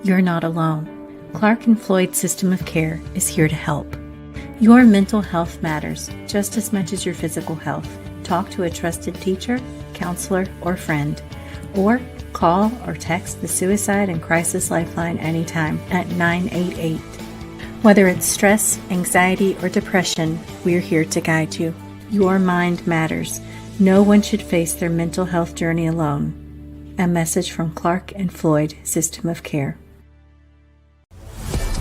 You're not alone. Clark and Floyd System of Care is here to help. Your mental health matters just as much as your physical health. Talk to a trusted teacher, counselor, or friend. Or call or text the Suicide and Crisis Lifeline anytime at 988. Whether it's stress, anxiety, or depression, we're here to guide you. Your mind matters. No one should face their mental health journey alone. A message from Clark and Floyd System of Care.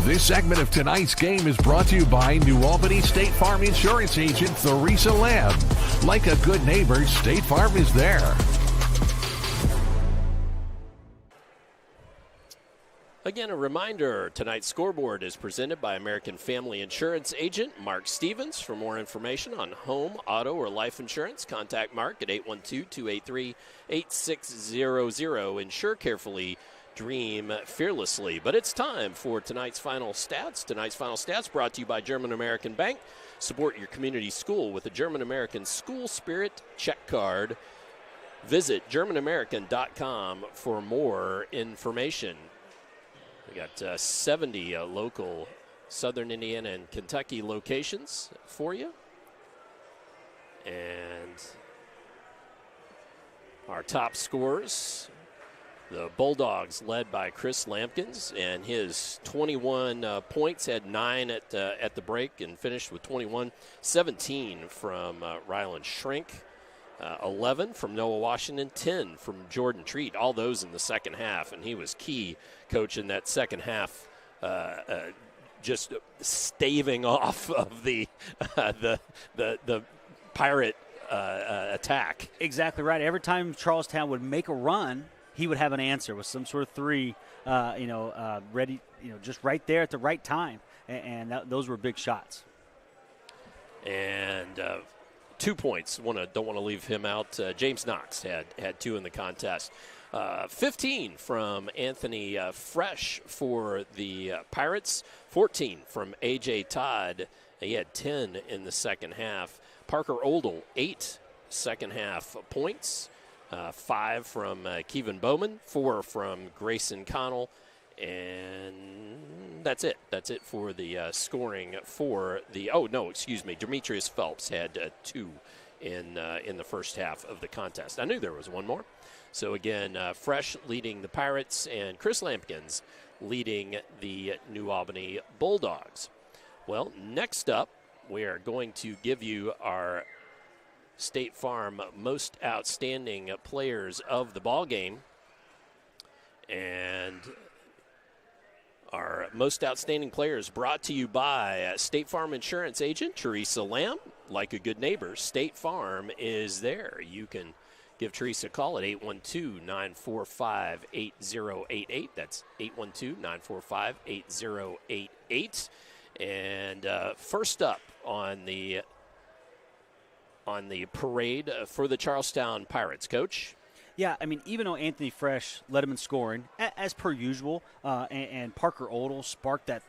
This segment of tonight's game is brought to you by New Albany State Farm Insurance Agent Theresa Lamb. Like a good neighbor, State Farm is there. Again, a reminder, tonight's scoreboard is presented by American Family Insurance agent Mark Stevens. For more information on home, auto, or life insurance, contact Mark at 812-283-8600. Insure carefully, dream fearlessly. But it's time for tonight's final stats. Tonight's final stats brought to you by German American Bank. Support your community school with a German American School Spirit check card. Visit GermanAmerican.com for more information. We got 70 local Southern Indiana and Kentucky locations for you. And our top scorers, the Bulldogs led by Chris Lampkins, and his 21 points, had 9 at the break and finished with 21. 17 from Ryland Shrink. 11 from Noah Washington, 10 from Jordan Treat, all those in the second half, and he was key, coach, in that second half, just staving off of the Pirate attack. Exactly right. Every time Charlestown would make a run, he would have an answer with some sort of three, ready, just right there at the right time, and those were big shots. And 2 points. Don't want to leave him out. James Knox had 2 in the contest. 15 from Anthony Fresh for the Pirates. 14 from A.J. Todd. He had 10 in the second half. Parker Oldle, 8 second half points. 5 from Kevin Bowman. 4 from Grayson Connell. And that's it. That's it for the scoring for the. Oh no, excuse me. Demetrius Phelps had 2 in the first half of the contest. I knew there was one more. So again, Fresh leading the Pirates and Chris Lampkins leading the New Albany Bulldogs. Well, next up, we are going to give you our State Farm most outstanding players of the ball game, and our most outstanding players brought to you by State Farm Insurance agent Teresa Lamb. Like a good neighbor, State Farm is there. You can give Teresa a call at 812-945-8088. That's 812-945-8088. And first up on the parade for the Charlestown Pirates, Coach. Yeah, I mean, even though Anthony Fresh led him in scoring, as per usual, and Parker Oldle sparked that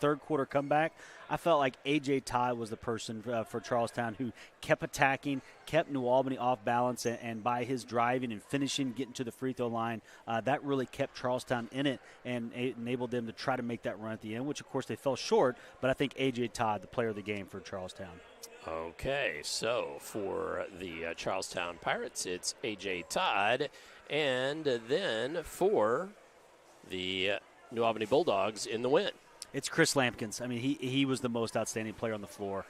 third quarter comeback, I felt like A.J. Todd was the person for Charlestown who kept attacking, kept New Albany off balance, and by his driving and finishing, getting to the free throw line, that really kept Charlestown in it and enabled them to try to make that run at the end, which, of course, they fell short. But I think A.J. Todd, the player of the game for Charlestown. Okay, so for the Charlestown Pirates, it's A.J. Todd. And then for the New Albany Bulldogs in the win, it's Chris Lampkins. I mean, he was the most outstanding player on the floor.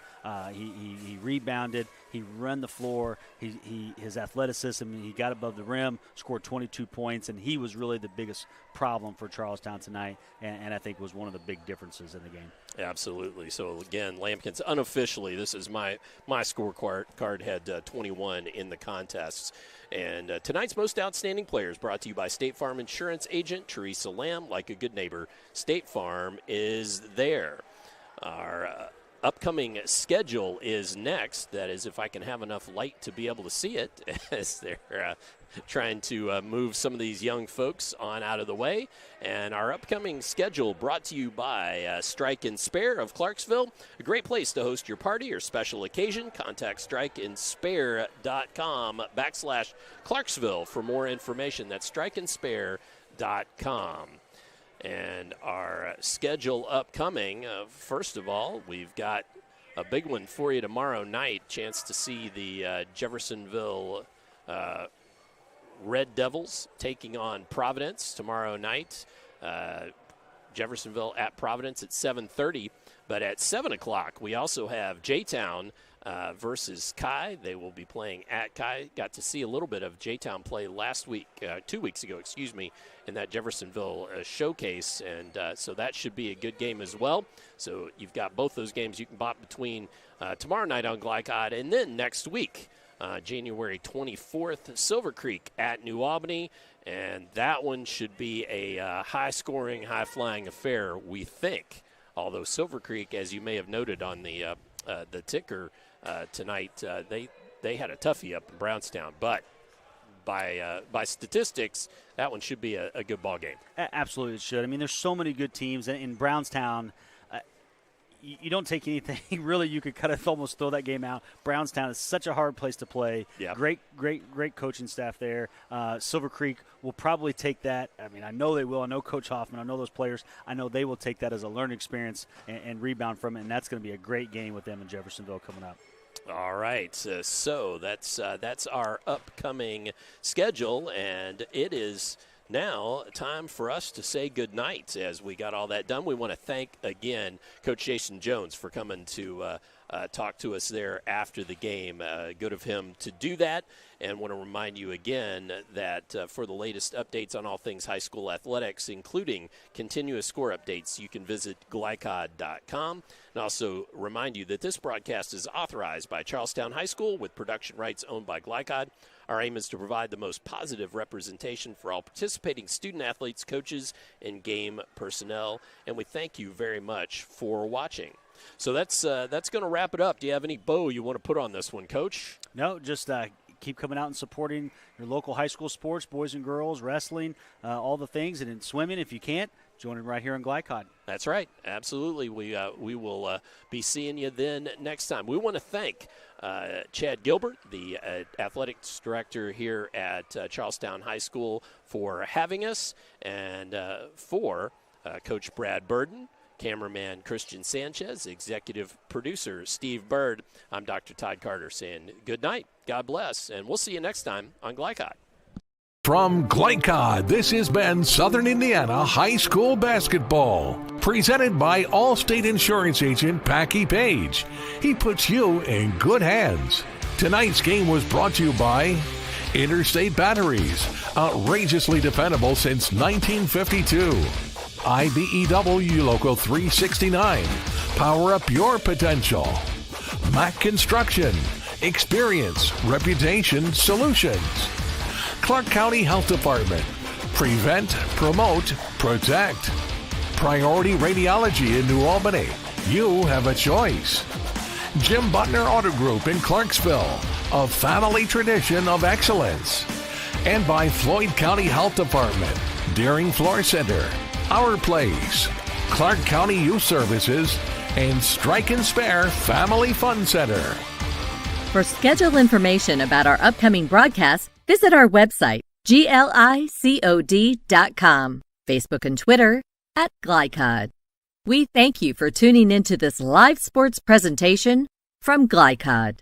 He rebounded. He ran the floor. His athleticism, he got above the rim, scored 22 points, and he was really the biggest problem for Charlestown tonight, and I think was one of the big differences in the game. Absolutely. So, again, Lampkins, unofficially, this is my scorecard, had 21 in the contests. And tonight's most outstanding players brought to you by State Farm Insurance agent Teresa Lamb. Like a good neighbor, State Farm is there. Our upcoming schedule is next. That is, if I can have enough light to be able to see it, as they're trying to move some of these young folks on out of the way. And our upcoming schedule brought to you by Strike and Spare of Clarksville. A great place to host your party or special occasion. Contact strikeandspare.com/Clarksville for more information. That's strikeandspare.com. And our schedule upcoming, first of all, we've got a big one for you tomorrow night. Chance to see the Jeffersonville Red Devils taking on Providence tomorrow night. Jeffersonville at Providence at 7:30. But at 7 o'clock, we also have J-Town versus Kai. They will be playing at Kai. Got to see a little bit of J-Town play last week, 2 weeks ago, in that Jeffersonville showcase. And so that should be a good game as well. So you've got both those games you can bop between tomorrow night on Glycod. And then next week, January 24th, Silver Creek at New Albany. And that one should be a high-scoring, high-flying affair, we think. Although Silver Creek, as you may have noted on the ticker tonight, they had a toughie up in Brownstown. But by statistics, that one should be a good ball game. Absolutely, it should. I mean, there's so many good teams in Brownstown. You don't take anything. Really, you could almost throw that game out. Brownstown is such a hard place to play. Yeah. Great coaching staff there. Silver Creek will probably take that. I mean, I know they will. I know Coach Hoffman. I know those players. I know they will take that as a learning experience and rebound from it, and that's going to be a great game with them in Jeffersonville coming up. All right, so that's our upcoming schedule, and it is now time for us to say goodnight. As we got all that done, we want to thank again Coach Jason Jones for coming to talk to us there after the game. Good of him to do that. And want to remind you again that for the latest updates on all things high school athletics, including continuous score updates, you can visit glycod.com. And also remind you that this broadcast is authorized by Charlestown High School with production rights owned by Glycod. Our aim is to provide the most positive representation for all participating student athletes, coaches, and game personnel. And we thank you very much for watching. So that's going to wrap it up. Do you have any bow you want to put on this one, Coach? No, just keep coming out and supporting your local high school sports, boys and girls, wrestling, all the things, and in swimming if you can't. Joining right here on Glycod. That's right. Absolutely. We will be seeing you then next time. We want to thank Chad Gilbert, the athletics director here at Charlestown High School, for having us, and for Coach Brad Burden, cameraman Christian Sanchez, executive producer Steve Bird. I'm Dr. Todd Carter saying good night, God bless, and we'll see you next time on Glycod. From Glycod, this has been Southern Indiana High School Basketball, presented by Allstate Insurance Agent Packy Page. He puts you in good hands. Tonight's game was brought to you by Interstate Batteries, outrageously dependable since 1952. IBEW Local 369, power up your potential. Mac Construction, experience, reputation, solutions. Clark County Health Department, prevent, promote, protect. Priority Radiology in New Albany, you have a choice. Jim Butner Auto Group in Clarksville, a family tradition of excellence. And by Floyd County Health Department, Deering Floor Center, Our Place, Clark County Youth Services, and Strike and Spare Family Fun Center. For schedule information about our upcoming broadcasts, visit our website, glicod.com, Facebook and Twitter @Glycod. We thank you for tuning into this live sports presentation from Glycod.